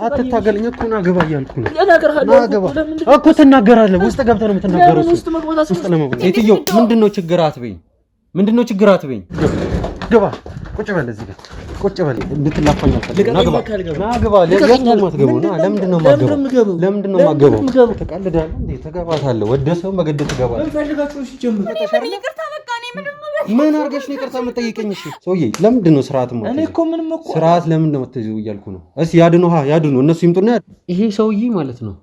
አትታገልኝ እኮ ና ግባ እያልኩ ነው። እኮ ትናገራለህ። ውስጥ ገብተህ ነው የምትናገረው። ውስጥ ለመግባት ሴትዮ ምንድነው ችግር አትበይኝ። ምንድነው ችግር አትበይኝ። ግባ ቁጭ በል እዚህ ጋር ቁጭ በል እንድትላፋኝ አልፈልግም። ና ግባ ለምን ነው የማገባው? ለምንድን ነው የማገባው? ተቀልዳለህ እንዴ? ተገባታለህ። ወደሰው በግድ ትገባለህ። ምን አድርገሽ ነው ይቅርታ የምጠይቀኝ? እሺ ሰውዬ ለምንድን ነው ስርዓት ማለት? እኔ እኮ ምንም እኮ ስርዓት ለምን ነው የምትይዘው እያልኩ ነው። እስኪ ያድኑ እነሱ ይምጡና ይሄ ሰውዬ ማለት ነው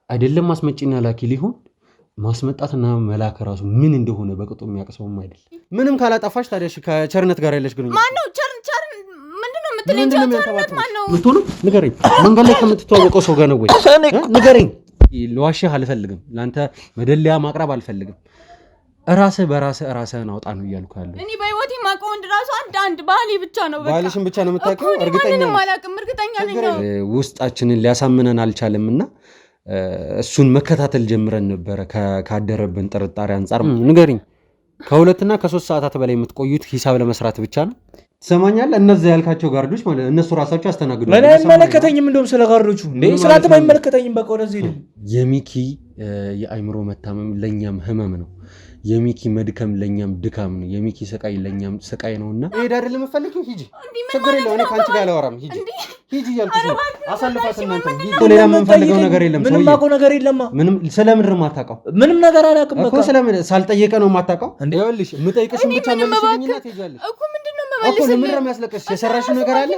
አይደለም ማስመጪና ላኪ ሊሆን ማስመጣትና መላክ ራሱ ምን እንደሆነ በቅጡ የሚያቀሰውም አይደል። ምንም ካላጠፋሽ ታዲያ ከቸርነት ጋር ያለሽ ግንኙነት ማነው? ምንድነው የምትለኝ? ቸርነት ማነው? ምትሆኑ ንገረኝ። መንገድ ላይ ከምትተዋወቀው ሰው ጋር ነው ወይ? ንገረኝ። ለዋሽህ አልፈልግም። ላንተ መደለያ ማቅረብ አልፈልግም። ራስህን አውጣ ነው እያልኩ ያለው። እኔ በህይወቴ ማውቀው ወንድ ራሱ አንድ ባሌ ብቻ ነው። በቃ ባልሽን ብቻ ነው የምታውቀው? እርግጠኛ ነኝ። ውስጣችንን ሊያሳምነን አልቻለምና እሱን መከታተል ጀምረን ነበረ። ካደረብን ጥርጣሬ አንፃር ንገሪኝ። ከ2 እና ከ3 ሰዓታት በላይ የምትቆዩት ሂሳብ ለመስራት ብቻ ነው? ትሰማኛለህ? እነዚያ ያልካቸው ጋርዶች ማለት እነሱ ራሳቸው ያስተናግዱ። እኔ አይመለከተኝም። እንደውም ስለ ጋርዶቹ እንዴ ስላንተ አይመለከተኝም። በቃ ወደዚህ ነው። የሚኪ የአይምሮ መታመም ለኛም ህመም ነው። የሚኪ መድከም ለኛም ድካም ነው። የሚኪ ስቃይ ለኛም ስቃይ ነውና ሄድ አይደለም የምፈልገው። ሂጂ፣ ችግር የለውም። እኔ ካንቺ ጋር አላወራም። ሂጂ እያልኩሽ ነው። አሳልፋት እናንተ ሂጂ። ሌላ የምንፈልገው ነገር የለም። ምንም ማውቀው ነገር የለም። ምንም ስለምንድን ነው የማታውቀው? ምንም ነገር አላውቅም እኮ። ስለምን ሳልጠየቀ ነው የማታውቀው? ይኸውልሽ የምጠይቅሽን ብቻ መልሽልኝና ትሄጃለሽ እኮ። ምንድን ነው የምመልስልህ? እኮ ለምን የሚያስለቅሽ? የሰራሽው ነገር አለ።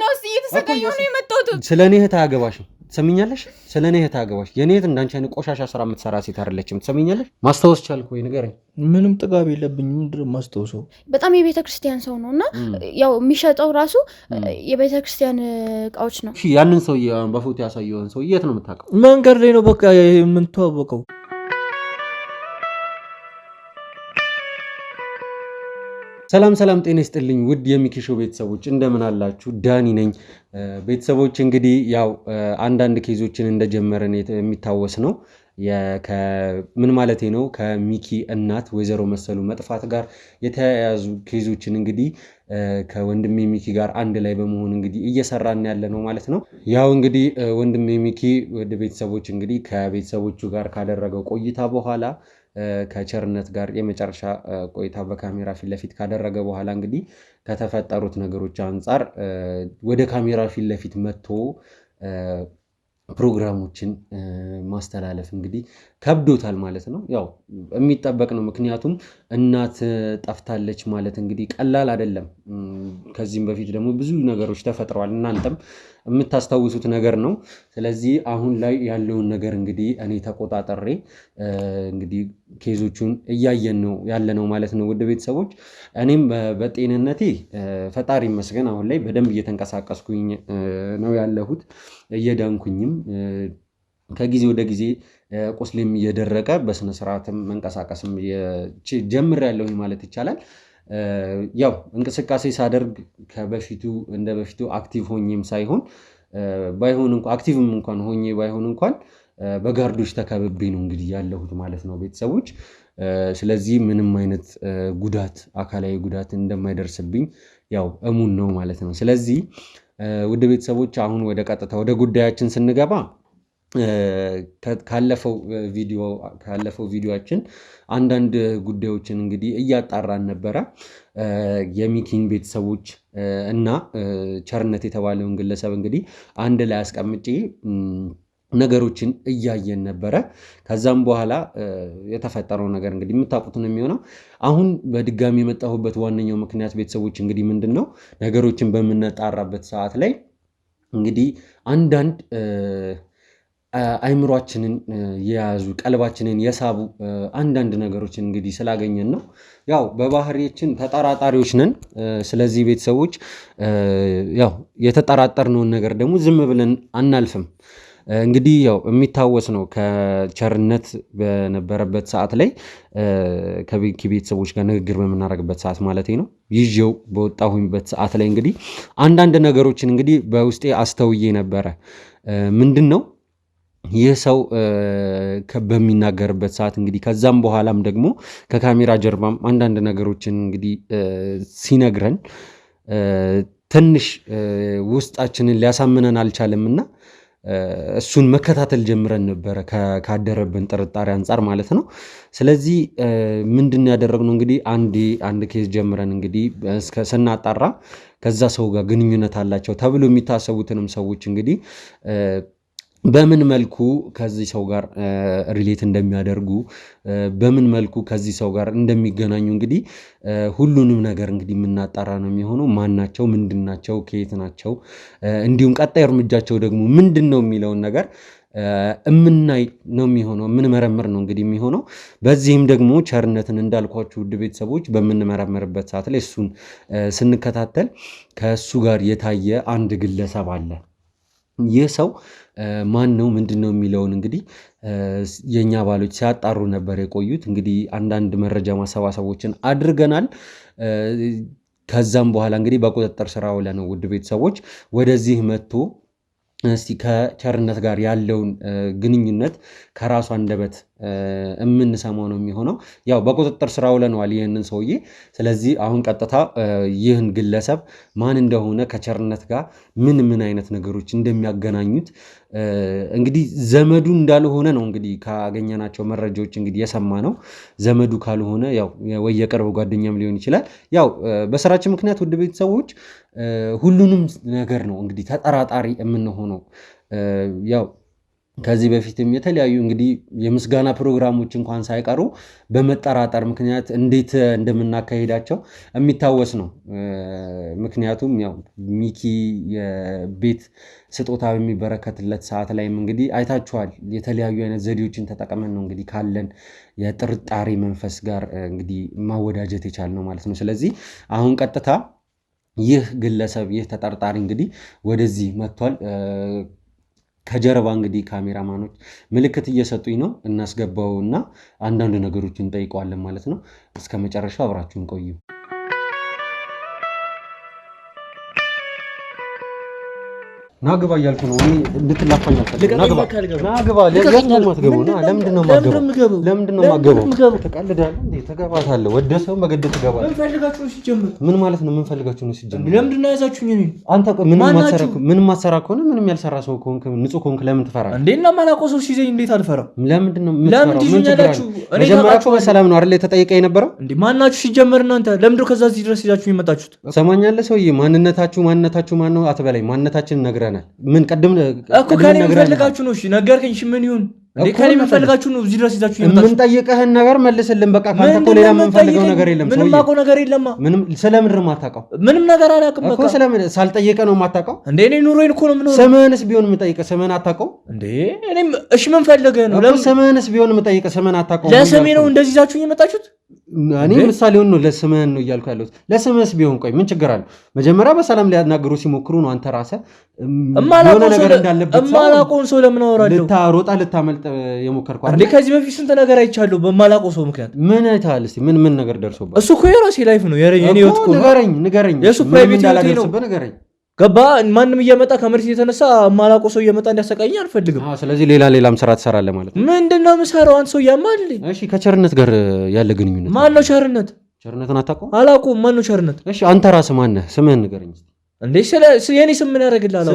ስለኔ እህት አያገባሽም። ትሰሚኛለሽ? ስለኔ እህት አያገባሽ። የኔ እህት እንዳንቺ አይነት ቆሻሻ ስራ የምትሰራ ሴት አይደለችም። ትሰሚኛለሽ? ማስታወስ ቻልኩ ወይ ንገረኝ። ምንም ጥጋብ የለብኝም። ምንድን ነው ማስታወሰው? በጣም የቤተ ክርስቲያን ሰው ነውና ያው የሚሸጠው ራሱ የቤተ ክርስቲያን እቃዎች ነው። ያንን ሰውዬ በፎቶ ያሳየውን ሰውዬ የት ነው የምታውቀው? መንገድ ላይ ነው በቃ የምንተዋወቀው። ሰላም ጤና ይስጥልኝ ውድ የሚኪ ሾው ቤተሰቦች እንደምን አላችሁ? ዳኒ ነኝ። ቤተሰቦች እንግዲህ ያው አንዳንድ ኬዞችን እንደጀመረን የሚታወስ ነው። ምን ማለቴ ነው? ከሚኪ እናት ወይዘሮ መሰሉ መጥፋት ጋር የተያያዙ ኬዞችን እንግዲህ ከወንድሜ ሚኪ ጋር አንድ ላይ በመሆን እንግዲህ እየሰራን ያለ ነው ማለት ነው። ያው እንግዲህ ወንድሜ ሚኪ ወደ ቤተሰቦች እንግዲህ ከቤተሰቦቹ ጋር ካደረገው ቆይታ በኋላ ከቸርነት ጋር የመጨረሻ ቆይታ በካሜራ ፊት ለፊት ካደረገ በኋላ እንግዲህ ከተፈጠሩት ነገሮች አንፃር ወደ ካሜራ ፊት ለፊት መጥቶ ፕሮግራሞችን ማስተላለፍ እንግዲህ ከብዶታል ማለት ነው። ያው የሚጠበቅ ነው። ምክንያቱም እናት ጠፍታለች ማለት እንግዲህ ቀላል አይደለም። ከዚህም በፊት ደግሞ ብዙ ነገሮች ተፈጥረዋል። እናንተም የምታስታውሱት ነገር ነው። ስለዚህ አሁን ላይ ያለውን ነገር እንግዲህ እኔ ተቆጣጠሬ እንግዲህ ኬዞቹን እያየን ነው ያለነው ማለት ነው። ውድ ቤተሰቦች እኔም በጤንነቴ ፈጣሪ ይመስገን አሁን ላይ በደንብ እየተንቀሳቀስኩኝ ነው ያለሁት፣ እየዳንኩኝም ከጊዜ ወደ ጊዜ ቁስሌም እየደረቀ በስነ ስርዓትም መንቀሳቀስም ጀምሬያለሁኝ ማለት ይቻላል። ያው እንቅስቃሴ ሳደርግ እንደ በፊቱ አክቲቭ ሆኜም ሳይሆን ባይሆን እንኳን አክቲቭም እንኳን ሆኜ ባይሆን እንኳን በጋርዶች ተከብቤ ነው እንግዲህ ያለሁት ማለት ነው ቤተሰቦች። ስለዚህ ምንም አይነት አካላዊ ጉዳት እንደማይደርስብኝ ያው እሙን ነው ማለት ነው። ስለዚህ ውድ ቤተሰቦች አሁን ወደ ጉዳያችን ስንገባ ካለፈው ቪዲዮአችን አንዳንድ ጉዳዮችን እንግዲህ እያጣራን ነበረ። የሚኪን ቤተሰቦች እና ቸርነት የተባለውን ግለሰብ እንግዲህ አንድ ላይ አስቀምጬ ነገሮችን እያየን ነበረ። ከዛም በኋላ የተፈጠረው ነገር እንግዲህ የምታውቁት ነው የሚሆነው። አሁን በድጋሚ የመጣሁበት ዋነኛው ምክንያት ቤተሰቦች እንግዲህ ምንድን ነው ነገሮችን በምናጣራበት ሰዓት ላይ እንግዲህ አንዳንድ አይምሯችንን የያዙ ቀልባችንን የሳቡ አንዳንድ ነገሮችን እንግዲህ ስላገኘን ነው። ያው በባህሪያችን ተጠራጣሪዎች ነን። ስለዚህ ቤተሰቦች ያው የተጠራጠርነውን ነገር ደግሞ ዝም ብለን አናልፍም። እንግዲህ ያው የሚታወስ ነው ከቸርነት በነበረበት ሰዓት ላይ ከሚኪ ቤተሰቦች ጋር ንግግር በምናደርግበት ሰዓት ማለት ነው ይዤው በወጣሁበት ሰዓት ላይ እንግዲህ አንዳንድ ነገሮችን እንግዲህ በውስጤ አስተውዬ ነበረ። ምንድን ነው ይህ ሰው በሚናገርበት ሰዓት እንግዲህ ከዛም በኋላም ደግሞ ከካሜራ ጀርባም አንዳንድ ነገሮችን እንግዲህ ሲነግረን ትንሽ ውስጣችንን ሊያሳምነን አልቻለምና እሱን መከታተል ጀምረን ነበረ ካደረብን ጥርጣሬ አንጻር ማለት ነው። ስለዚህ ምንድን ያደረግነው እንግዲህ አንድ ኬዝ ጀምረን እንግዲህ ስናጣራ ከዛ ሰው ጋር ግንኙነት አላቸው ተብሎ የሚታሰቡትንም ሰዎች እንግዲህ በምን መልኩ ከዚህ ሰው ጋር ሪሌት እንደሚያደርጉ በምን መልኩ ከዚህ ሰው ጋር እንደሚገናኙ እንግዲህ ሁሉንም ነገር እንግዲህ የምናጣራ ነው የሚሆነው። ማናቸው፣ ምንድናቸው፣ ከየት ናቸው፣ እንዲሁም ቀጣይ እርምጃቸው ደግሞ ምንድን ነው የሚለውን ነገር እምናይ ነው የሚሆነው፣ የምንመረምር ነው እንግዲህ የሚሆነው። በዚህም ደግሞ ቸርነትን እንዳልኳችሁ ውድ ቤተሰቦች በምንመረምርበት ሰዓት ላይ እሱን ስንከታተል ከእሱ ጋር የታየ አንድ ግለሰብ አለ። ይህ ሰው ማን ነው ምንድን ነው የሚለውን እንግዲህ የእኛ ባሎች ሲያጣሩ ነበር የቆዩት። እንግዲህ አንዳንድ መረጃ ማሰባሰቦችን አድርገናል። ከዛም በኋላ እንግዲህ በቁጥጥር ስር አውለነው ውድ ቤተሰቦች ወደዚህ መጥቶ እስቲ ከቸርነት ጋር ያለውን ግንኙነት ከራሱ አንደበት የምንሰማው ነው የሚሆነው። ያው በቁጥጥር ስር አውለነዋል ይህንን ሰውዬ። ስለዚህ አሁን ቀጥታ ይህን ግለሰብ ማን እንደሆነ ከቸርነት ጋር ምን አይነት ነገሮች እንደሚያገናኙት እንግዲህ ዘመዱ እንዳልሆነ ነው እንግዲህ ካገኘናቸው መረጃዎች እንግዲህ የሰማ ነው። ዘመዱ ካልሆነ ያው ወይ የቅርብ ጓደኛም ሊሆን ይችላል። ያው በስራችን ምክንያት ውድ ቤተሰቦች ሁሉንም ነገር ነው እንግዲህ ተጠራጣሪ የምንሆነው። ያው ከዚህ በፊትም የተለያዩ እንግዲህ የምስጋና ፕሮግራሞች እንኳን ሳይቀሩ በመጠራጠር ምክንያት እንዴት እንደምናካሄዳቸው የሚታወስ ነው። ምክንያቱም ያው ሚኪ የቤት ስጦታ በሚበረከትለት ሰዓት ላይም እንግዲህ አይታችኋል። የተለያዩ አይነት ዘዴዎችን ተጠቅመን ነው እንግዲህ ካለን የጥርጣሬ መንፈስ ጋር እንግዲህ ማወዳጀት የቻልነው ማለት ነው። ስለዚህ አሁን ቀጥታ ይህ ግለሰብ ይህ ተጠርጣሪ እንግዲህ ወደዚህ መጥቷል። ከጀርባ እንግዲህ ካሜራማኖች ምልክት እየሰጡኝ ነው። እናስገባውና አንዳንድ ነገሮችን እንጠይቀዋለን ማለት ነው። እስከ መጨረሻው አብራችሁን ቆዩ። ናግባ እያልኩ ነው እኔ እንድትላፋኝ አልፈልግም። ናግባ ለምንድን ነው የማትገባው? ለምንድን ነው የማትገባው? ተቀልዳለህ እንዴ? ተገባታለህ። ወደ ሰው መገደል ትገባለህ። ምን ፈልጋችሁ ነው ሲጀምር? ምን ማለት ነው ምን ፈልጋችሁ ነው ሲጀምር? ለምንድን ነው ያዛችሁኝ? እኔ አንተ ምንም ማሰራ ከሆነ ምንም ያልሰራ ሰው ከሆንክ ንጹህ ከሆንክ ለምን ትፈራለህ እንዴ? እና ማላውቀው ሰው ሲዘኝ እንዴት አልፈራም? ለምንድን ነው የምትፈራው? ምን ችግር አለ? መጀመሪያ እኮ በሰላም ነው አይደል የተጠየቀ የነበረው? እንዴ ማናችሁ ሲጀምር? እናንተ ለምንድን ነው ከዛ እዚህ ድረስ ይዛችሁ የመጣችሁት? ሰማኛለህ ሰውዬ፣ ማንነታችሁ ማን ነው አትበላይ። ማንነታችንን ነግረናል። ምን ቀደም እኮ ከኔ ፈልጋችሁ ነው? እሺ ነገርከኝ። እሺ ምን ይሁን እንዴ? ከኔ ፈልጋችሁ ነው እዚህ ድረስ ይዛችሁ የመጣችሁት? ምን ጠየቀህን ነገር መልስልን። በቃ ካንተ እኮ ሌላ ምን ፈልገው ነገር የለም። ምንም አውቀው ነገር የለም። ምንም ስለምንድን የማታውቀው? ምንም ነገር አላውቅም። በቃ እኮ ስለምን ሳልጠየቀ ነው የማታውቀው እንዴ? እኔ ኑሮዬን እኮ ነው የምኖረው። ስምህንስ ቢሆን የምጠይቀህ ስምህን አታውቀው እንዴ? እኔም እሺ ምን ፈልገህ ነው? ለምን ስምህንስ ቢሆን የምጠይቀህ ስምህን አታውቀው? ለስሜ ነው እንደዚህ ይዛችሁ የመጣችሁት? እኔ ምሳሌውን ነው ለስምህን ነው እያልኩ ያለሁት። ለስምህስ ቢሆን ቆይ ምን ችግር አለው? መጀመሪያ በሰላም ሊያናግሩ ሲሞክሩ ነው አንተ ራስህ የሆነ ነገር እንዳለበት እማላውቀውን ሰው ለምን አወራለሁ? ልታመልጥ የሞከርከው አይደል? ከዚህ በፊት ስንት ነገር አይቻለሁ በማላውቀው ሰው ምክንያት። ምን አይተሃል እስቲ? ምን ነገር ደርሶበት? እሱ እኮ የራሴ ላይፍ ነው የኔ ህይወት እኮ። ንገረኝ። የሱ ፕራይቬት ህይወት ነው። ንገረኝ። ገባ? ማንም እየመጣ ከመሬት የተነሳ የማላውቀው ሰው እየመጣ እንዲያሰቃየኝ አልፈልግም። ስለዚህ ሌላም ስራ ትሰራለህ ማለት ነው። ምንድነው የምሰራው? አንተ ሰው ያማል። እሺ ከቸርነት ጋር ያለ ግንኙነት ማን ነው? ቸርነትን አታውቀውም? አላውቀውም። ማን ነው ቸርነት? እሺ አንተ ራስህ ማን ነህ? ስምህን ንገረኝ እንዴ። የኔ ስም ምን ያደርግልሃል?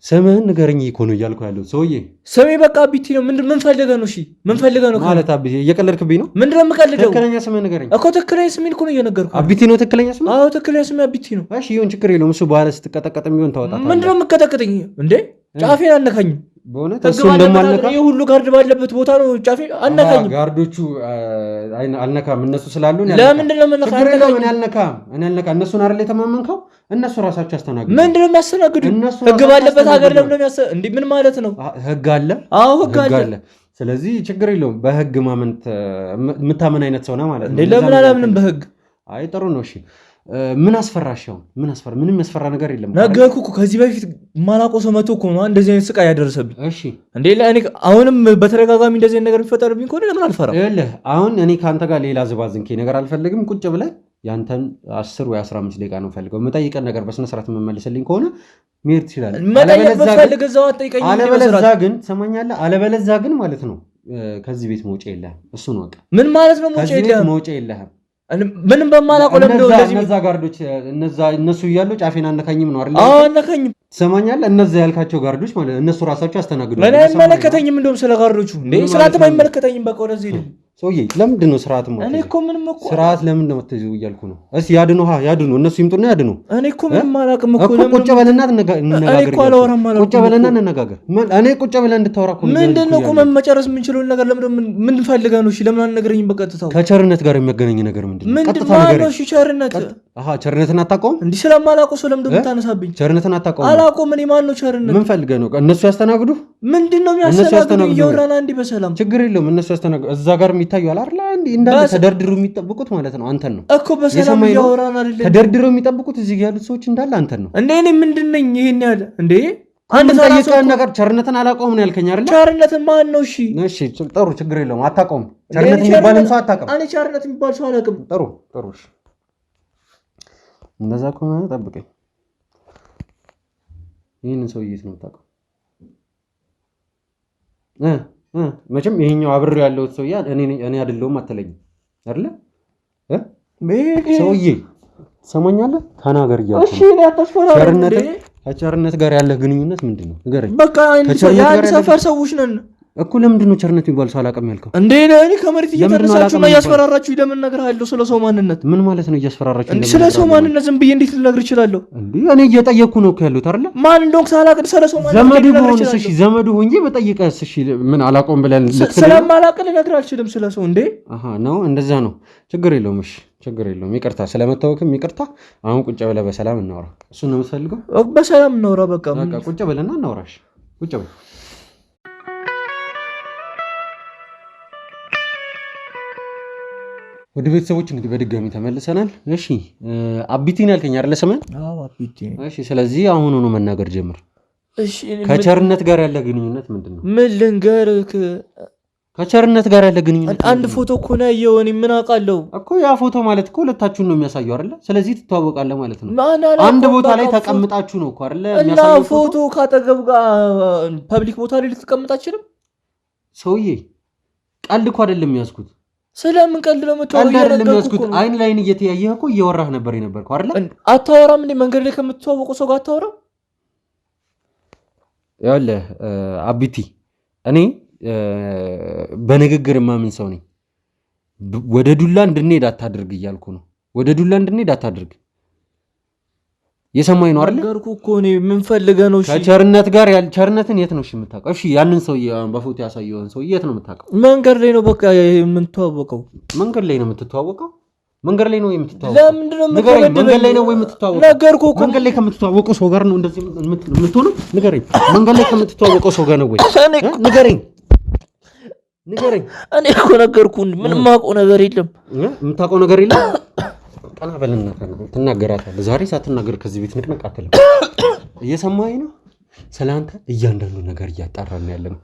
ስምህን ንገረኝ እኮ ነው እያልኩ ያለው ሰውዬ። ስሜ በቃ አቢቲ ነው። ምን ፈልገህ ነው? እሺ ምን ፈልገህ ነው ማለት? አቢቲ እየቀለድክብኝ ነው? ምንድን ነው የምቀልደው? ትክክለኛ ስምህን ንገረኝ እኮ። ትክክለኛ ስሜን እኮ ነው እየነገርኩህ። አቢቲ ነው ትክክለኛ ስም? አዎ ትክክለኛ ስሜ አቢቲ ነው። እሺ ይሁን ችግር የለውም። እሱ በኋላ ስትቀጠቀጥም ቢሆን ታወጣታለህ። ምንድን ነው የምትቀጠቅጠኝ እንዴ? ጫፌን አነካኝም። በእውነት እሱ እንደማልነካ ይሄ ሁሉ ጋርድ ባለበት ቦታ ነው ጫፌ አነካኝም። ጋርዶቹ አልነካም እነሱ ስላሉ ነው። ለምንድን ነው የምነካ? እኔ አልነካም። እነሱን አይደል የተማመንከው? እነሱ ራሳቸው ያስተናግዱ። ምንድን ነው የሚያስተናግዱ? ህግ ባለበት ሀገር ለምን ነው እንዴ? ምን ማለት ነው? ህግ አለ። አዎ ህግ አለ። ስለዚህ ችግር የለውም። በህግ የምታመን አይነት ሰው ነህ ማለት ነው። ለምን አላምንም በህግ? አይ ጥሩ ነው። እሺ ምን አስፈራሻው? ምንም ያስፈራ ነገር የለም። ነገርኩህ እኮ ከዚህ በፊት ማላውቀው ሰው መቶ እኮ ነው እንደዚህ አይነት ስቃይ ያደረሰብኝ። እሺ እንዴ ለእኔ አሁንም በተደጋጋሚ እንደዚህ አይነት ነገር የሚፈጠርብኝ ከሆነ ለምን አልፈራም? ይኸውልህ አሁን እኔ ከአንተ ጋር ሌላ ዝባዝንኬ ነገር አልፈልግም። ቁጭ ብለህ ያንተን 10 ወይ 15 ደቂቃ ነው ፈልገው የምጠይቀን ነገር በስነ ስርዓት የምመልስልኝ ከሆነ መሄድ ትችላለህ። አለበለዚያ ግን ትሰማኛለህ? አለበለዚያ ግን ማለት ነው ከዚህ ቤት መውጫ የለህም። እሱን ወቅ ምን ማለት ነው? መውጫ የለህም። ምንም በማላውቀው ለምን እንደዚህ እነዛ ጋርዶች እነሱ እያሉ ጫፌን አነካኝም ነው አይደል? አዎ አነካኝም። ትሰማኛለህ? እነዛ ያልካቸው ጋርዶች ማለት እነሱ ራሳቸው ያስተናግዱት። እኔ አይመለከተኝም እንደውም ስለ ጋርዶቹ እንዴ ስርዓትም አይመለከተኝም። በቃ ወደዚህ ሄድ ሰውዬ። ለምንድን ነው ስርዓት ማለት? እኔ እኮ ምንም እኮ ስርዓት ለምን ነው የምትይዘው እያልኩ ነው። እስኪ ያድኑ፣ እነሱ ይምጡና ያድኑ። እኔ እኮ ምንም አላውቅም እኮ። ቁጭ በልና እንነጋገር። ቁጭ በልና እንነጋገር። እኔ ቁጭ ብለን እንድታወራ እኮ ምንድን ነው እኮ መጨረስ የምንችለውን ነገር ለምን ምን ፈልገህ ነው? እሺ ለምን አልነገረኝም? በቀጥታው ከቸርነት ጋር የሚያገናኝ ነገር ምንድን ነው? ቀጥታ ነገር ነው። እሺ ቸርነት ቸርነትን አታውቀውም? እንዲህ ስለማላውቀው ሰው ለምን የምታነሳብኝ? ቸርነትን አታውቀውም? አላውቀውም። እኔ ማን ነው ቸርነት? ምን ፈልገህ ነው? እነሱ ያስተናግዱ። ምንድን ነው የሚያስተናግዱ? እያወራን አንዴ በሰላም ችግር የለውም። እነሱ ያስተናግዱ። እዛ ጋር የሚታዩ አይደል? አንዴ እንዳለ ተደርድረው የሚጠብቁት ማለት ነው አንተን ነው እኮ። በሰላም እያወራን አይደል? ተደርድረው የሚጠብቁት እዚህ ጋር ያሉት ሰዎች እንዳለ አንተን ነው እንዴ? እኔ ምንድን ነኝ? ይሄን ያለ እንዴ አንድ ጠይቀህ ነገር ቸርነትን አላውቀውም ነው ያልከኝ አይደል? ቸርነትን ማን ነው? እሺ እሺ ጥሩ፣ ችግር የለውም። አታውቀውም። ቸርነት የሚባልን ሰው አታውቅም። እኔ ቸርነት የሚባል ሰው አላውቅም። ጥሩ እሺ፣ እንደዛ ከሆነ ጠብቀኝ። ይሄንን ሰውዬ ነው የምታውቀው? መቼም ይሄኛው አብሬው ያለው ሰውዬ እኔ አይደለሁም አትለኝም አይደለ? ሰውዬ ትሰማኛለህ? ተናገር እያልኩ እሺ እኔ አታስፈራራ። ከቸርነት ጋር ያለህ ግንኙነት ምንድን ነው? ንገረኝ። በቃ የአንድ ሰፈር ሰዎች ነን እኮ። ለምንድን ነው ቸርነት የሚባል ሰው አላውቅም ያልከው? እንዴ እኔ ከመሬት እየተነሳችሁ እና እያስፈራራችሁ ለምን እነግርሃለሁ? ስለ ሰው ማንነት ምን ማለት ነው? እያስፈራራችሁ እንዴ? ስለ ሰው ማንነት ዝም ብዬ እንዴት ልነግርህ እችላለሁ? እንዴ እኔ እየጠየቅኩ ነው እኮ ያሉት አይደለ? ማን እንደሆንክ ሳላውቅ ስለ ሰው ማንነት ዘመዱ ሆነስ? እሺ ዘመዱ ሆኜ በጠይቀህስ? እሺ ምን አላውቀውም ብለን ስለማላውቅ ልነግርህ አልችልም ስለ ሰው። እንዴ ነው እንደዛ ነው። ችግር የለውም። እሺ ችግር የለውም። ይቅርታ ስለመታወቅም ይቅርታ። አሁን ቁጭ ብለህ በሰላም እናውራ። እሱን ነው የምትፈልገው? በሰላም እናውራ። በቃ ቁጭ ብለና እናውራሽ። ቁጭ ብለህ ወደ ቤተሰቦች እንግዲህ በድጋሚ ተመልሰናል። እሺ አቢቲን ያልከኝ አይደለ ስምን? አዎ አቢቲ። እሺ ስለዚህ አሁን ሆኖ መናገር ጀምር። እሺ ከቸርነት ጋር ያለ ግንኙነት ምንድን ነው? ምን ልንገርህ? ከቸርነት ጋር ያለ ግንኙነት አንድ ፎቶ እኮ ነው ያየው። እኔ ምን አውቃለሁ እኮ ያ ፎቶ ማለት እኮ ሁለታችሁን ነው የሚያሳየው አይደለ? ስለዚህ ትተዋወቃለህ ማለት ነው። አንድ ቦታ ላይ ተቀምጣችሁ ነው እኮ አይደለ የሚያሳየው። ፎቶ ካጠገብ ጋር ፐብሊክ ቦታ ላይ ልትቀምጥ አትችልም። ሰውዬ ቀልድ እኮ አይደለም ያዝኩት። ስለምን ቀልድ ነው የምታወራው? አይን ላይን እየተያየህ እኮ እየወራህ ነበር የነበርከው አይደለ? አታወራም እንዴ? መንገድ ላይ ከምትተዋወቁ ሰው ጋር አታወራም? ያለህ አቢቲ እኔ በንግግር የማምን ሰው ነኝ። ወደ ዱላ እንድንሄድ አታድርግ እያልኩ ነው። ወደ ዱላ እንድንሄድ አታድርግ። የሰማኝ ነው አይደል? ነገርኩ እኮ እኔ ምን ፈልገህ ነው? እሺ ከቸርነት ጋር ቸርነትን የት ነው የምታውቀው? እሺ ያንን ሰውዬ በፎቶ ያሳየውን ሰውዬ የት ነው የምታውቀው? መንገድ ላይ ነው በቃ የምንተዋወቀው። መንገድ ላይ ነው የምትተዋወቀው? መንገድ ላይ ነው የምትተዋወቀው? ለምንድን ነው መንገድ ላይ ነው የምትተዋወቀው? ነገርኩ እኮ መንገድ ላይ ከምትተዋወቀው ሰው ጋር ነው እንደዚህ የምትሆነው? ንገረኝ። መንገድ ላይ ከምትተዋወቀው ሰው ጋር ነው ወይ? ንገረኝ። እኔ እኮ ነገርኩህ። ምንም የማውቀው ነገር የለም። የምታውቀው ነገር የለም? ቀና በልና ትናገራታለህ። ዛሬ ሳትናገር ከዚህ ቤት ንቅንቅ አትልም። እየሰማኸኝ ነው? ስለአንተ እያንዳንዱ ነገር እያጣራን ያለ ነው።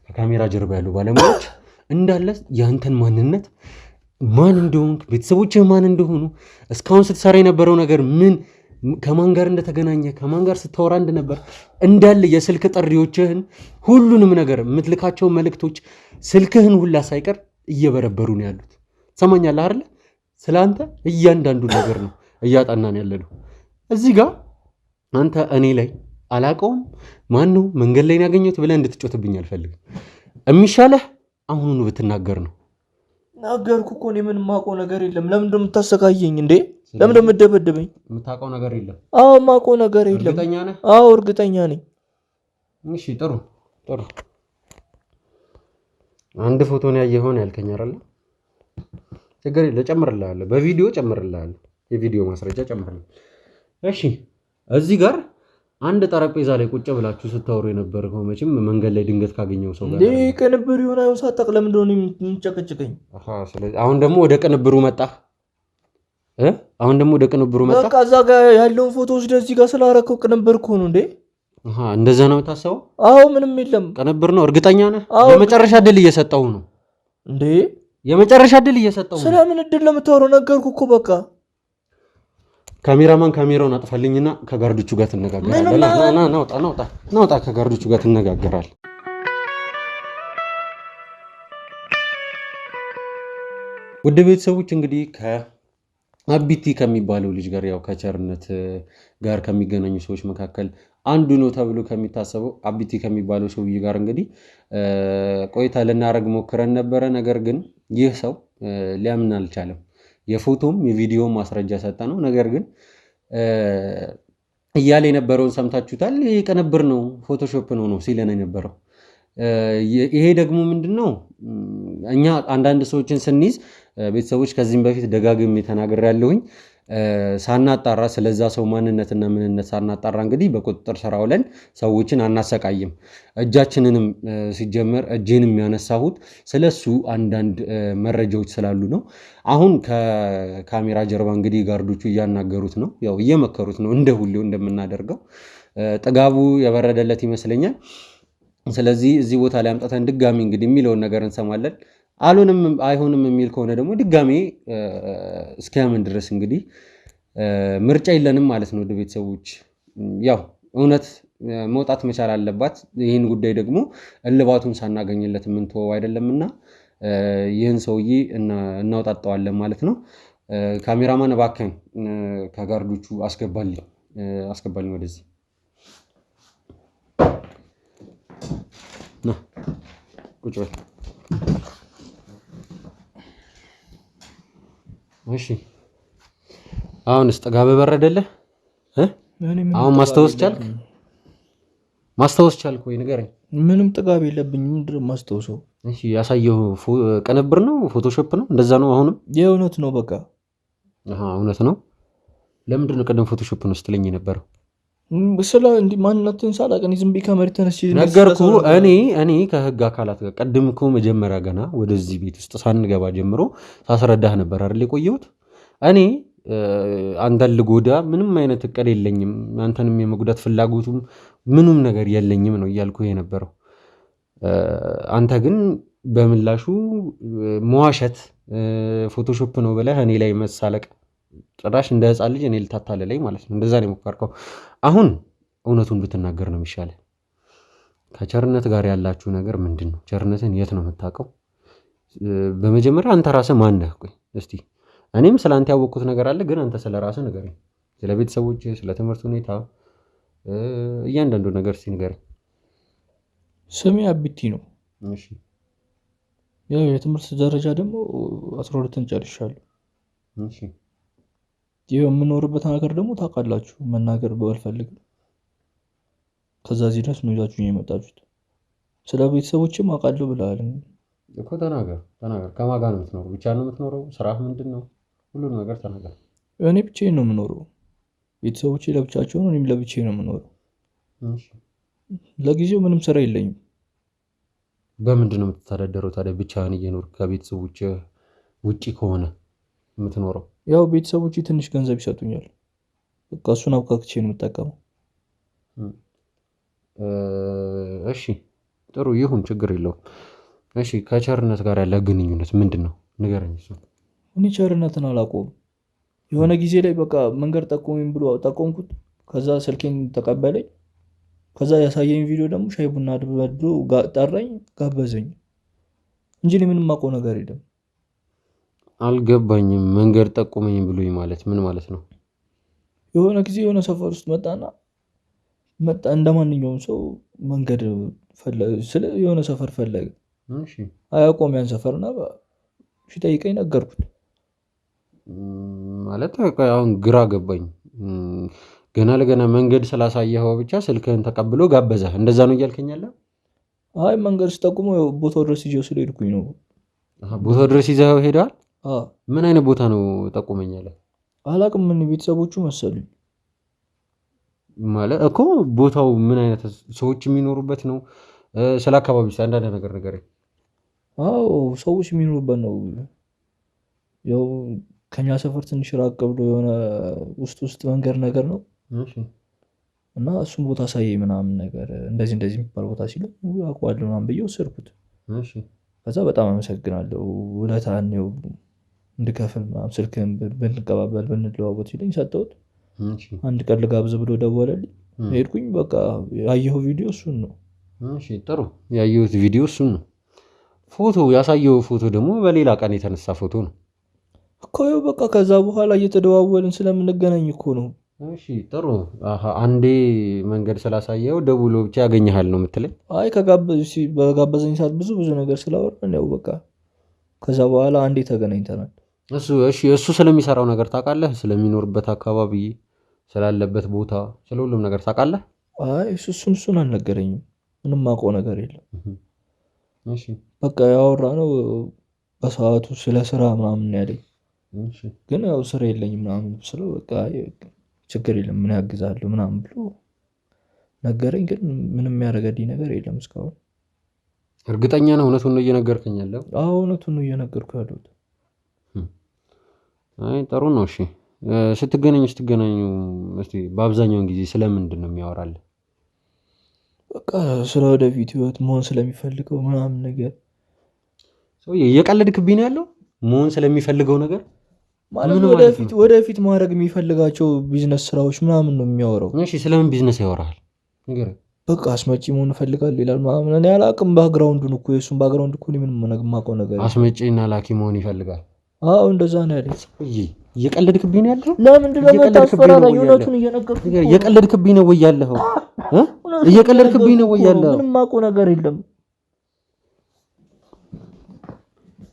ከካሜራ ጀርባ ያሉ ባለሙያዎች እንዳለ ያንተን ማንነት፣ ማን እንደሆንክ፣ ቤተሰቦችህ ማን እንደሆኑ፣ እስካሁን ስትሰራ የነበረው ነገር ምን፣ ከማን ጋር እንደተገናኘ፣ ከማን ጋር ስታወራ እንደነበር እንዳለ የስልክ ጥሪዎችህን፣ ሁሉንም ነገር የምትልካቸውን መልእክቶች፣ ስልክህን ሁላ ሳይቀር እየበረበሩ ነው ያሉት። ሰማኛለህ አይደል? ስለአንተ እያንዳንዱ ነገር ነው እያጠናን ያለ ነው። እዚህ ጋር አንተ እኔ ላይ አላውቀውም ማን ነው መንገድ ላይ ያገኘሁት ብለህ እንድትጮትብኝ አልፈልግም። የሚሻለህ አሁኑኑ ብትናገር ነው። ነገርኩ እኮ እኔ ምንም የማውቀው ነገር የለም። ለምንድን ነው የምታሰቃየኝ እንዴ? ለምንድን ነው የምትደበድበኝ? የምታውቀው ነገር የለም? አዎ የማውቀው ነገር የለም። እርግጠኛ ነህ? አዎ እርግጠኛ ነኝ። እሺ ጥሩ። አንድ ፎቶ ነው ያየኸውን ያልከኝ አይደል? ችግር የለም እጨምርልሃለሁ፣ በቪዲዮ እጨምርልሃለሁ፣ የቪዲዮ ማስረጃ እጨምርልሃለሁ። እሺ እዚህ ጋር አንድ ጠረጴዛ ላይ ቁጭ ብላችሁ ስታወሩ የነበረው መቼም መንገድ ላይ ድንገት ካገኘው ሰው ጋር እንዴ ቅንብር ይሆን አይሆን ሳታውቅ ለምንድን ነው የምትጨቀጭቀኝ? ስለዚህ አሁን ደግሞ ወደ ቅንብሩ መጣ። በቃ እዛ ጋር ያለውን ፎቶ ወስደህ እዚህ ጋር ስላደረከው ቅንብር እኮ ነው እንዴ? እንደዛ ነው የምታስበው? አዎ ምንም የለም። ቅንብር ነው። እርግጠኛ ነህ? የመጨረሻ እድል እየሰጠው ነው እንዴ? የመጨረሻ እድል እየሰጠው ነው። ስለምን እድል ነው የምታወራው? ነገርኩ እኮ በቃ። ካሜራማን ካሜራውን አጥፋልኝና ከጋርዶቹ ጋር ትነጋገራለህ። ናውጣ ከጋርዶቹ ጋር ትነጋገራለህ። ውድ ቤተሰቦች እንግዲህ ከአቢቲ ከሚባለው ልጅ ጋር ያው ከቸርነት ጋር ከሚገናኙ ሰዎች መካከል አንዱ ነው ተብሎ ከሚታሰበው አቢቲ ከሚባለው ሰውዬ ጋር እንግዲህ ቆይታ ልናደርግ ሞክረን ነበረ። ነገር ግን ይህ ሰው ሊያምን አልቻለም። የፎቶም የቪዲዮም ማስረጃ ሰጠ ነው። ነገር ግን እያለ የነበረውን ሰምታችሁታል። ይሄ ቅንብር ነው፣ ፎቶሾፕ ነው ሲለን የነበረው። ይሄ ደግሞ ምንድነው? እኛ አንዳንድ ሰዎችን ስንይዝ ቤተሰቦች ከዚህም በፊት ደጋግሜ ተናግሬያለሁኝ። ሳናጣራ ስለዛ ሰው ማንነትና ምንነት ሳናጣራ እንግዲህ በቁጥጥር ስር አውለን ሰዎችን አናሰቃይም። እጃችንንም ሲጀመር እጄንም ያነሳሁት ስለሱ አንዳንድ መረጃዎች ስላሉ ነው። አሁን ከካሜራ ጀርባ እንግዲህ ጋርዶቹ እያናገሩት ነው፣ ያው እየመከሩት ነው፣ እንደ ሁሌው እንደምናደርገው። ጥጋቡ የበረደለት ይመስለኛል። ስለዚህ እዚህ ቦታ ላይ አምጥተን ድጋሚ እንግዲህ የሚለውን ነገር እንሰማለን። አልሆንም አይሆንም የሚል ከሆነ ደግሞ ድጋሚ እስኪያምን ድረስ እንግዲህ ምርጫ የለንም ማለት ነው። ወደ ቤተሰቦች ያው እውነት መውጣት መቻል አለባት። ይህን ጉዳይ ደግሞ እልባቱን ሳናገኝለት የምንተወው አይደለምና ይህን ሰውዬ እናውጣጣዋለን ማለት ነው። ካሜራማን እባክህን ከጋርዶቹ አስገባልኝ ወደዚህ ና ቁጭ በል። እሺ አሁንስ ጥጋብ በረደልህ? አሁን ማስታወስ ቻልክ ወይ? ንገረኝ። ምንም ጥጋብ የለብኝም። ምንድን ነው ማስታወሰው? እሺ ያሳየው ቅንብር ነው? ፎቶሾፕ ነው? እንደዛ ነው? አሁንም የእውነት ነው? በቃ እውነት ነው። ለምንድን ነው ቀደም ፎቶሾፕ ነው ስትለኝ የነበረው? ስለ እንዲህ ማንነትን ሳላውቅ እኔ ዝም ብዬ ከመሬት ተነስቼ ነገርኩህ። እኔ ከህግ አካላት ጋር ቀድም እኮ መጀመሪያ ገና ወደዚህ ቤት ውስጥ ሳንገባ ጀምሮ ሳስረዳህ ነበር አይደል የቆየሁት። እኔ አንተን ልጎዳ ምንም አይነት እቅድ የለኝም፣ አንተንም የመጉዳት ፍላጎቱም ምንም ነገር የለኝም ነው እያልኩ የነበረው። አንተ ግን በምላሹ መዋሸት፣ ፎቶሾፕ ነው ብለህ እኔ ላይ መሳለቅ፣ ጭራሽ እንደ ህፃን ልጅ እኔ ልታታለለኝ ማለት ነው። እንደዛ ነው የሞከርከው። አሁን እውነቱን ብትናገር ነው የሚሻለው። ከቸርነት ጋር ያላችሁ ነገር ምንድን ነው? ቸርነትን የት ነው የምታውቀው? በመጀመሪያ አንተ ራስህ ማን ነህ? ቆይ እስቲ እኔም ስለ አንተ ያወቅኩት ነገር አለ፣ ግን አንተ ስለ ራስህ ንገረኝ። ስለ ቤተሰቦች፣ ስለ ትምህርት ሁኔታ፣ እያንዳንዱ ነገር እስቲ ንገረኝ። ስሜ አቢቲ ነው። እሺ ያው የትምህርት ደረጃ ደግሞ 12ን ጨርሻለሁ። እሺ የምኖርበት ሀገር ደግሞ ታውቃላችሁ፣ መናገር ባልፈልግም ከዛ እዚህ ድረስ ነው ይዛችሁኝ የመጣችሁት። ስለ ቤተሰቦችም አውቃለሁ ብለሃል እኮ። ተናገር። ከማን ጋር ነው የምትኖረው? ብቻ ነው የምትኖረው? ስራህ ምንድን ነው? ሁሉን ነገር ተናገር። እኔ ብቻዬን ነው የምኖረው። ቤተሰቦቼ ለብቻቸው ነው፣ እኔም ለብቻዬ ነው የምኖረው። ለጊዜው ምንም ስራ የለኝም። በምንድን ነው የምትተዳደረው ታዲያ ብቻህን እየኖርክ ከቤተሰቦች ውጪ ከሆነ የምትኖረው? ያው ቤተሰቦቼ ትንሽ ገንዘብ ይሰጡኛል። በቃ እሱን አብቃቅቼ ነው የምጠቀመው። እሺ ጥሩ ይሁን፣ ችግር የለውም። እሺ ከቸርነት ጋር ያለ ግንኙነት ምንድን ነው ንገረኝ። እሱ እኔ ቸርነትን አላውቀውም። የሆነ ጊዜ ላይ በቃ መንገድ ጠቆመኝ ብሎ ጠቆምኩት። ከዛ ስልኬን ተቀበለኝ። ከዛ ያሳየኝ ቪዲዮ ደግሞ ሻይ ቡና ብሎ ጠራኝ፣ ጋበዘኝ እንጂ እኔ ምንም የማውቀው ነገር የለም። አልገባኝም። መንገድ ጠቆመኝ ብሎኝ ማለት ምን ማለት ነው? የሆነ ጊዜ የሆነ ሰፈር ውስጥ መጣ እንደ ማንኛውም ሰው መንገድ ስለ የሆነ ሰፈር ፈለገ። አያውቀውም ያን ሰፈርና ሲጠይቀኝ ነገርኩት። ማለት አሁን ግራ ገባኝ። ገና ለገና መንገድ ስላሳየኸው ብቻ ስልክህን ተቀብሎ ጋበዘህ፣ እንደዛ ነው እያልከኝ ያለ? አይ መንገድ ስጠቁመው ቦታው ድረስ ይዤው ስለሄድኩኝ ነው። ቦታው ድረስ ይዘኸው ሄደዋል? ምን አይነት ቦታ ነው ጠቁመኛለህ? አላቅም። ምን ቤተሰቦቹ መሰሉኝ። ማለት እኮ ቦታው ምን አይነት ሰዎች የሚኖሩበት ነው? ስለ አካባቢ አንዳንድ ነገር ንገረኝ። አዎ ሰዎች የሚኖሩበት ነው። ያው ከኛ ሰፈር ትንሽ ራቅ ብሎ የሆነ ውስጥ መንገድ ነገር ነው እና እሱም ቦታ ሳየኝ ምናምን ነገር እንደዚህ የሚባል ቦታ ሲል አውቀዋለሁ ምናምን ብዬ ወሰድኩት። ከዛ በጣም አመሰግናለሁ ውለታህን እንድከፍል ስልክህን ብንቀባበል ብንለዋወጥ ሲለኝ ሰጠሁት። አንድ ቀን ልጋብዝ ብሎ ደወለልኝ። ሄድኩኝ። በቃ ያየኸው ቪዲዮ እሱን ነው። ጥሩ ያየሁት ቪዲዮ እሱን ነው። ፎቶ ያሳየው ፎቶ ደግሞ በሌላ ቀን የተነሳ ፎቶ ነው እኮ። በቃ ከዛ በኋላ እየተደዋወልን ስለምንገናኝ እኮ ነው። እሺ ጥሩ። አንዴ መንገድ ስላሳየው ደውሎ ብቻ ያገኘሃል ነው የምትለኝ? አይ በጋበዘኝ ሰዓት ብዙ ነገር ስላወራን ያው በቃ ከዛ በኋላ አንዴ ተገናኝተናል። እሱ ስለሚሰራው ነገር ታውቃለህ? ስለሚኖርበት አካባቢ፣ ስላለበት ቦታ፣ ስለ ሁሉም ነገር ታውቃለህ? አይ እሱን አልነገረኝም። ምንም አውቀው ነገር የለም። በቃ ያወራነው በሰዓቱ ስለ ስራ ምናምን ያለኝ፣ ግን ያው ስራ የለኝም ምናምን ስለው በቃ ችግር የለም ምን ያግዛለሁ ምናምን ብሎ ነገረኝ። ግን ምንም ያደረገልኝ ነገር የለም እስካሁን። እርግጠኛ ነህ? እውነቱን ነው እየነገርከኝ ያለው? አዎ እውነቱን ነው እየነገርኩ ያለሁት። አይ ጥሩ ነው። እሺ ስትገናኙ እስቲ በአብዛኛውን ጊዜ ስለምንድን ነው የሚያወራልህ? በቃ ስለ ወደፊት ህይወት መሆን ስለሚፈልገው ምናምን ነገር። ሰውዬ እየቀለድክብኝ ነው ያለው? መሆን ስለሚፈልገው ነገር ማለት ወደፊት ማድረግ የሚፈልጋቸው ቢዝነስ ስራዎች ምናምን ነው የሚያወራው። እሺ ስለምን ቢዝነስ ያወራል? ንገረኝ። በቃ አስመጪ መሆን እፈልጋለሁ ይላል ምናምን። እኔ አላውቅም ባክግራውንዱን እኮ የእሱን ባክግራውንድ እኮ ምንም የማውቀው ነገር። አስመጪና ላኪ መሆን ይፈልጋል? አዎ እንደዛ ነው ያለኝ። እየቀለድክብኝ ነው ያለው? ለምንድን ነው የምታስፈራራኝ? እውነቱን እየነገርኩህ። እየቀለድክብኝ ነው ወይ ያለኸው? እየቀለድክብኝ ነው ወይ ያለኸው? ምንም የማውቀው ነገር የለም።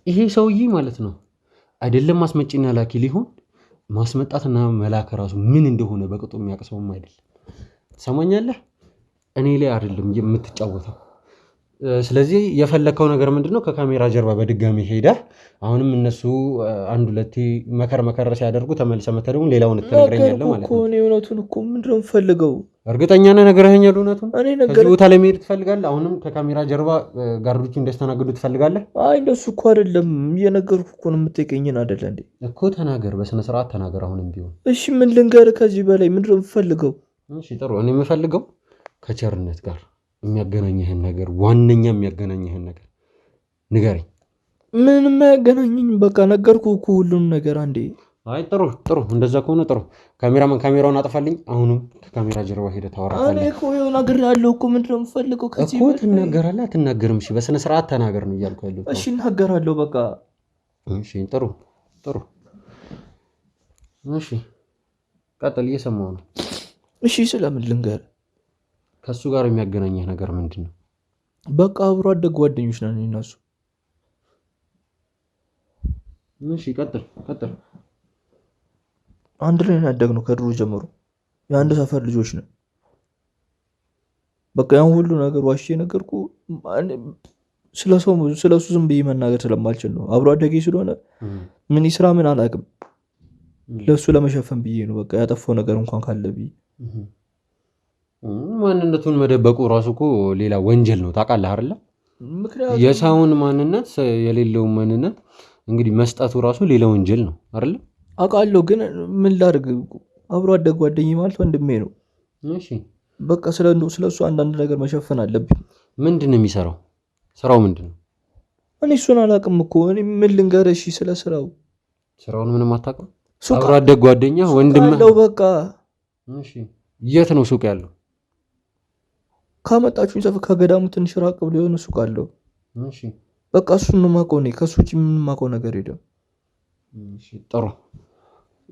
ይሄ ሰውዬ ማለት ነው አይደለም ማስመጪና ላኪ ሊሆን ማስመጣትና መላክ ራሱ ምን እንደሆነ በቅጡ የሚያውቅ ሰውም አይደለም። ትሰማኛለህ? እኔ ላይ አይደለም የምትጫወተው። ስለዚህ የፈለከው ነገር ምንድነው? ከካሜራ ጀርባ በድጋሚ ሄደህ አሁንም እነሱ አንድ ሁለቴ መከር ሲያደርጉ ተመልሰህ መተህ ደግሞ ሌላውን ትነግረኛለህ ማለት ነው። እኔ እውነቱን እኮ ምንድነው የምፈልገው? እርግጠኛ ነህ ነግረኸኛል እውነቱን? ከዚህ ቦታ ላይ መሄድ ትፈልጋለህ? አሁንም ከካሜራ ጀርባ ጋርዶቹ እንዲያስተናግዱ ትፈልጋለህ? አይ እንደሱ እኮ አይደለም እየነገርኩህ እኮ ነው። የምትጠይቀኝን አይደለ እንዴ እኮ ተናገር፣ በስነ ስርዓት ተናገር አሁንም ቢሆን። እሺ ምን ልንገርህ ከዚህ በላይ ምንድነው የምፈልገው? እሺ ጥሩ። እኔ የምፈልገው ከቸርነት ጋር የሚያገናኝህን ነገር፣ ዋነኛ የሚያገናኝህን ነገር ንገረኝ። ምንም አያገናኘኝ። በቃ ነገርኩህ እኮ ሁሉም ነገር አንዴ። አይ ጥሩ። እንደዛ ከሆነ ጥሩ። ካሜራውን አጥፋልኝ። አሁንም ከካሜራ ጀርባ ሄደህ ታወራለህ። እኔ እኮ የሆነ ነገር ያለው እኮ ምንድን ነው የምፈልገው? ከዚህ እኮ ትናገራለህ አትናገርም? እሺ በስነ ስርዓት ተናገር ነው እያልኩ ያለው። እሺ እናገራለሁ በቃ። እሺ ጥሩ። እሺ ቀጥል፣ እየሰማሁ ነው። እሺ ስለምን ልንገርህ? ከሱ ጋር የሚያገናኝህ ነገር ምንድን ነው? በቃ አብሮ አደግ ጓደኞች ነን እነሱ። እሺ ቀጥል። አንድ ላይ ያደግነው ከድሮ ጀምሮ የአንድ ሰፈር ልጆች ነን። በቃ ያን ሁሉ ነገር ዋሽቼ ነገርኩ። ስለሱ ዝም ብዬ መናገር ስለማልችል ነው። አብሮ አደጌ ስለሆነ ምን ይስራ ምን አላውቅም። ለሱ ለመሸፈን ብዬ ነው። በቃ ያጠፋው ነገር እንኳን ካለ ብዬ። ማንነቱን መደበቁ ራሱ እኮ ሌላ ወንጀል ነው ታውቃለህ አይደለ? የሰውን ማንነት የሌለውን ማንነት እንግዲህ መስጠቱ ራሱ ሌላ ወንጀል ነው አይደለ? አውቃለሁ፣ ግን ምን ላድርግ? አብሮ አደግ ጓደኛዬ ማለት ወንድሜ ነው። እሺ በቃ ስለሱ አንዳንድ ነገር መሸፈን አለብኝ። ምንድን ነው የሚሰራው? ስራው ምንድን ነው? እኔ እሱን አላውቅም እኮ። እኔ ምን ልንገርህ? እሺ ስለ ስራውን ምንም አታውቅም? አብሮ አደግ ጓደኛ ወንድም ነው በቃ። እሺ የት ነው ሱቅ ያለው? ካመጣችሁኝ ሰፈር ከገዳሙ ትንሽ ራቅ ብሎ የሆነ ሱቅ አለው። እሺ በቃ እሱን ነው የማውቀው። እኔ ከሱ ውጭ ምንም የማውቀው ነገር የለም። እሺ ጥሩ።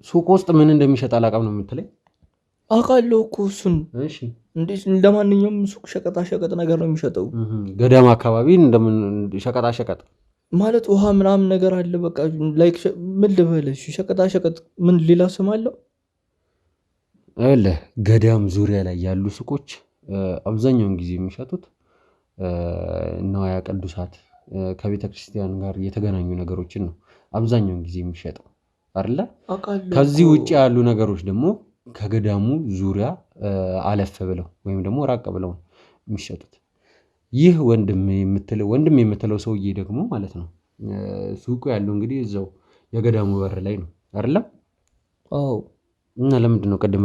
ሱቅ ውስጥ ምን እንደሚሸጥ አላውቅም ነው የምትለኝ? አውቃለሁ እኮ እሱን። እሺ እንዴት እንደማንኛውም ሱቅ ሸቀጣ ነገር ነው የሚሸጠው። ገዳም አካባቢ እንደምን ሸቀጣ ማለት ውሃ ምናምን ነገር አለ። በቃ ላይክ ምን ልበልሽ፣ ሸቀጣ ምን ሌላ ስም አለው? ገዳም ዙሪያ ላይ ያሉ ሱቆች አብዛኛውን ጊዜ የሚሸጡት ንዋየ ቅድሳት ከቤተ ክርስቲያን ጋር የተገናኙ ነገሮችን ነው አብዛኛውን ጊዜ የሚሸጠው አይደለ? ከዚህ ውጭ ያሉ ነገሮች ደግሞ ከገዳሙ ዙሪያ አለፍ ብለው ወይም ደግሞ ራቅ ብለው የሚሸጡት። ይህ ወንድም የምትለው ሰውዬ ደግሞ ማለት ነው ሱቁ ያለው እንግዲህ እዛው የገዳሙ በር ላይ ነው አይደለም? አዎ። እና ለምንድን ነው ቅድም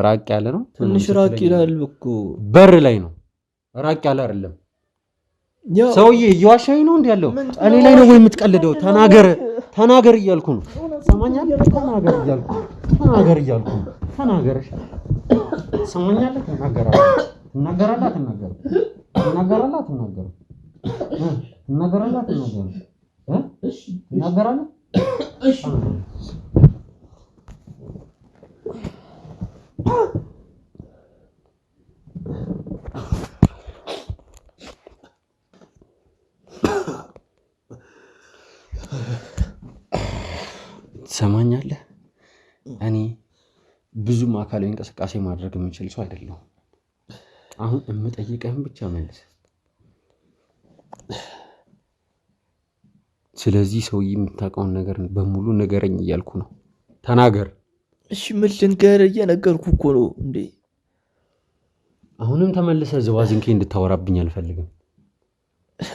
ራቅ ያለ ነው? ትንሽ ራቅ ይላል እኮ። በር ላይ ነው፣ ራቅ ያለ አይደለም። ሰውዬ እየዋሻኝ ነው እንዴ ያለው? እኔ ላይ ነው ወይ የምትቀልደው? ተናገር እያልኩ ነው። ሰማኛለህ? ተናገር እያልኩ ነው። ተናገር። ሰማኛለህ? እናገራለሁ። ትሰማኛለህ? እኔ ብዙም አካላዊ እንቅስቃሴ ማድረግ የምችል ሰው አይደለሁም። አሁን የምጠይቀህን ብቻ መልስ። ስለዚህ ሰውዬ የምታውቀውን ነገር በሙሉ ንገረኝ እያልኩ ነው። ተናገር። እሺ ምን ልንገርህ? እየነገርኩህ እኮ ነው እንዴ። አሁንም ተመልሰህ ዝባዝንኬ እንድታወራብኝ አልፈልግም።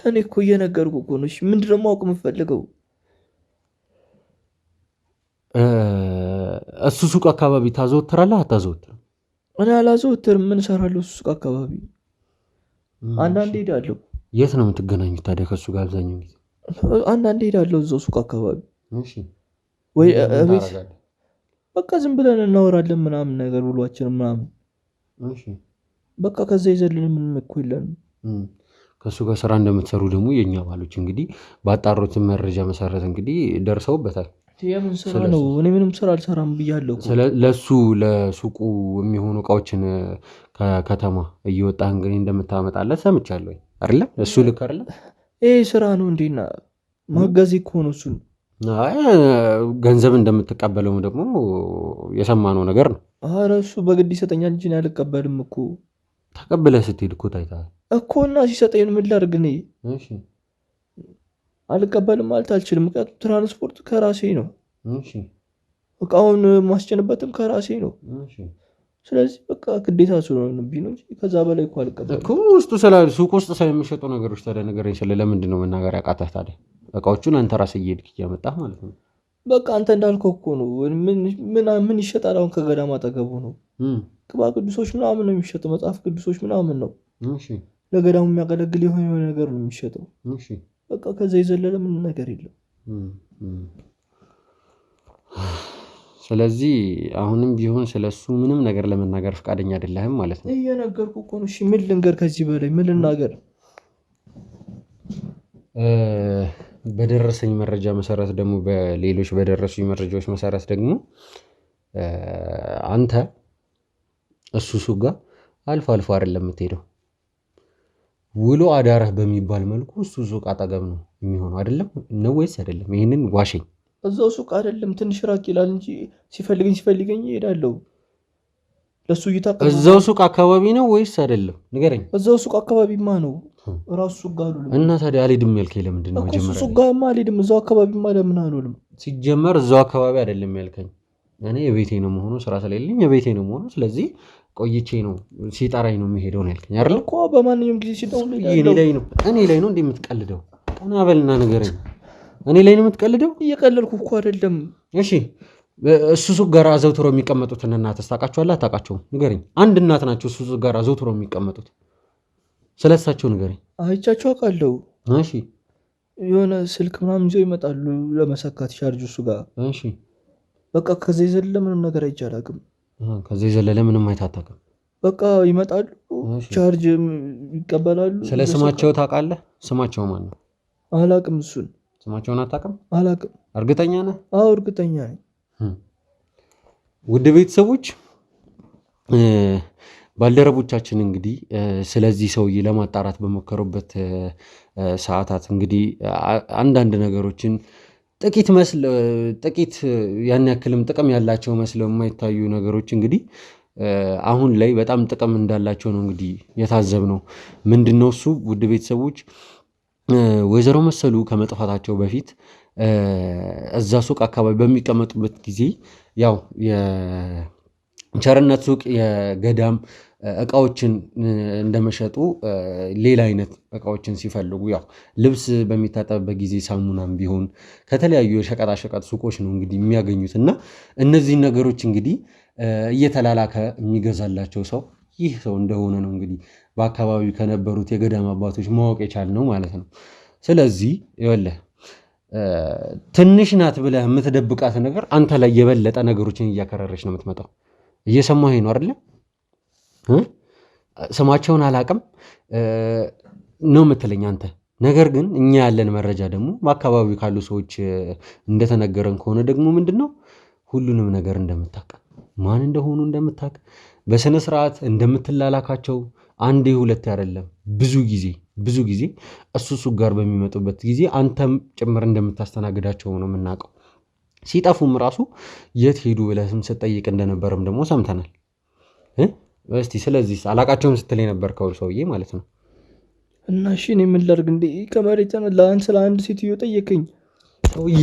እኔ እኮ እየነገርኩህ እኮ ነው። እሺ ምንድን ነው ማወቅ የምፈልገው? እሱ ሱቅ አካባቢ ታዘወትራለህ አታዘወትርም? እኔ አላዘወትርም። ምን እሰራለሁ እሱ ሱቅ አካባቢ? አንዳንዴ ሄዳለሁ። የት ነው የምትገናኙት ታዲያ ከእሱ ጋር አብዛኛው ጊዜ? አንዳንዴ ሄዳለሁ እዛው ሱቅ አካባቢ ወይ እቤት። በቃ ዝም ብለን እናወራለን ምናምን ነገር ውሏችን ምናምን። በቃ ከዛ ይዘልን ምንም እኮ የለንም። ከእሱ ጋር ስራ እንደምትሰሩ ደግሞ የእኛ ባሎች እንግዲህ ባጣሩትን መረጃ መሰረት እንግዲህ ደርሰውበታል። የምን ስራ ነው? እኔ ምንም ስራ አልሰራም ብያለሁ። ለሱ ለሱቁ የሚሆኑ እቃዎችን ከከተማ እየወጣህ እንግዲህ እንደምታመጣለት ሰምቻለሁ አይደለ? እሱ ልክ አይደለ? ይሄ ስራ ነው እንዴና ማገዝ እኮ ነው እሱ። ገንዘብ እንደምትቀበለው ደግሞ የሰማነው ነገር ነው። ኧረ እሱ በግድ ይሰጠኛል እንጂ አልቀበልም እኮ። ተቀብለህ ስትሄድ እኮ ታይተሃል እኮ። እና ሲሰጠኝ ምን ላድርግ እኔ? አልቀበልም ማለት አልችልም። ምክንያቱም ትራንስፖርት ከራሴ ነው፣ እቃውን ማስጨንበትም ከራሴ ነው። ስለዚህ በቃ ግዴታ ስለሆነብኝ ነው እንጂ ከዛ በላይ እኮ አልቀበልም እኮ። ሱቅ ውስጥ ስለሚሸጡ ነገሮች ታዲያ ነገረኝ ስለ ለምንድን ነው መናገር ያቃተህ ታዲያ? እቃዎቹን አንተ ራስህ እየሄድክ እያመጣህ ማለት ነው። በቃ አንተ እንዳልከው እኮ ነው። ምን ይሸጣል አሁን? ከገዳም አጠገቡ ነው። ቅባ ቅዱሶች ምናምን ነው የሚሸጠው፣ መጽሐፍ ቅዱሶች ምናምን ነው። ለገዳሙ የሚያገለግል የሆነ ነገር ነው የሚሸጠው። በቃ ከዛ የዘለለ ምን ነገር የለም። ስለዚህ አሁንም ቢሆን ስለሱ ምንም ነገር ለመናገር ፈቃደኛ አይደለህም ማለት ነው። እየነገርኩህ እኮ ነው። እሺ ምን ልንገር? ከዚህ በላይ ምን ልናገር? በደረሰኝ መረጃ መሰረት ደግሞ በሌሎች በደረሱኝ መረጃዎች መሰረት ደግሞ አንተ እሱ ሱቅ ጋር አልፎ አልፎ አይደለም የምትሄደው፣ ውሎ አዳረህ በሚባል መልኩ እሱ ሱቅ አጠገብ ነው የሚሆነው። አይደለም ነው ወይስ አይደለም? ይህንን ዋሸኝ። እዛው ሱቅ አይደለም፣ ትንሽ ራቅ ይላል እንጂ ሲፈልገኝ እሄዳለሁ። ለሱ እይታ እዛው ሱቅ አካባቢ ነው ወይስ አይደለም? ንገረኝ። እዛው ሱቅ አካባቢማ ነው ራሱ ሱቅ ጋር አሉልም። እና ታዲያ አልሄድም ያልከኝ ለምንድን ነው? መጀመሪያ ሱቅ ጋርማ አልሄድም፣ እዛው አካባቢማ ለምን አሉልም? ሲጀመር እዛው አካባቢ አይደለም ያልከኝ። እኔ የቤቴ ነው መሆኑ ስራ ስለሌለኝ የቤቴ ነው መሆኑ፣ ስለዚህ ቆይቼ ነው ሲጠራኝ ነው የሚሄደው ነው ያልከኝ አይደል? እኮ በማንኛውም ጊዜ ሲደውል እኔ ላይ ነው እንዴ የምትቀልደው? ቀና በልና ንገረኝ። እኔ ላይ ነው የምትቀልደው? እየቀለልኩ እኮ አይደለም። እሺ እሱ ሱቅ ጋር አዘውትረው የሚቀመጡትን እናትስ ታውቃቸዋለህ አታውቃቸውም? ንገረኝ። አንድ እናት ናቸው እሱ ሱቅ ጋር አዘውትረው የሚቀመጡት፣ ስለሳቸው ንገረኝ። አይቻቸው አውቃለሁ። እሺ የሆነ ስልክ ምናምን ይዘው ይመጣሉ ለመሰካት ቻርጅ እሱ ጋር። እሺ በቃ ከዚህ የዘለለ ምንም ነገር አይቼ አላውቅም። ከዚህ የዘለለ ምንም አይተህ አታውቅም? በቃ ይመጣሉ፣ ቻርጅ ይቀበላሉ። ስለ ስማቸው ታውቃለህ? ስማቸው ማን ነው? አላውቅም። እሱን ስማቸውን አታውቅም? አላውቅም። እርግጠኛ ነህ? አዎ እርግጠኛ ነኝ። ውድ ቤተሰቦች ባልደረቦቻችን እንግዲህ ስለዚህ ሰውዬ ለማጣራት በሞከሩበት ሰዓታት እንግዲህ አንዳንድ ነገሮችን ጥቂት ያን ያክልም ጥቅም ያላቸው መስለው የማይታዩ ነገሮች እንግዲህ አሁን ላይ በጣም ጥቅም እንዳላቸው ነው እንግዲህ የታዘብነው። ምንድነው እሱ? ውድ ቤተሰቦች ወይዘሮ መሰሉ ከመጥፋታቸው በፊት እዛ ሱቅ አካባቢ በሚቀመጡበት ጊዜ ያው የቸርነት ሱቅ የገዳም እቃዎችን እንደመሸጡ ሌላ አይነት እቃዎችን ሲፈልጉ ያው ልብስ በሚታጠብበት ጊዜ ሳሙናም ቢሆን ከተለያዩ የሸቀጣሸቀጥ ሱቆች ነው እንግዲህ የሚያገኙት እና እነዚህን ነገሮች እንግዲህ እየተላላከ የሚገዛላቸው ሰው ይህ ሰው እንደሆነ ነው እንግዲህ በአካባቢው ከነበሩት የገዳም አባቶች ማወቅ የቻልነው ማለት ነው። ስለዚህ ይኸውልህ ትንሽ ናት ብለህ የምትደብቃት ነገር አንተ ላይ የበለጠ ነገሮችን እያከረረች ነው የምትመጣው። እየሰማኸኝ ነው አይደለ? ስማቸውን አላቅም ነው የምትለኝ አንተ። ነገር ግን እኛ ያለን መረጃ ደግሞ በአካባቢው ካሉ ሰዎች እንደተነገረን ከሆነ ደግሞ ምንድን ነው ሁሉንም ነገር እንደምታውቅ ማን እንደሆኑ እንደምታውቅ በስነ ስርዓት እንደምትላላካቸው አንዴ ሁለቴ አይደለም ብዙ ጊዜ እሱ ጋር በሚመጡበት ጊዜ አንተም ጭምር እንደምታስተናግዳቸው ነው የምናውቀው። ሲጠፉም ራሱ የት ሄዱ ብለህም ስትጠይቅ እንደነበረም ደግሞ ሰምተናል። እስቲ ስለዚህ አላቃቸውም ስትል የነበርከው ሰውዬ ማለት ነው። እና እሺ እኔ ምን ላድርግ እንዴ? ከመሬት ለአንድ ስለ አንድ ሴትዮ ጠየቀኝ። ሰውዬ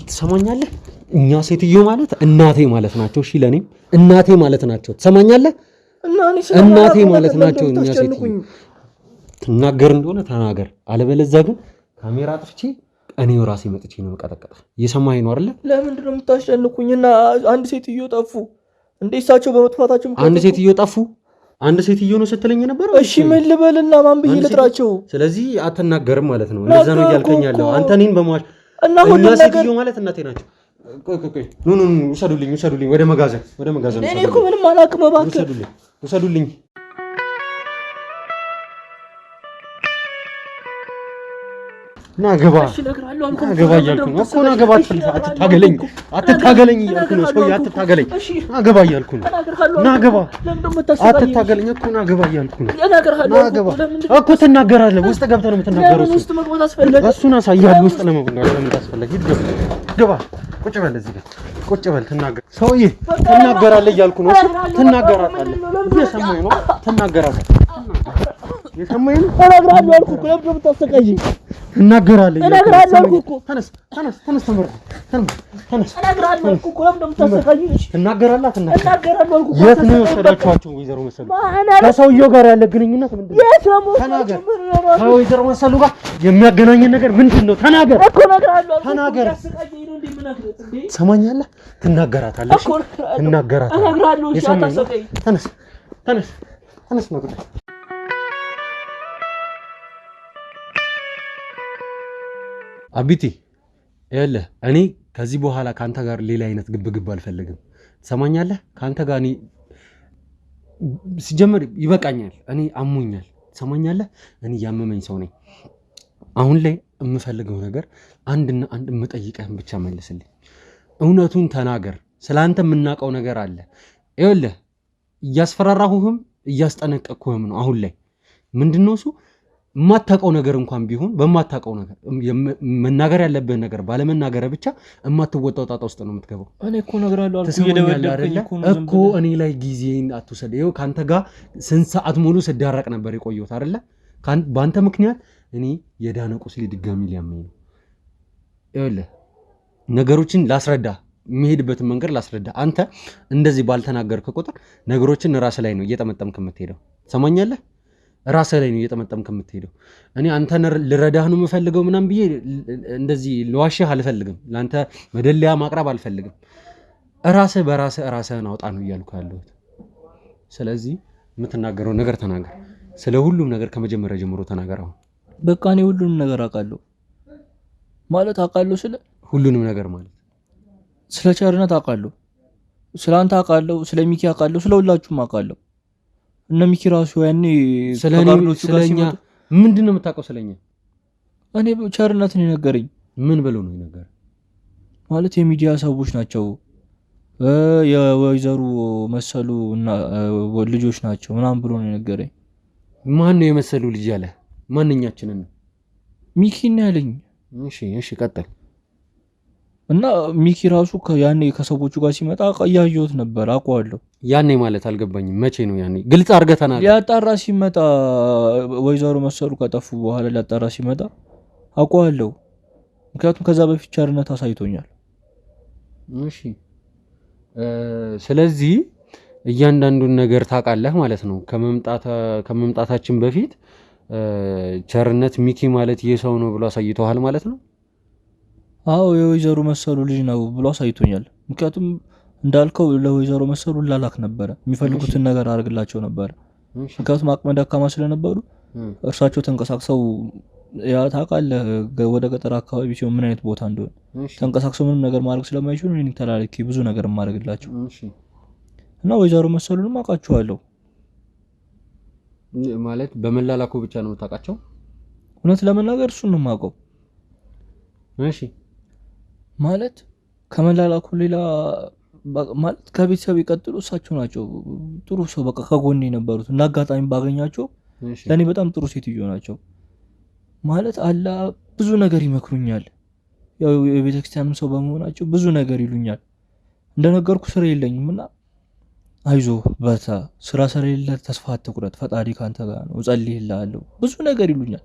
ትሰማኛለህ? እኛ ሴትዮ ማለት እናቴ ማለት ናቸው። እሺ ለኔም እናቴ ማለት ናቸው። ትሰማኛለህ? እናቴ ማለት ናቸው። እኛ ሴትዮ ትናገር እንደሆነ ተናገር፣ አለበለዚያ ግን ካሜራ አጥፍቼ እኔው ራሴ መጥቼ ነው መቀጠቀጥ። እየሰማኸኝ ነው አይደል? ለምንድን ነው የምታስጨንቁኝና አንድ ሴትዮ ጠፉ እንዴ? እሳቸው በመጥፋታቸው አንድ ሴትዮ ጠፉ? አንድ ሴትዮ ነው ስትለኝ ነበር። እሺ ምን ልበልና ማን ብዬ ልጥራቸው? ስለዚህ አትናገርም ማለት ነው። እንደዛ ነው እያልከኝ ያለው አንተ። እኔን በማዋሽ እና ሁሉ ነገር ሴትዮ ማለት እናቴ ናቸው። ቆይ ኑ ውሰዱልኝ ወደ መጋዘን እኔ እኮ ምንም አላውቅም። እባክህ ውሰዱልኝ። ናገባ እያልኩ ነው እኮ ናገባ። አትታገለኝ እያልኩ ነው። ሰውዬ አትታገለኝ። ናገባ እያልኩ ነው። ናገባ አትታገለኝ እኮ ናገባ እያልኩ ነው። ናገባ እኮ ትናገራለህ። ውስጥ ገብተህ ነው የምትናገረው። እሱን አሳያለሁ። ውስጥ ለመግባት ለምን ታስፈልግ? ግባ። ቁጭ በል እዚህ ጋር ቁጭ በል። ትናገር ሰውዬ ትናገራለህ እያልኩ ነው። ትናገራለህ። እየሰማኸኝ ነው? ትናገራለህ። የሰማኸኝ ነው? እነግርሃለሁ አልኩህ እኮ። ለምን የምታሰቃየኝ? እናገራለሁ እነግርሃለሁ እኮ። ተነስ እነግርሃለሁ አልኩህ እኮ። ለምን የምታሰቃየኝ? እናገራለሁ አልኩህ። የት ነው የወሰዳችኋቸው ወይዘሮ መሰሉ? ከሰውየው ጋር ያለ ግንኙነት ምንድን ነው? ተናገር። ከወይዘሮ መሰሉ ጋር የሚያገናኘን ነገር ምንድን ነው? ተናገር እኮ። እነግርሃለሁ አልኩህ። ተናገር። እንዴ ሰማኛለህ? ትናገራታለህ። ትናገራታለህ። እነግርሃለሁ። እሺ አታሰቃየኝ። ተነስ ነገር አቢቲ ይኸውልህ፣ እኔ ከዚህ በኋላ ካንተ ጋር ሌላ አይነት ግብግብ አልፈልግም። ትሰማኛለህ? ካንተ ጋር እኔ ሲጀመር ይበቃኛል። እኔ አሞኛል። ትሰማኛለህ? እኔ ያመመኝ ሰው ነኝ። አሁን ላይ የምፈልገው ነገር አንድና አንድ የምጠይቀህን ብቻ መልስልኝ። እውነቱን ተናገር። ስለአንተ የምናውቀው ነገር አለ። ይኸውልህ እያስፈራራሁህም እያስጠነቀቅኩህም ነው። አሁን ላይ ምንድነው እሱ የማታውቀው ነገር እንኳን ቢሆን በማታውቀው ነገር መናገር ያለብህን ነገር ባለመናገር ብቻ የማትወጣው ጣጣ ውስጥ ነው የምትገባው። እኔ እኮ እነግርሃለሁ እኮ እኔ ላይ ጊዜን አትውሰድ። ይኸው ከአንተ ጋር ስንት ሰዓት ሙሉ ስዳረቅ ነበር የቆየሁት አይደለ? በአንተ ምክንያት እኔ የዳነ ቁስሌ ድጋሚ ሊያመኝ ነው። ይኸውልህ ነገሮችን ላስረዳ፣ የሚሄድበትን መንገድ ላስረዳ። አንተ እንደዚህ ባልተናገርክ ቁጥር ነገሮችን ራስህ ላይ ነው እየጠመጠምክ የምትሄደው። ትሰማኛለህ? ራስህ ላይ ነው እየጠመጠምክ የምትሄደው። እኔ አንተን ልረዳህ ነው የምፈልገው ምናምን ብዬ እንደዚህ ለዋሽህ አልፈልግም። ለአንተ መደለያ ማቅረብ አልፈልግም። ራስህ በራስህ ራስህን አውጣ ነው እያልኩ ያለሁት። ስለዚህ የምትናገረው ነገር ተናገር። ስለ ሁሉም ነገር ከመጀመሪያ ጀምሮ ተናገር። አሁን በቃ እኔ ሁሉንም ነገር አውቃለሁ ማለት አውቃለሁ። ስለ ሁሉንም ነገር ማለት ስለ ቸርነት አውቃለሁ፣ ስለ አንተ አውቃለሁ፣ ስለ ሚኪ አውቃለሁ፣ ስለ ሁላችሁም አውቃለሁ። እነ ሚኪ ራሱ ያኔ ስለኛ ምንድን ነው የምታውቀው? ስለኛ እኔ ቸርነት ነው የነገረኝ። ምን ብሎ ነው የነገረኝ? ማለት የሚዲያ ሰዎች ናቸው፣ የወይዘሮ መሰሉ እና ልጆች ናቸው ምናምን ብሎ ነው የነገረኝ። ማን ነው የመሰሉ ልጅ ያለ? ማንኛችንን ነው? ሚኪ ነው ያለኝ። እሺ ቀጥል። እና ሚኪ ራሱ ያኔ ከሰዎቹ ጋር ሲመጣ እያየሁት ነበር፣ አውቀዋለሁ። ያኔ ማለት አልገባኝም። መቼ ነው ያኔ? ግልጽ አድርገህ ተናገር። ሊያጣራ ሲመጣ ወይዘሮ መሰሉ ከጠፉ በኋላ ሊያጣራ ሲመጣ አውቀዋለሁ። ምክንያቱም ከዛ በፊት ቸርነት አሳይቶኛል። እሺ ስለዚህ እያንዳንዱን ነገር ታውቃለህ ማለት ነው። ከመምጣታችን በፊት ቸርነት ሚኪ ማለት ይህ ሰው ነው ብሎ አሳይቶሃል ማለት ነው? አዎ የወይዘሮ መሰሉ ልጅ ነው ብሎ አሳይቶኛል። ምክንያቱም እንዳልከው ለወይዘሮ መሰሉ ላላክ ነበረ፣ የሚፈልጉትን ነገር አድርግላቸው ነበረ። ምክንያቱም አቅመ ደካማ ስለነበሩ እርሳቸው ተንቀሳቅሰው ያ ታውቃለህ፣ ወደ ገጠር አካባቢ ሲሆን ምን አይነት ቦታ እንደሆነ ተንቀሳቅሰው ምንም ነገር ማድረግ ስለማይችሉ እኔ ተላልኬ ብዙ ነገር ማድረግላቸው እና ወይዘሮ መሰሉንም አውቃቸዋለሁ። ማለት በመላላኩ ብቻ ነው የምታውቃቸው? እውነት ለመናገር እሱን ነው የማውቀው። እሺ ማለት ከመላላኩ ሌላ ማለት ከቤተሰብ ይቀጥሉ እሳቸው ናቸው ጥሩ ሰው በቃ ከጎኔ የነበሩት እና አጋጣሚ ባገኛቸው ለእኔ በጣም ጥሩ ሴትዮ ናቸው ማለት አላ ብዙ ነገር ይመክሩኛል። ያው የቤተክርስቲያንም ሰው በመሆናቸው ብዙ ነገር ይሉኛል። እንደነገርኩ ስራ የለኝም እና አይዞ በርታ፣ ስራ ስለሌለ ተስፋ አትቁረጥ፣ ፈጣሪ ካንተ ጋር ነው፣ እጸልይልሃለሁ ብዙ ነገር ይሉኛል።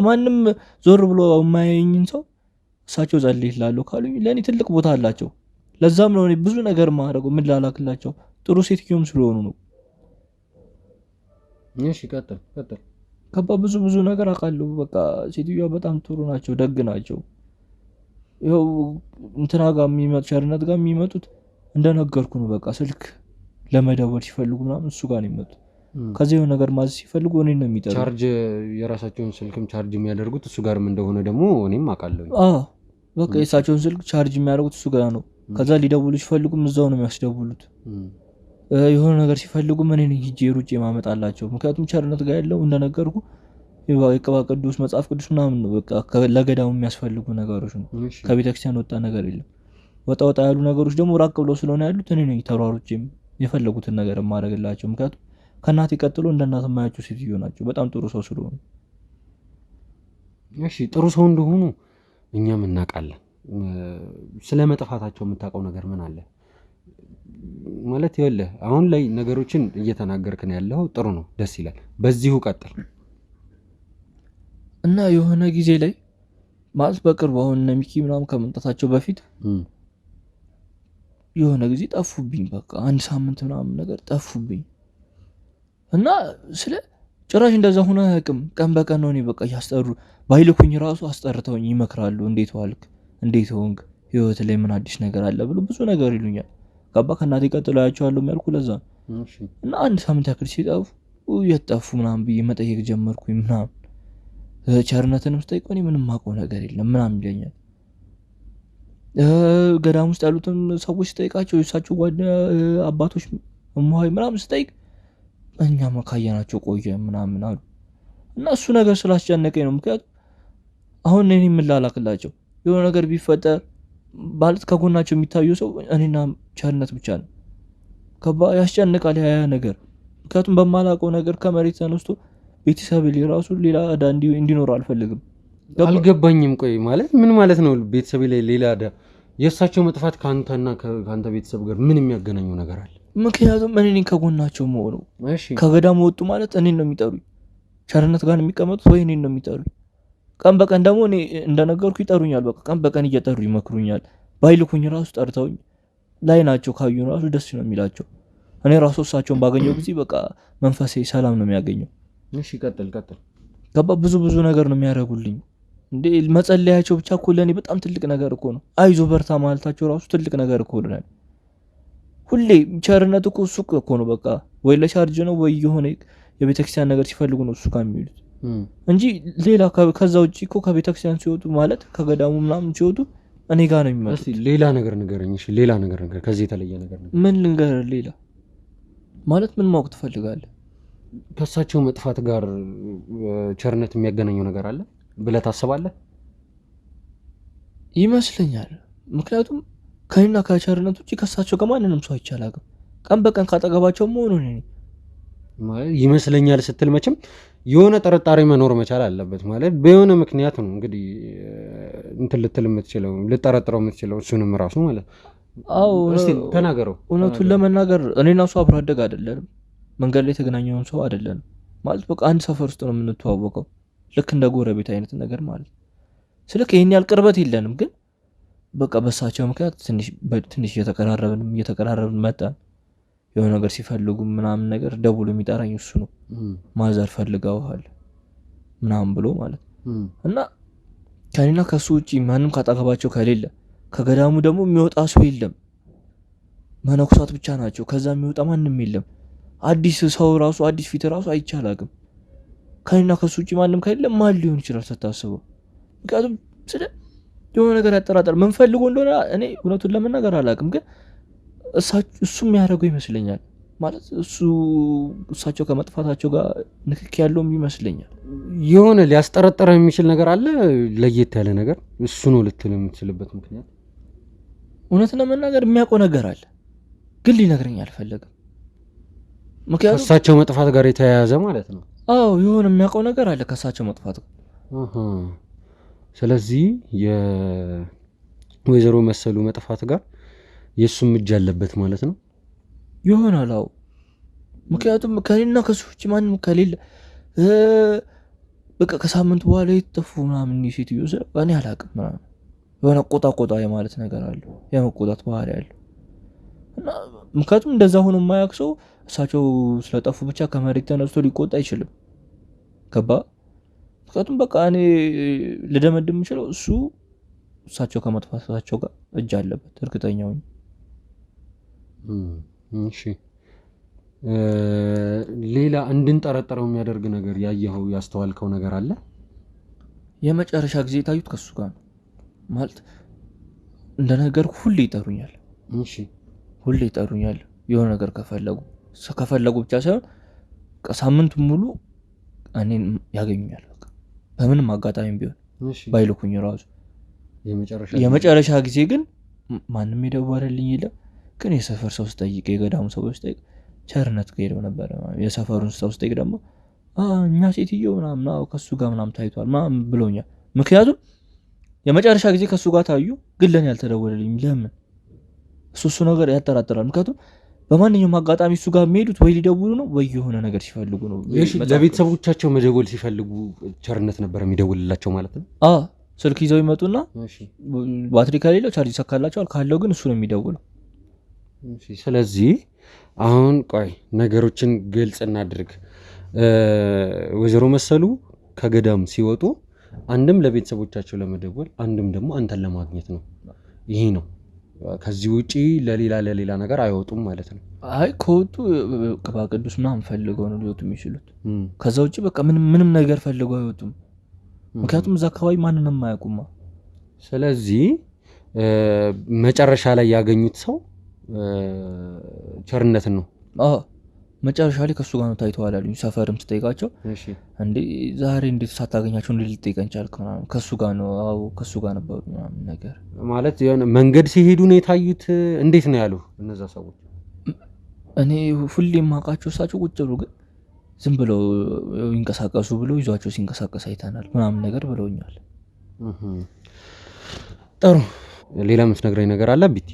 ማንም ዞር ብሎ የማያየኝን ሰው እሳቸው እጸልይልሃለሁ ካሉኝ ለእኔ ትልቅ ቦታ አላቸው። ለዛም ነው እኔ ብዙ ነገር ማድረገው ምን ላላክላቸው ጥሩ ሴትዮም ስለሆኑ ነው። እሺ ቀጥል። ብዙ ነገር አውቃለሁ። በቃ ሴትዮዋ በጣም ጥሩ ናቸው፣ ደግ ናቸው። ይኸው እንትና ጋር የሚመጡት ቸርነት ጋር የሚመጡት እንደነገርኩ ነው። በቃ ስልክ ለመደወል ሲፈልጉ ምናምን እሱ ጋር ነው የሚመጡት። ከዚህ የሆነ ነገር ማዘዝ ሲፈልጉ እኔን ነው የሚጠሩት። ቻርጅ የራሳቸውን ስልክም ቻርጅ የሚያደርጉት እሱ ጋርም እንደሆነ ደግሞ እኔም አውቃለሁ። በቃ የእሳቸውን ስልክ ቻርጅ የሚያደርጉት እሱ ጋር ነው። ከዛ ሊደውሉ ሲፈልጉም እዛው ነው የሚያስደውሉት። የሆነ ነገር ሲፈልጉ ምን ሂጄ ሩጬ ማመጣላቸው። ምክንያቱም ቸርነት ጋር ያለው እንደነገርኩ የቅባ ቅዱስ መጽሐፍ ቅዱስ ምናምን ነው። በቃ ለገዳሙ የሚያስፈልጉ ነገሮች ነው። ከቤተክርስቲያን ወጣ ነገር የለም። ወጣ ያሉ ነገሮች ደግሞ ራቅ ብለው ስለሆነ ያሉት እኔ ነኝ ተሯሩጬም የፈለጉትን ነገር የማደርግላቸው። ምክንያቱም ከእናቴ ቀጥሎ እንደ እናት የማያቸው ሴትዮ ናቸው። በጣም ጥሩ ሰው ስለሆኑ። እሺ ጥሩ ሰው እንደሆኑ እኛም እናውቃለን። ስለ መጥፋታቸው የምታውቀው ነገር ምን አለ? ማለት ይኸውልህ አሁን ላይ ነገሮችን እየተናገርክን ያለው ጥሩ ነው፣ ደስ ይላል። በዚሁ ቀጥል እና የሆነ ጊዜ ላይ ማለት በቅርቡ አሁን እነ ሚኪ ምናምን ከመምጣታቸው በፊት የሆነ ጊዜ ጠፉብኝ። በቃ 1 ሳምንት ምናምን ነገር ጠፉብኝ እና ስለ ጭራሽ እንደዛ ሆነ አያውቅም። ቀን በቀን ነው እኔ በቃ እያስጠሩ ባይልኩኝ ራሱ አስጠርተውኝ ይመክራሉ። እንዴት ዋልክ፣ እንዴት ሆንክ፣ ህይወት ላይ ምን አዲስ ነገር አለ ብሎ ብዙ ነገር ይሉኛል። ገባ ከእናቴ ቀጥሎ ያቸዋለሁ የሚያልኩ ለዛ እና 1 ሳምንት ያክል ሲጠፉ የጠፉ ምናምን ብዬ መጠየቅ ጀመርኩኝ። ምናምን ቸርነትንም ስጠይቀው እኔ ምንም አውቀው ነገር የለም ምናምን ይለኛል። ገዳም ውስጥ ያሉትን ሰዎች ስጠይቃቸው የእሳቸው ጓደኛ አባቶች እሙሃይ ምናምን ስጠይቅ እኛ መካያናቸው ቆየ ምናምን አሉ እና እሱ ነገር ስላስጨነቀኝ ነው። ምክንያቱም አሁን እኔ የምላላክላቸው የሆነ ነገር ቢፈጠር ማለት ከጎናቸው የሚታየው ሰው እኔና ቸርነት ብቻ ነው። ያስጨንቃል ያ ነገር። ምክንያቱም በማላውቀው ነገር ከመሬት ተነስቶ ቤተሰብ ራሱ ሌላ ዕዳ እንዲኖር አልፈልግም። አልገባኝም። ቆይ ማለት ምን ማለት ነው? ቤተሰብ ላይ ሌላ ዕዳ? የእሳቸው መጥፋት ከአንተና ከአንተ ቤተሰብ ጋር ምን የሚያገናኘው ነገር አለ? ምክንያቱም እኔ ከጎናቸው መሆኑ ከገዳም ወጡ ማለት እኔን ነው የሚጠሩኝ። ቸርነት ጋር የሚቀመጡት ወይ እኔን ነው የሚጠሩኝ። ቀን በቀን ደግሞ እኔ እንደነገርኩ ይጠሩኛል። በቃ ቀን በቀን እየጠሩ ይመክሩኛል። ባይልኩኝ ራሱ ጠርተውኝ ላይ ናቸው ካዩ ራሱ ደስ ነው የሚላቸው። እኔ ራሱ እሳቸውን ባገኘው ጊዜ በቃ መንፈሴ ሰላም ነው የሚያገኘው። እሺ ቀጥል። ገባ ብዙ ነገር ነው የሚያደርጉልኝ። እንዴ መጸለያቸው ብቻ እኮ ለእኔ በጣም ትልቅ ነገር እኮ ነው። አይዞ በርታ ማለታቸው ራሱ ትልቅ ነገር እኮ ነው። ሁሌ ቸርነት እኮ እሱ እኮ ነው በቃ ወይ ለቻርጅ ነው ወይ የሆነ የቤተክርስቲያን ነገር ሲፈልጉ ነው እሱ ጋር የሚውሉት እንጂ ሌላ ከዛ ውጭ እኮ ከቤተክርስቲያን ሲወጡ ማለት ከገዳሙ ምናምን ሲወጡ እኔ ጋር ነው የሚመጡት። ሌላ ነገር ንገረኝ። እሺ ሌላ ነገር ከዚህ የተለየ ነገር ምን ልንገር? ሌላ ማለት ምን ማወቅ ትፈልጋለህ? ከእሳቸው መጥፋት ጋር ቸርነት የሚያገናኘው ነገር አለ ብለህ ታስባለህ? ይመስለኛል። ምክንያቱም ከእኔና ከቸርነት ውጭ ከእሳቸው ጋር ማንንም ሰው አይቻላግም። ቀን በቀን ካጠገባቸው መሆኑ ነው ይመስለኛል ስትል መቼም የሆነ ጥርጣሬ መኖር መቻል አለበት። ማለት በየሆነ ምክንያት ነው እንግዲህ እንትን ልትል የምትችለው ልጠረጥረው የምትችለው እሱንም ራሱ ማለት እስቲ ተናገረው። እውነቱን ለመናገር እኔና እሱ አብሮ አደግ አይደለንም። መንገድ ላይ የተገናኘውን ሰው አይደለንም። ማለት በቃ አንድ ሰፈር ውስጥ ነው የምንተዋወቀው። ልክ እንደ ጎረቤት አይነት ነገር ማለት ስለክ ይሄን ያህል ቅርበት የለንም። ግን በቃ በሳቸው ምክንያት ትንሽ እየተቀራረብን መጣን። የሆነ ነገር ሲፈልጉ ምናምን ነገር ደውሎ የሚጠራኝ እሱ ነው። ማዘር ፈልገውሃል ምናምን ብሎ ማለት እና ከኔና ከሱ ውጪ ማንም ካጠገባቸው ከሌለ ከገዳሙ ደግሞ የሚወጣ ሰው የለም። መነኩሳት ብቻ ናቸው። ከዛ የሚወጣ ማንም የለም። አዲስ ሰው ራሱ አዲስ ፊት ራሱ አይቻላግም። ከኔና ከሱ ውጪ ማንም ከሌለ ማን ሊሆን ይችላል ስታስበው? ምክንያቱም የሆነ ነገር ያጠራጠር ምን ፈልጎ እንደሆነ እኔ እውነቱን ለመናገር አላውቅም። ግን እሱ የሚያደርገው ይመስለኛል። ማለት እሳቸው ከመጥፋታቸው ጋር ንክክ ያለውም ይመስለኛል። የሆነ ሊያስጠረጠረ የሚችል ነገር አለ፣ ለየት ያለ ነገር እሱ ነው ልትል የምትችልበት ምክንያት እውነት ለመናገር የሚያውቀው ነገር አለ ግን ሊነግረኝ አልፈለገም። ምክንያቱም ከእሳቸው መጥፋት ጋር የተያያዘ ማለት ነው። አዎ የሆነ የሚያውቀው ነገር አለ ከእሳቸው መጥፋት ጋር። ስለዚህ የወይዘሮ መሰሉ መጥፋት ጋር የእሱም እጅ አለበት ማለት ነው ይሆናል። አዎ ምክንያቱም ከሌና ከሱ ውጭ ማንም ከሌለ በቃ ከሳምንት በኋላ የተጠፉ ምናምን ሴትዮ እኔ አላውቅም ምናምን የሆነ ቆጣ የማለት ነገር አለው የመቆጣት ባህሪ ያለው እና ምክንያቱም እንደዛ ሆኖ የማያውቅ ሰው እሳቸው ስለጠፉ ብቻ ከመሬት ተነስቶ ሊቆጣ አይችልም። ገባ? ምክንያቱም በቃ እኔ ልደመድም የምችለው እሱ እሳቸው ከመጥፋታቸው ጋር እጅ አለበት እርግጠኛ ነኝ። እሺ ሌላ እንድንጠረጠረው የሚያደርግ ነገር ያየኸው ያስተዋልከው ነገር አለ? የመጨረሻ ጊዜ የታዩት ከሱ ጋር ነው ማለት እንደነገርኩ ሁሌ ይጠሩኛል። እሺ ሁሌ ይጠሩኛል የሆነ ነገር ከፈለጉ ብቻ ሳይሆን ሳምንቱ ሙሉ እኔን ያገኙኛል። በቃ በምንም አጋጣሚ ቢሆን ባይልኩኝ ራሱ የመጨረሻ ጊዜ ግን ማንም የደወለልኝ የለም። ግን የሰፈር ሰው ስጠይቅ የገዳሙ ሰዎች ስጠይቅ ቸርነት ከሄደው ነበር። የሰፈሩን ሰው ስጠይቅ ደግሞ እኛ ሴትዮ ምናምን ከሱ ጋር ምናምን ታይቷል ምናምን ብሎኛል። ምክንያቱም የመጨረሻ ጊዜ ከሱ ጋር ታዩ ግን ለኔ ያልተደወለልኝ ለምን? እሱ ነገር ያጠራጥራል። ምክንያቱም በማንኛውም አጋጣሚ እሱ ጋር የሚሄዱት ወይ ሊደውሉ ነው ወይ የሆነ ነገር ሲፈልጉ ነው። ለቤተሰቦቻቸው መደወል ሲፈልጉ ቸርነት ነበር የሚደውልላቸው ማለት ነው። ስልክ ይዘው ይመጡና ባትሪ ከሌለው ቻርጅ ይሰካላቸዋል፣ ካለው ግን እሱ ነው የሚደውለው። ስለዚህ አሁን ቆይ ነገሮችን ግልጽ እናድርግ። ወይዘሮ መሰሉ ከገዳም ሲወጡ አንድም ለቤተሰቦቻቸው ለመደወል አንድም ደግሞ አንተን ለማግኘት ነው። ይሄ ነው። ከዚህ ውጪ ለሌላ ነገር አይወጡም ማለት ነው። አይ ከወጡ ቅባ ቅዱስ ምናምን ፈልገው ነው ሊወጡ የሚችሉት። ከዛ ውጪ በቃ ምንም ነገር ፈልገው አይወጡም። ምክንያቱም እዛ አካባቢ ማንንም አያውቁማ። ስለዚህ መጨረሻ ላይ ያገኙት ሰው ቸርነትን ነው። መጨረሻ ላይ ከሱ ጋር ነው ታይተዋል አሉኝ። ሰፈርም ስጠይቃቸው እንዴ ዛሬ እንዴት ሳታገኛቸው እንዴት ልትጠይቀኝ ቻልክ ምናምን። ከሱ ጋር ነው ከሱ ጋር ነበሩ ምናምን ነገር ማለት የሆነ መንገድ ሲሄዱ ነው የታዩት። እንዴት ነው ያሉ እነዛ ሰዎች? እኔ ሁሌም ማውቃቸው እሳቸው ቁጭ ብሎ ግን ዝም ብለው ይንቀሳቀሱ ብለው ይዟቸው ሲንቀሳቀስ አይተናል ምናምን ነገር ብለውኛል። ጥሩ ሌላ የምትነግረኝ ነገር አለ ቢቲ?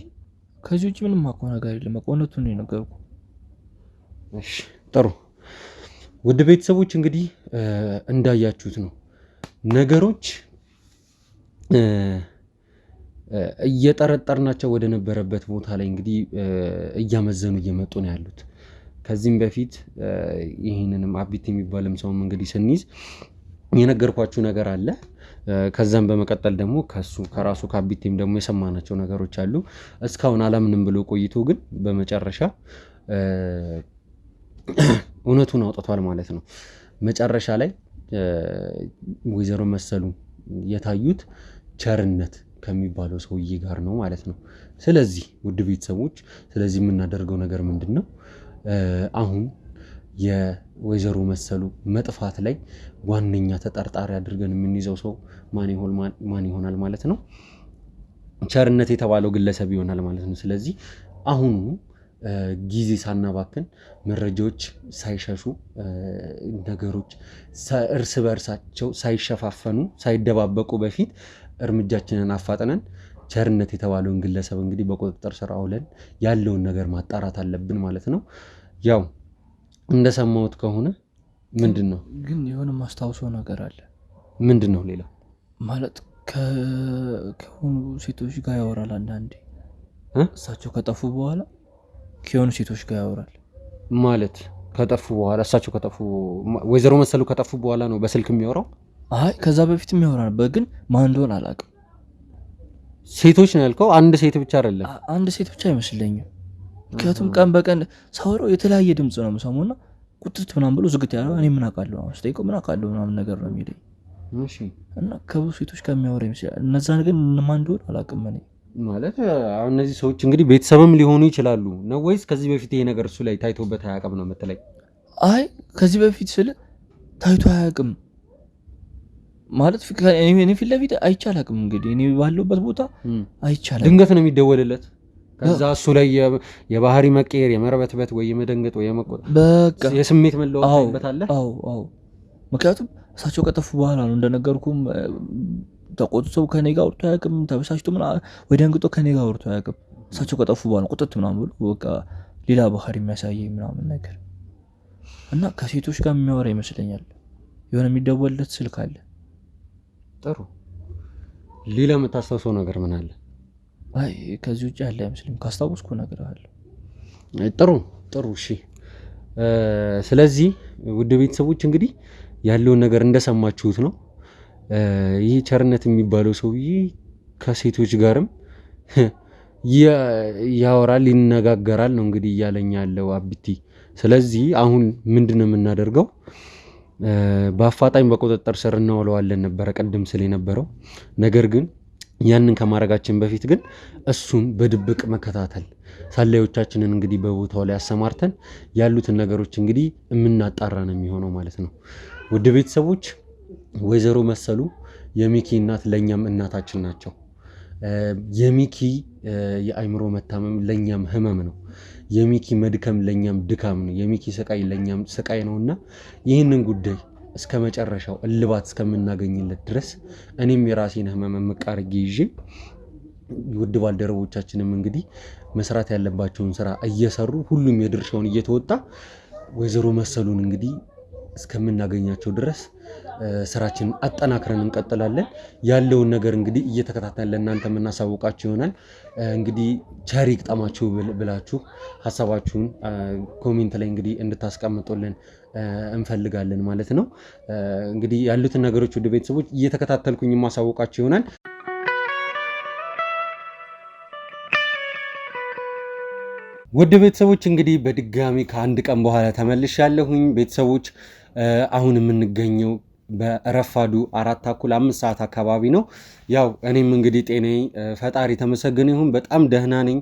ከዚህ ውጭ ምንም ማውቀው ነገር የለም። እውነቱን ነው የነገርኩህ። እሺ ጥሩ ውድ ቤተሰቦች እንግዲህ እንዳያችሁት ነው ነገሮች እየጠረጠርናቸው ወደ ነበረበት ቦታ ላይ እንግዲህ እያመዘኑ እየመጡ ነው ያሉት። ከዚህም በፊት ይህንንም አቢት የሚባልም ሰውም እንግዲህ ስንይዝ የነገርኳችሁ ነገር አለ። ከዛም በመቀጠል ደግሞ ከራሱ ከአቢቴም ደግሞ የሰማናቸው ነገሮች አሉ። እስካሁን አላምንም ብሎ ቆይቶ ግን በመጨረሻ እውነቱን አውጥቷል ማለት ነው። መጨረሻ ላይ ወይዘሮ መሰሉ የታዩት ቸርነት ከሚባለው ሰውዬ ጋር ነው ማለት ነው። ስለዚህ ውድ ቤተሰቦች ስለዚህ የምናደርገው ነገር ምንድን ነው? አሁን የወይዘሮ መሰሉ መጥፋት ላይ ዋነኛ ተጠርጣሪ አድርገን የምንይዘው ሰው ማን ይሆናል ማለት ነው? ቸርነት የተባለው ግለሰብ ይሆናል ማለት ነው። ስለዚህ አሁኑ ጊዜ ሳናባክን መረጃዎች ሳይሸሹ ነገሮች እርስ በእርሳቸው ሳይሸፋፈኑ ሳይደባበቁ በፊት እርምጃችንን አፋጥነን ቸርነት የተባለውን ግለሰብ እንግዲህ በቁጥጥር ስር አውለን ያለውን ነገር ማጣራት አለብን ማለት ነው። ያው እንደሰማሁት ከሆነ ምንድን ነው ግን የሆነ ማስታወሰው ነገር አለ። ምንድን ነው? ሌላ ማለት ከሆኑ ሴቶች ጋር ያወራል አንዳንዴ። እሳቸው ከጠፉ በኋላ ከሆኑ ሴቶች ጋር ያወራል ማለት ከጠፉ በኋላ እሳቸው ከጠፉ ወይዘሮ መሰሉ ከጠፉ በኋላ ነው በስልክ የሚያወራው? አይ ከዛ በፊት የሚያወራ ነበር፣ ግን ማን እንደሆነ አላውቅም። ሴቶች ነው ያልከው? አንድ ሴት ብቻ አይደለም? አንድ ሴት ብቻ አይመስለኝም። ምክንያቱም ቀን በቀን ሳወራው የተለያየ ድምፅ ነው የምሰማውና ቁጥት ምናምን ብሎ ዝግት ያለው እኔ ምን አውቃለሁ ነው ስጠይቀው ምን አውቃለሁ ምናምን ነገር ነው የሚለኝ። እሺ እና ከብዙ ሴቶች ጋር የሚያወራ ይመስላል። እነዛ ግን ማን እንደሆነ አላውቅም። እኔ ማለት አሁን እነዚህ ሰዎች እንግዲህ ቤተሰብም ሊሆኑ ይችላሉ ነው ወይስ ከዚህ በፊት ይሄ ነገር እሱ ላይ ታይቶበት አያውቅም ነው የምትለኝ? አይ ከዚህ በፊት ስለ ታይቶ አያውቅም ማለት እኔ ፊት ለፊት አይቻላቅም እንግዲህ እኔ ባለሁበት ቦታ አይቻላቅም። ድንገት ነው የሚደወልለት ከዛ እሱ ላይ የባህሪ መቀየር የመረበትበት ወይ የመደንገጥ ወይ የመቆጣ በቃ የስሜት መለወጥ ይበታል። አዎ ምክንያቱም እሳቸው ከጠፉ በኋላ ነው እንደነገርኩም ተቆጥቶ ከኔ ጋር ወርቶ ያቅም ተበሳጭቶ ወይ ደንግጦ ከኔ ጋር ወርቶ ያቅም። እሳቸው ከጠፉ በኋላ ቁጥጥ ምናምን ብሎ በቃ ሌላ ባህሪ የሚያሳየኝ ምናምን ነገር እና ከሴቶች ጋር የሚያወራ ይመስለኛል። የሆነ የሚደወልለት ስልክ አለ። ጥሩ ሌላ የምታስታውሰው ነገር ምን አለ? አይ ከዚህ ውጭ ያለ አይመስልም። ካስታወስኩ ነገር አለ። ጥሩ እሺ። ስለዚህ ውድ ቤተሰቦች እንግዲህ ያለውን ነገር እንደሰማችሁት ነው። ይህ ቸርነት የሚባለው ሰውዬ ከሴቶች ጋርም ያወራል ይነጋገራል ነው እንግዲህ እያለኝ ያለው አቢቲ። ስለዚህ አሁን ምንድነው የምናደርገው? በአፋጣኝ በቁጥጥር ስር እናውለዋለን ነበረ ቀደም ስለ የነበረው ነገር ግን ያንን ከማድረጋችን በፊት ግን እሱን በድብቅ መከታተል ሰላዮቻችንን እንግዲህ በቦታው ላይ አሰማርተን ያሉትን ነገሮች እንግዲህ የምናጣራ ነው የሚሆነው ማለት ነው። ውድ ቤተሰቦች ወይዘሮ መሰሉ የሚኪ እናት ለኛም እናታችን ናቸው። የሚኪ የአይምሮ መታመም ለኛም ህመም ነው። የሚኪ መድከም ለኛም ድካም ነው። የሚኪ ስቃይ ለኛም ስቃይ ነውና ይህንን ጉዳይ እስከ መጨረሻው እልባት እስከምናገኝለት ድረስ እኔም የራሴን ህመም መቃርጌ ይዤ ውድ ባልደረቦቻችንም እንግዲህ መስራት ያለባቸውን ስራ እየሰሩ ሁሉም የድርሻውን እየተወጣ ወይዘሮ መሰሉን እንግዲህ እስከምናገኛቸው ድረስ ስራችንን አጠናክረን እንቀጥላለን። ያለውን ነገር እንግዲህ እየተከታተልን ለእናንተ የምናሳውቃችሁ ይሆናል። እንግዲህ ቸር ይግጠማችሁ ብላችሁ ሐሳባችሁን ኮሜንት ላይ እንግዲህ እንድታስቀምጡልን እንፈልጋለን ማለት ነው። እንግዲህ ያሉትን ነገሮች ወደ ቤተሰቦች እየተከታተልኩኝ ማሳውቃችሁ ይሆናል። ወደ ቤተሰቦች እንግዲህ በድጋሚ ከአንድ ቀን በኋላ ተመልሻለሁኝ። ቤተሰቦች አሁን የምንገኘው በረፋዱ 4:30 5 ሰዓት አካባቢ ነው። ያው እኔም እንግዲህ ጤናዬ ፈጣሪ ተመሰገነ ይሁን በጣም ደህና ነኝ።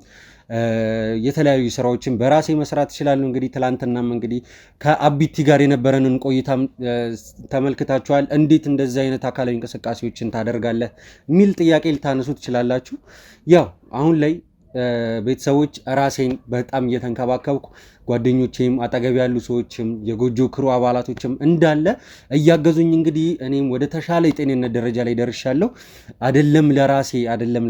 የተለያዩ ስራዎችን በራሴ መስራት እችላለሁ። እንግዲህ ትላንትናም እንግዲህ ከአቢቲ ጋር የነበረንን ቆይታ ተመልክታችኋል። እንዴት እንደዚህ አይነት አካላዊ እንቅስቃሴዎችን ታደርጋለህ የሚል ጥያቄ ልታነሱ ትችላላችሁ። ያው አሁን ላይ ቤተሰቦች ራሴን በጣም እየተንከባከብኩ ጓደኞቼም አጠገብ ያሉ ሰዎችም የጎጆ ክሩ አባላቶችም እንዳለ እያገዙኝ እንግዲህ እኔም ወደ ተሻለ የጤንነት ደረጃ ላይ ደርሻለሁ። አይደለም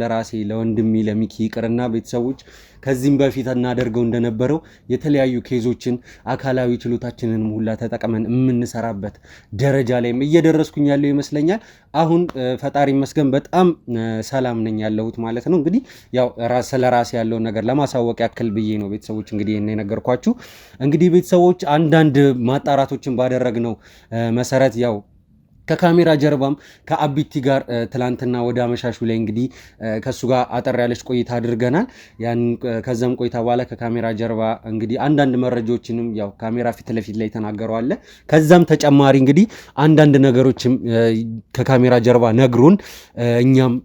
ለራሴ ለወንድሜ ለሚኪ ይቅርና ቤተሰቦች ከዚህም በፊት እናደርገው እንደነበረው የተለያዩ ኬዞችን አካላዊ ችሎታችንን ሁላ ተጠቅመን የምንሰራበት ደረጃ ላይም እየደረስኩኝ ያለው ይመስለኛል። አሁን ፈጣሪ ይመስገን በጣም ሰላም ነኝ ያለሁት ማለት ነው። እንግዲህ ያው ስለራሴ ያለውን ነገር ለማሳወቅ ያክል ብዬ ነው ቤተሰቦች እንግዲህ የነገርኳችሁ። እንግዲህ ቤተሰቦች አንዳንድ ማጣራቶችን ባደረግነው መሰረት ያው ከካሜራ ጀርባም ከአቢቲ ጋር ትላንትና ወደ አመሻሹ ላይ እንግዲህ ከሱ ጋር አጠር ያለች ቆይታ አድርገናል። ያን ከዛም ቆይታ በኋላ ከካሜራ ጀርባ እንግዲህ አንዳንድ መረጃዎችንም ያው ካሜራ ፊት ለፊት ላይ ተናገረዋል። ከዛም ተጨማሪ እንግዲህ አንዳንድ ነገሮችም ከካሜራ ጀርባ ነግሩን እኛም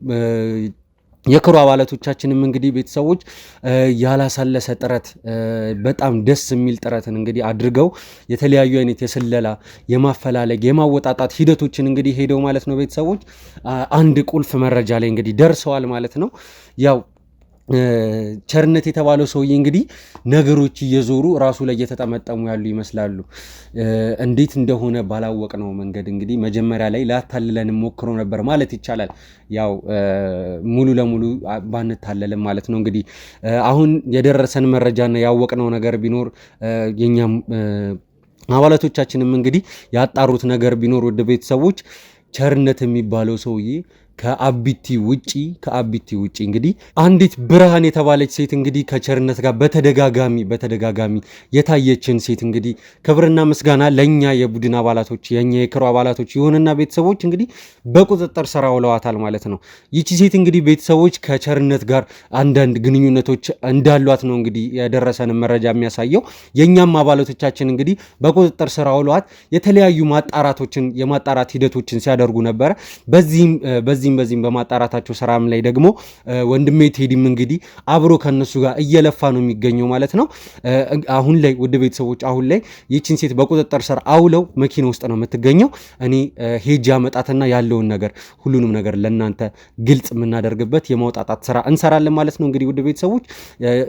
የክሩ አባላቶቻችንም እንግዲህ ቤተሰቦች ያላሳለሰ ጥረት በጣም ደስ የሚል ጥረትን እንግዲህ አድርገው የተለያዩ አይነት የስለላ የማፈላለግ የማወጣጣት ሂደቶችን እንግዲህ ሄደው ማለት ነው ቤተሰቦች አንድ ቁልፍ መረጃ ላይ እንግዲህ ደርሰዋል ማለት ነው። ያው ቸርነት የተባለው ሰውዬ እንግዲህ ነገሮች እየዞሩ ራሱ ላይ እየተጠመጠሙ ያሉ ይመስላሉ። እንዴት እንደሆነ ባላወቅ ነው መንገድ እንግዲህ መጀመሪያ ላይ ላታልለን ሞክሮ ነበር ማለት ይቻላል። ያው ሙሉ ለሙሉ ባንታለልም ማለት ነው። እንግዲህ አሁን የደረሰን መረጃና ያወቅነው ነገር ቢኖር የኛም አባላቶቻችንም እንግዲህ ያጣሩት ነገር ቢኖር ወደ ቤተሰቦች ቸርነት የሚባለው ሰውዬ ከአቢቲ ውጪ እንግዲህ አንዲት ብርሃን የተባለች ሴት እንግዲህ ከቸርነት ጋር በተደጋጋሚ የታየችን ሴት እንግዲህ ክብርና ምስጋና ለኛ የቡድን አባላቶች የኛ የክሩ አባላቶች ይሁንና ቤተሰቦች እንግዲህ በቁጥጥር ስር አውለዋታል ማለት ነው። ይቺ ሴት እንግዲህ ቤተሰቦች ከቸርነት ጋር አንዳንድ ግንኙነቶች እንዳሏት ነው እንግዲህ የደረሰን መረጃ የሚያሳየው። የኛም አባላቶቻችን እንግዲህ በቁጥጥር ስር አውለዋት የተለያዩ የማጣራት ሂደቶችን ሲያደርጉ ነበር። በዚህ በዚህም በማጣራታቸው ስራም ላይ ደግሞ ወንድሜ ቴዲም እንግዲህ አብሮ ከነሱ ጋር እየለፋ ነው የሚገኘው ማለት ነው። አሁን ላይ ውድ ቤተሰቦች አሁን ላይ ይህችን ሴት በቁጥጥር ስር አውለው መኪና ውስጥ ነው የምትገኘው። እኔ ሄጃ መጣትና ያለውን ነገር ሁሉንም ነገር ለእናንተ ግልጽ የምናደርግበት የማውጣጣት ስራ እንሰራለን ማለት ነው። እንግዲህ ውድ ቤተሰቦች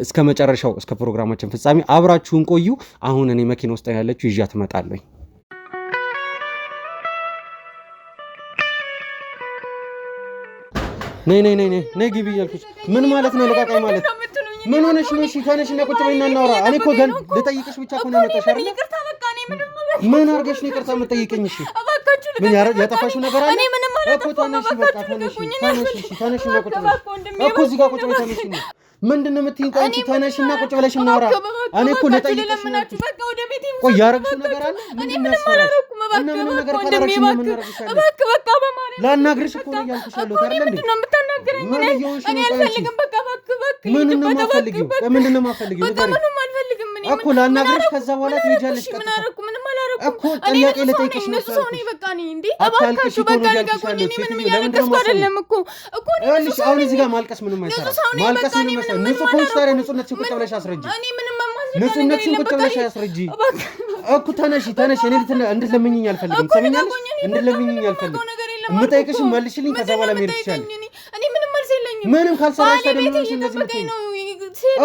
እስከ መጨረሻው እስከ ፕሮግራማችን ፍጻሜ አብራችሁን ቆዩ። አሁን እኔ መኪና ውስጥ ያለችው ይዣት እመጣለሁ። ነይ ግቢ እያልኩሽ ምን ማለት ነው? ለቃቃይ ማለት ምን ሆነሽ ነው? እሺ ተነሽና ቁጭ በይና እናውራ። እኔ እኮ ገን ልጠይቅሽ ብቻ እኮ ነው የመጣሽ አይደል? ምን አድርገሽ ነው ይቅርታ የምትጠይቀኝ? እሺ ምን ያጠፋሽው ነገር አለ እኮ? ተነሽ በቃ ተነሽና ቁጭ በይ እኮ እዚህ ጋር ቁጭ በይ። ተነሽ ምንድን ነው የምትይኝ? አንቺ ተነሽና ቁጭ ብለሽ እናውራ። እኔ እኮ ልጠይቅሽ ነው። ቆይ ያደረግሽው ነገር አለ? ምንም አላደረኩም። እና ምንም ነገር ካላደረግሽ ምን እናደርግሻለን? በቃ በማለት ላናግርሽ እኮ ነው እያልኩሽ ያለሁት አይደል እንዴ? እኔ አልፈልግም። በቃ ምንድን ነው የማፈልጊው? ምንድን ነው የማፈልጊው? እኮ ላናግርሽ ከዛ በኋላ ትሄጃለሽ። እኮ ጥያቄ ልጠይቅሽ ነው። አታልቅሽ እኮ ነው እያልኩሽ ያለሁት። ለምንድን ነው የማፈልጊው? አሁን እዚህ ጋር ማልቀስ ምንም አይሰራም። ማልቀስ ምንም አይሰራም። ንጹህ ከሆንሽ ታዲያ ንጹህነትሽን ቁጭ ብለሽ አስረጂ። ንጹህነትሽን ቁጭ ብለሽ አስረጂ እኮ። ተነሺ። እኔ እንድትለምኚኝ አልፈልግም። ትሰሚኛለሽ? እንድትለምኚኝ አልፈልግም። የምጠይቅሽን መልሽልኝ። ከዛ በኋላ መሄድ ትችያለሽ። ምንም ካልሰራሽ ታዲያ ምን ሆነሽ እንደዚህ የምትይኝ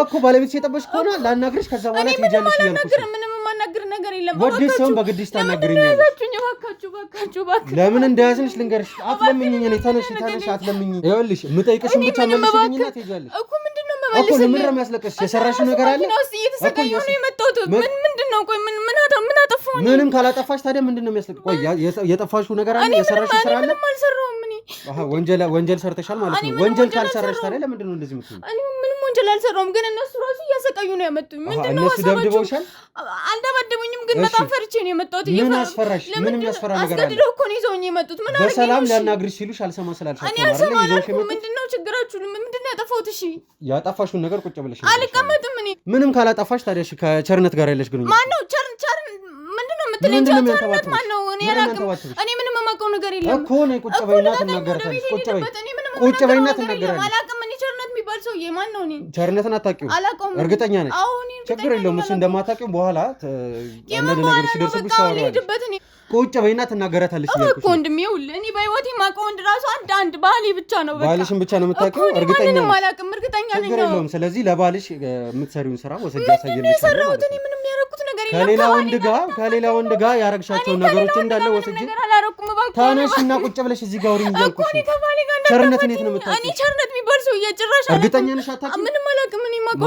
እኮ? ባለቤትሽ የጠበሽ ከሆነ ላናግርሽ ከዛ በኋላ ትሄጃለሽ እያልኩሽ ወዲህ ሰውን በግድሽ ታናግሪኛለሽ። ለምን እንደያዝንሽ ልንገርሽ። አትለምኝኝ። እኔ ተነሽ አትለምኝኝ። ይኸውልሽ የምጠይቅሽን ብቻ መልሽልኝና ትሄጃለሽ እኮ። ለምን ነው የሚያስለቅስሽ? የሰራሽው ነገር አለ ምንም ካላጠፋሽ ታዲያ ምንድን ነው የሚያስለቅስሽ? ቆይ የጠፋሽው ነገር አለ? የሰራሽው ስራ አለ? ወንጀል ሰርተሻል ማለት ነው። ወንጀል ካልሰራሽ ታዲያ ለምንድን ነው እንደዚህ የምትይው? ምንም ወንጀል አልሰራሁም፣ ግን እነሱ ራሱ እያሰቃዩ ነው ያመጡኝ። ምንድነው እነሱ ደብድበውሻል? አልደበደቡኝም፣ ግን በጣም ፈርቼ ነው የመጣሁት። ምን አስፈራሽ? ምንም ያስፈራ ነገር አለ? አስገድደው እኮ ነው ይዘውኝ የመጡት። ምን አድርገሽ? በሰላም ሊያናግርሽ ሲሉሽ አልሰማ ስላልሻቸው ነው አይደል? ምንድነው ችግራችሁ? ምንድነው ያጠፋሁት? እሺ ያጠፋሽውን ነገር ቁጭ ብለሽ አልቀመጥም። እኔ ምንም ካላጠፋሽ ታዲያ እሺ፣ ከቸርነት ጋር ያለሽ ግንኙነት ማነው? ምንድነው የምትለኝ? ቸርነት ማነው? እኔ ምንም የማውቀው ነገር የለም እኮ። ነይ ቁጭ በይና ትናገራለሽ። ቁጭ በይና ትናገራለሽ። አላውቅም። እኔ ቸርነት የሚባል ሰውዬ ማን ነው? እኔ ቸርነትን አታውቂውም? አላውቀውም። እርግጠኛ ነሽ? ችግር የለውም። እሱ እንደማታውቂው በኋላ አንዳንድ ነገር ሲደርስብሽ ታወሪያለሽ። ቁጭ በይና ትናገራታለሽ እያልኩሽ እኮ ወንድሜ። ይኸውልህ እኔ በህይወቴ የማውቀው ወንድ ራሱ አንድ ባሌ ብቻ ነው። በቃ ባልሽን ብቻ ነው የምታውቂው? እርግጠኛ ነኝ? አላውቅም። እርግጠኛ ነኝ። ችግር የለውም። ስለዚህ ለባልሽ የምትሰሪውን ስራ ወስጄ አሳይልሻለሁ። እኔ ምንም ያደረኩት ነገር የለም። ከሌላ ወንድ ጋር ያረግሻቸውን ነገሮች እንዳለ ወስጄ ተነሽና ቁጭ ብለሽ እዚህ ጋር አውሪኝ እያልኩሽ ነው። ቸርነት እንዴት ነው የምታውቂው? እኔ ቸርነት የሚባል ሰው እየጭራሽ እርግጠኛ ነሽ አታውቂም? ምንም አላውቅም። እኔ የማውቀው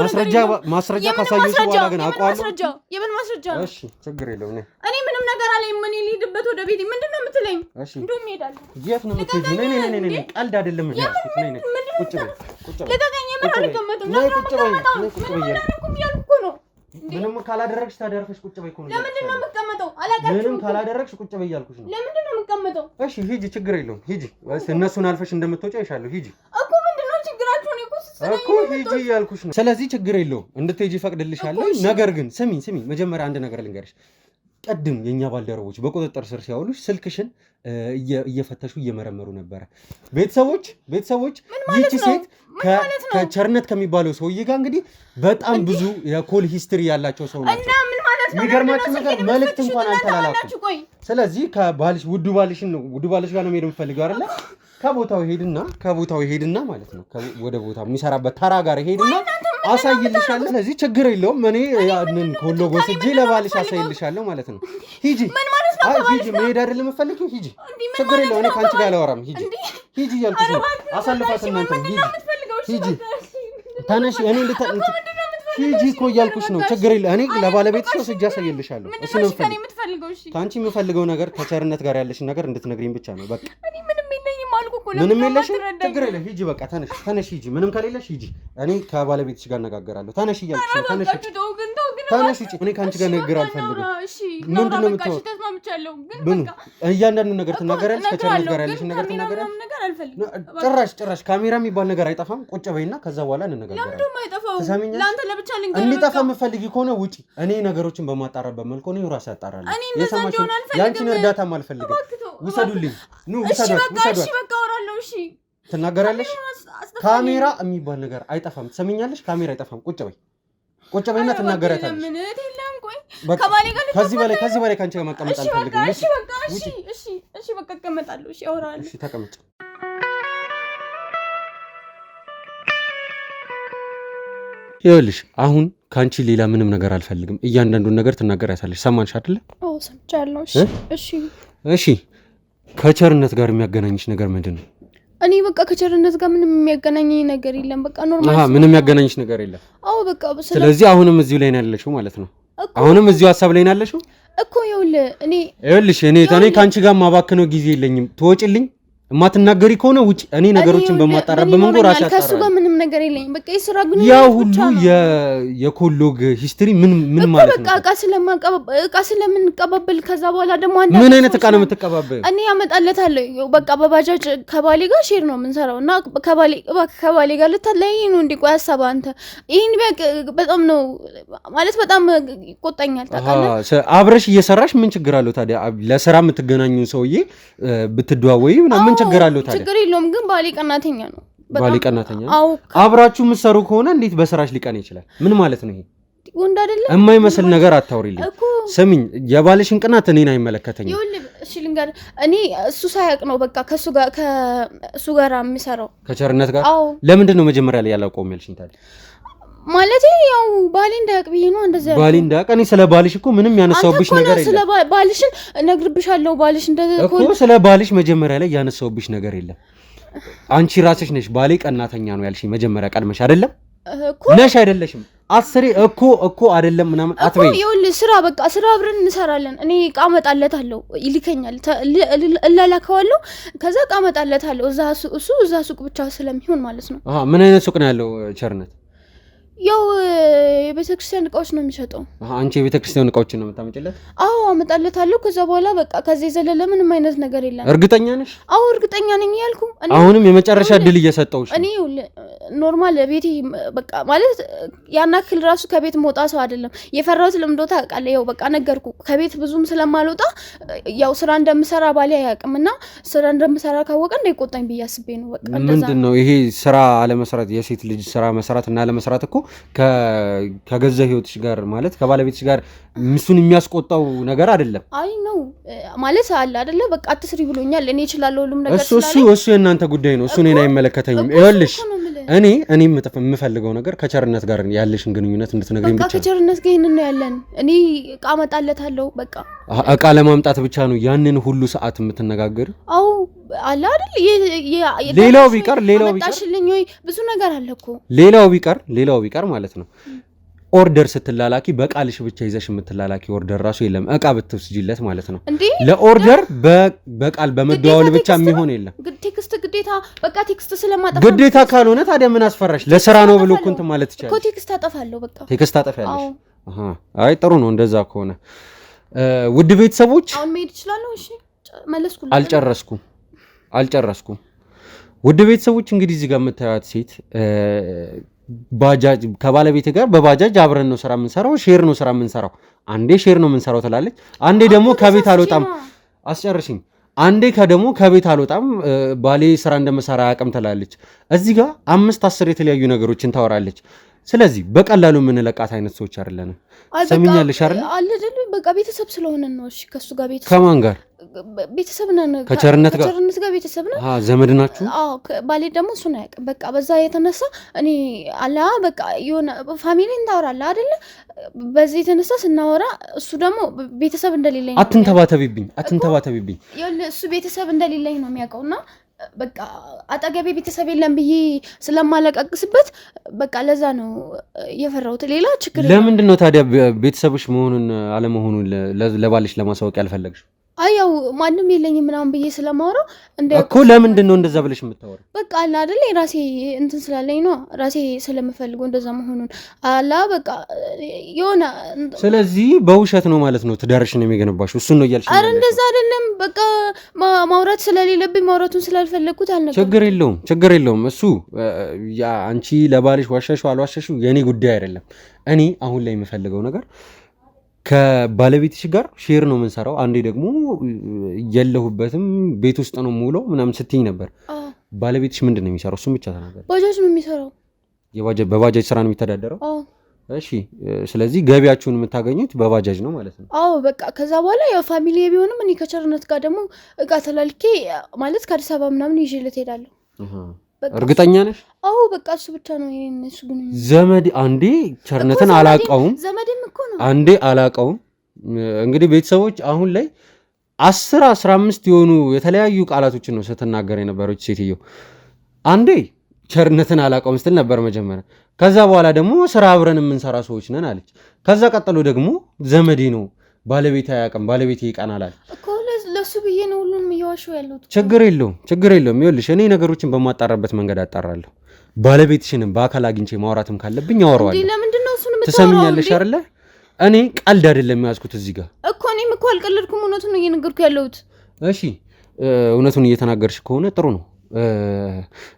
ማስረጃ ካሳየሽ በኋላ ግን አውቀዋለሁ። የምን ማስረጃ? እሺ ችግር የለውም። እኔ ምንም ነገር አለኝ። ምን ልሂድበት ወደ ቤቴ? ምንድነው የምትለኝ? እንደውም እሄዳለሁ። የት ነው የምትሄጂው? ነይ ቀልድ አይደለም ያልኩት። ነይ ቁጭ በይ። ልቀቀኝ። የምር አልቀመጥም። ነይ ቁጭ በይ እያልኩ እኮ ነው። ምንም ካላደረግሽ ታዲያ አርፈሽ ቁጭ በይ እኮ ነው። ለምንድን ነው የምትቀመጠው? አላውቃችሁም። ምንም ካላደረግሽ ቁጭ በይ እያልኩሽ ነው። ለምንድን ነው የምትቀመጠው? እሺ ሂጂ፣ ችግር የለውም ሂጂ። እነሱን አልፈሽ እንደምትወጪ አይሻለሁ። ሂጂ እኮ ምንድነው ችግራችሁ? እኮ ሂጂ እያልኩሽ ነው። ስለዚህ ችግር የለውም እንድትሄጂ ፈቅድልሻለሁ። ነገር ግን ስሚ፣ መጀመሪያ አንድ ነገር ልንገርሽ። ቀድም የኛ ባልደረቦች በቁጥጥር ስር ሲያውሉሽ ስልክሽን እየፈተሹ እየመረመሩ ነበረ። ቤተሰቦች ይህቺ ሴት ከቸርነት ከሚባለው ሰውዬ ጋር እንግዲህ በጣም ብዙ የኮል ሂስትሪ ያላቸው ሰው ናቸው። የሚገርማችሁ ነገር መልእክት እንኳን አልተላላኩም። ስለዚህ ከባልሽ ውዱ ባልሽ ጋር ነው መሄድ የምፈልገው አይደለ? ከቦታው ሄድና ማለት ነው ወደ ቦታው የሚሰራበት ተራ ጋር ሄድና አሳይልሻለሁ። ስለዚህ ችግር የለውም። እኔ ያንን ኮሎ ወስጄ ለባልሽ አሳይልሻለሁ ማለት ነው። ሂጂ መሄድ አይደለም የምፈልጊው? ሂጂ፣ ችግር የለውም። እኔ ከአንቺ ጋር አላወራም። ሂጂ እያልኩሽ ነው። አሳልፋት እናንተ ሂጂ ተነሽ። እኔ ሂጂ እኮ እያልኩሽ ነው። ችግር የለም። እኔ ለባለቤትሽ ወስጄ አሳይልሻለሁ። እሱ ነው ከአንቺ የምፈልገው ነገር ከቸርነት ጋር ያለሽን ነገር እንድትነግሪኝ ብቻ ነው። በቃ ምንም የለሽም። ችግር የለም። ሂጂ በቃ ተነሽ ሂጂ። ምንም ከሌለሽ ሂጂ። እኔ ከባለቤትሽ ጋር እነጋገራለሁ። ተነሽ እያልኩሽ ነው። ተነሽ ውጪ። እኔ ከአንቺ ጋር ንግግር አልፈልግም። ምንድን ነው የምትይው? እያንዳንዱ ነገር ትናገራለሽ። ከቸርነት ጋር ያለሽን ነገር ትናገራለሽ። ጭራሽ ካሜራ የሚባል ነገር አይጠፋም። ቁጭ በይና ከዛ በኋላ እንነጋገራለን። እንዲጠፋ የምትፈልጊ ከሆነ ውጪ። እኔ ነገሮችን በማጣራበት መልኩ ነው ራሴ አጣራለሁ። የሰማሽውን ያንቺን እርዳታም አልፈልግም። ውሰዱልኝ። ውሰዷት። ትናገራለሽ። ካሜራ የሚባል ነገር አይጠፋም። ትሰሚኛለሽ? ካሜራ አይጠፋም። ቁጭ በይና ትናገራታለሽ። ከዚህ በላይ ካንቺ ጋር መቀመጥ አልፈልግም። እሺ በቃ እቀመጣለሁ። እሺ አወራለሁ። እሺ ተቀመጭ። ይኸውልሽ አሁን ካንቺ ሌላ ምንም ነገር አልፈልግም። እያንዳንዱን ነገር ትናገራታለሽ። ሰማንሽ አይደለ? አዎ ሰምቻለሁ። እሺ ከቸርነት ጋር የሚያገናኝሽ ነገር ምንድን ነው? እኔ በቃ ከቸርነት ጋር ምንም የሚያገናኘኝ ነገር የለም። በቃ ኖርማል። ምንም የሚያገናኝሽ ነገር የለም። አዎ በቃ ስለዚህ አሁንም እዚሁ ላይ ነው ያለሽው ማለት ነው። አሁንም እዚሁ ሀሳብ ላይ ነው ያለሽው እኮ። ይኸውልሽ እኔ ካንቺ ጋር ማባክነው ጊዜ የለኝም። ትወጪልኝ የማትናገሪ ከሆነ ውጪ። እኔ ነገሮችን በማጣራበት መንገድ ራሴ አጣራ። ከሱ ጋር ምንም ነገር የለኝም። በቃ የሥራ ግንኙነት ያ ሁሉ የኮሎግ ሂስትሪ ምን ማለት ነው? በቃ እቃ ስለምንቀባበል ከዛ በኋላ ደግሞ አንድ ምን አይነት እቃ ነው የምትቀባበል? እኔ ያመጣለታለሁ። በቃ በባጃጅ ከባሌ ጋር ሼር ነው የምንሰራው እና ከባሌ ጋር ልታለይ ነው እንዴ? ቆይ ሀሳብ አንተ ይሄን ቢያቅ በጣም ነው ማለት በጣም ይቆጣኛል። ታውቃለህ? አብረሽ እየሰራሽ ምን ችግር አለው ታዲያ? ለስራ የምትገናኙ ሰውዬ ብትደዋወይ ምን ችግር አለው ታዲያ? ችግር የለውም ግን ባሌ ቀናተኛ ነው። ባሌ ቀናተኛ ነው? አብራችሁ የምትሰሩ ከሆነ እንዴት በስራሽ ሊቀና ይችላል? ምን ማለት ነው ይሄ? ወንድ አይደለም? የማይመስል ነገር አታውሪልኝ። ስሚኝ፣ የባልሽን ቅናት እኔን አይመለከተኝም። እሺ ልንገርህ፣ እኔ እሱ ሳያውቅ ነው በቃ ከሱ ጋር የሚሰራው ከቸርነት ጋር። ለምንድን ነው መጀመሪያ ላይ ያላውቀውም ያልሽኝ ታዲያ? ማለት ያው ባሌ እንዳያውቅ ብዬ ነው እንደዛ ያለው። ባሌ እንዳያውቅ? እኔ ስለ ባልሽ እኮ ምንም ያነሳውብሽ ነገር የለም። ስለ ባልሽን እነግርብሻለሁ። ባልሽ እኮ ስለ ባልሽ መጀመሪር ላይ ያነሳውብሽ ነገር የለም። አንቺ ራስሽ ነሽ ባሌ ቀናተኛ ነው ያልሽኝ መጀመሪያ ቀድመሽ አይደለም? ነሽ አይደለሽም? አስሬ እኮ አይደለም ምናምን አትበይ። ይኸውልህ ስራ አብረን እንሰራለን። እኔ እቃ እመጣለታለሁ፣ ይልከኛል፣ እላላከዋለሁ። ከዛ እቃ እመጣለታለሁ። እዛ ሱቅ ብቻ ስለሚሆን ማለት ነው። ምን አይነት ሱቅ ነው ያለው ቸርነት? ያው የቤተክርስቲያን እቃዎች ነው የሚሸጠው። አንቺ የቤተክርስቲያን እቃዎችን ነው የምታመጪለት? አዎ አመጣለታለሁ። ከዛ በኋላ በቃ ከዚህ የዘለለ ምንም አይነት ነገር የለም። እርግጠኛ ነሽ? አዎ እርግጠኛ ነኝ ያልኩ። አሁንም የመጨረሻ እድል እየሰጠውሽ እኔ ኖርማል ቤቴ በቃ ማለት ያን ያክል ራሱ ከቤት መውጣ ሰው አይደለም። የፈራሁት ልምዶ ታውቃለህ። ያው በቃ ነገርኩ። ከቤት ብዙም ስለማልወጣ ያው ስራ እንደምሰራ ባሌ አያውቅምና ስራ እንደምሰራ ካወቀ እንዳይቆጣኝ ብዬ አስቤ ነው። በቃ ምንድነው ይሄ ስራ አለመስራት? የሴት ልጅ ስራ መስራት እና አለመስራት እኮ ከገዛ ህይወትሽ ጋር ማለት ከባለቤትሽ ጋር ምሱን የሚያስቆጣው ነገር አይደለም። አይ ነው ማለት አለ አይደለ? በቃ አትስሪ ብሎኛል። እኔ እችላለሁ ሁሉም ነገር እሱ የእናንተ ጉዳይ ነው። እሱ እኔን አይመለከተኝም። ይኸውልሽ እኔ የምፈልገው ነገር ከቸርነት ጋር ያለሽን ግንኙነት እንድትነግሪኝ ብቻ። ከቸርነት ጋር ይሄንን ነው ያለን። እኔ እቃ እመጣለታለሁ። በቃ እቃ ለማምጣት ብቻ ነው ያንን ሁሉ ሰዓት የምትነጋገር? አዎ አለ አይደል? ሌላው ቢቀር መጣሽልኝ ወይ ብዙ ነገር አለ እኮ። ሌላው ቢቀር ማለት ነው ኦርደር ስትላላኪ በቃልሽ ብቻ ይዘሽ የምትላላኪ ኦርደር ራሱ የለም። እቃ ብትወስጂለት ማለት ነው። ለኦርደር በቃል በመደዋወል ብቻ የሚሆን የለም። ቴክስት ግዴታ በቃ ቴክስት ስለማጠፋ ግዴታ ካልሆነ ታዲያ ምን አስፈራሽ? ለስራ ነው ብሎ እኮ እንትን ማለት ይችላል እኮ። ቴክስት አጠፋለሁ በቃ። ቴክስት አጠፋለሽ? አይ ጥሩ ነው እንደዛ ከሆነ። ውድ ቤተሰቦች አሁን መሄድ እችላለሁ? እሺ መለስኩ። አልጨረስኩም። ውድ ቤተሰቦች እንግዲህ እዚህ ጋር የምታዩት ሴት ባጃጅ ከባለቤት ጋር በባጃጅ አብረን ነው ስራ የምንሰራው፣ ሼር ነው ስራ የምንሰራው። አንዴ ሼር ነው የምንሰራው ትላለች፣ አንዴ ደግሞ ከቤት አልወጣም። አስጨርሽኝ። አንዴ ደግሞ ከቤት አልወጣም ባሌ ስራ እንደመሰራ አያውቅም ትላለች። እዚህ ጋር 5-10 የተለያዩ ነገሮችን ታወራለች። ስለዚህ በቀላሉ የምንለቃት አይነት ሰዎች አይደለንም። ሰሚኛለሽ አይደል? በቃ ቤተሰብ ስለሆነ ነው። እሺ ከሱ ጋር ቤተሰብ ከማን ጋር ቤተሰብ ነን? ከቸርነት ጋር ቤተሰብ ነን። ዘመድ ናችሁ? አዎ ባሌ ደግሞ እሱን አያውቅም። በቃ በዛ የተነሳ እኔ አላ በቃ የሆነ ፋሚሊ እንዳወራላ አይደለ? በዚህ የተነሳ ስናወራ እሱ ደግሞ ቤተሰብ እንደሌለኝ አትንተባተቢብኝ። እሱ ቤተሰብ እንደሌለኝ ነው የሚያውቀውና በቃ አጠገቤ ቤተሰብ የለም ብዬ ስለማለቃቅስበት በቃ ለዛ ነው የፈራሁት። ሌላ ችግር ለምንድን ነው ታዲያ ቤተሰብሽ መሆኑን አለመሆኑን ለባልሽ ለማሳወቅ ያልፈለግሽ? ያው ማንም የለኝም ምናምን ብዬ ስለማወራው እኮ ለምንድን ነው እንደዛ ብለሽ የምታወራው? በቃ አላ አይደል ራሴ እንትን ስላለኝ ነው ራሴ ስለምፈልገው እንደዛ መሆኑን አላ በቃ የሆነ ስለዚህ በውሸት ነው ማለት ነው ትዳርሽን የሚገነባሽው። እሱን ነው እያልሽ? አረ እንደዛ አይደለም። በቃ ማውራት ስለሌለብኝ ማውራቱን ስላልፈለግኩት አልነገርኩም። ችግር የለውም። እሱ አንቺ ለባልሽ ዋሸሽው አልዋሸሽው የኔ ጉዳይ አይደለም። እኔ አሁን ላይ የምፈልገው ነገር ከባለቤትሽ ጋር ሼር ነው የምንሰራው። አንዴ ደግሞ የለሁበትም ቤት ውስጥ ነው የምውለው ምናምን ስትይኝ ነበር። ባለቤትሽ ምንድን ነው የሚሰራው? እሱም ብቻ ተናገር። ባጃጅ ነው የሚሰራው። በባጃጅ ስራ ነው የሚተዳደረው? እሺ ስለዚህ ገቢያችሁን የምታገኙት በባጃጅ ነው ማለት ነው? አዎ በቃ ከዛ በኋላ ያው ፋሚሊ ቢሆንም እኔ ከቸርነት ጋር ደግሞ እቃ ተላልኬ ማለት ከአዲስ አበባ ምናምን ይዤለት ሄዳለሁ። እርግጠኛ ነሽ? አዎ በቃ እሱ ብቻ ነው እሱ ግን ዘመድ አንዴ ቸርነትን አላውቀውም፣ ዘመድም እኮ ነው አንዴ አላውቀውም። እንግዲህ ቤተሰቦች አሁን ላይ 10-15 የሆኑ የተለያዩ ቃላቶችን ነው ስትናገር የነበረች ሴትዮ። አንዴ ቸርነትን አላውቀውም ስትል ነበር መጀመሪያ። ከዛ በኋላ ደግሞ ስራ አብረን የምንሰራ ሰዎች ነን አለች። ከዛ ቀጥሎ ደግሞ ዘመዴ ነው ባለቤት አያውቅም ባለቤት ይቀናል አለች እኮ። ለሱ ብዬ ነው ሁሉንም እየዋሸሁ ያለሁት። ችግር የለውም ይኸውልሽ እኔ ነገሮችን በማጣራበት መንገድ አጣራለሁ። ባለቤትሽንም በአካል አግኝቼ ማውራትም ካለብኝ አወራዋለሁ። እንዴ ለምንድን ነው እሱን የምታወራው? ትሰምኛለሽ አይደለ? እኔ ቀልድ አይደለም ያዝኩት እዚህ ጋር እኮ። እኔም እኮ አልቀለድኩም፣ እውነቱን ነው እየነገርኩ ያለሁት። እሺ እውነቱን እየተናገርሽ ከሆነ ጥሩ ነው።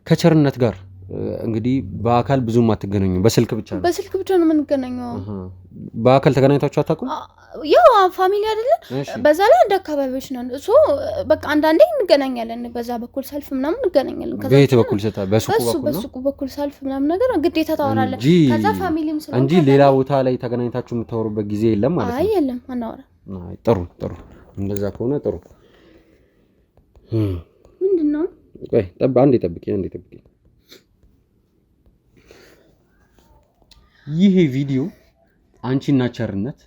ከቸርነት ጋር እንግዲህ በአካል ብዙም አትገናኙ፣ በስልክ ብቻ ነው? በስልክ ብቻ ነው የምንገናኘው። በአካል ተገናኝታችሁ አታውቁም? ያው ፋሚሊ አይደለን፣ በዛ ላይ አንድ አካባቢዎች ነን። እሱ በቃ አንዳንዴ እንገናኛለን፣ በዛ በኩል ሰልፍ ምናምን እንገናኛለን። ከዛ በየት በኩል በሱቁ በኩል ሰልፍ ምናምን ነገር ግዴታ ታወራለህ። ከዛ ፋሚሊም ስለሆነ እንጂ ሌላ ቦታ ላይ ተገናኝታችሁ የምታወሩበት ጊዜ የለም ማለት ነው? አይ የለም፣ አናወራም። አይ ጥሩ እንደዛ ከሆነ ጥሩ። ምንድነው? ቆይ አንዴ ጠብቂ። ይሄ ቪዲዮ አንቺና ቸርነት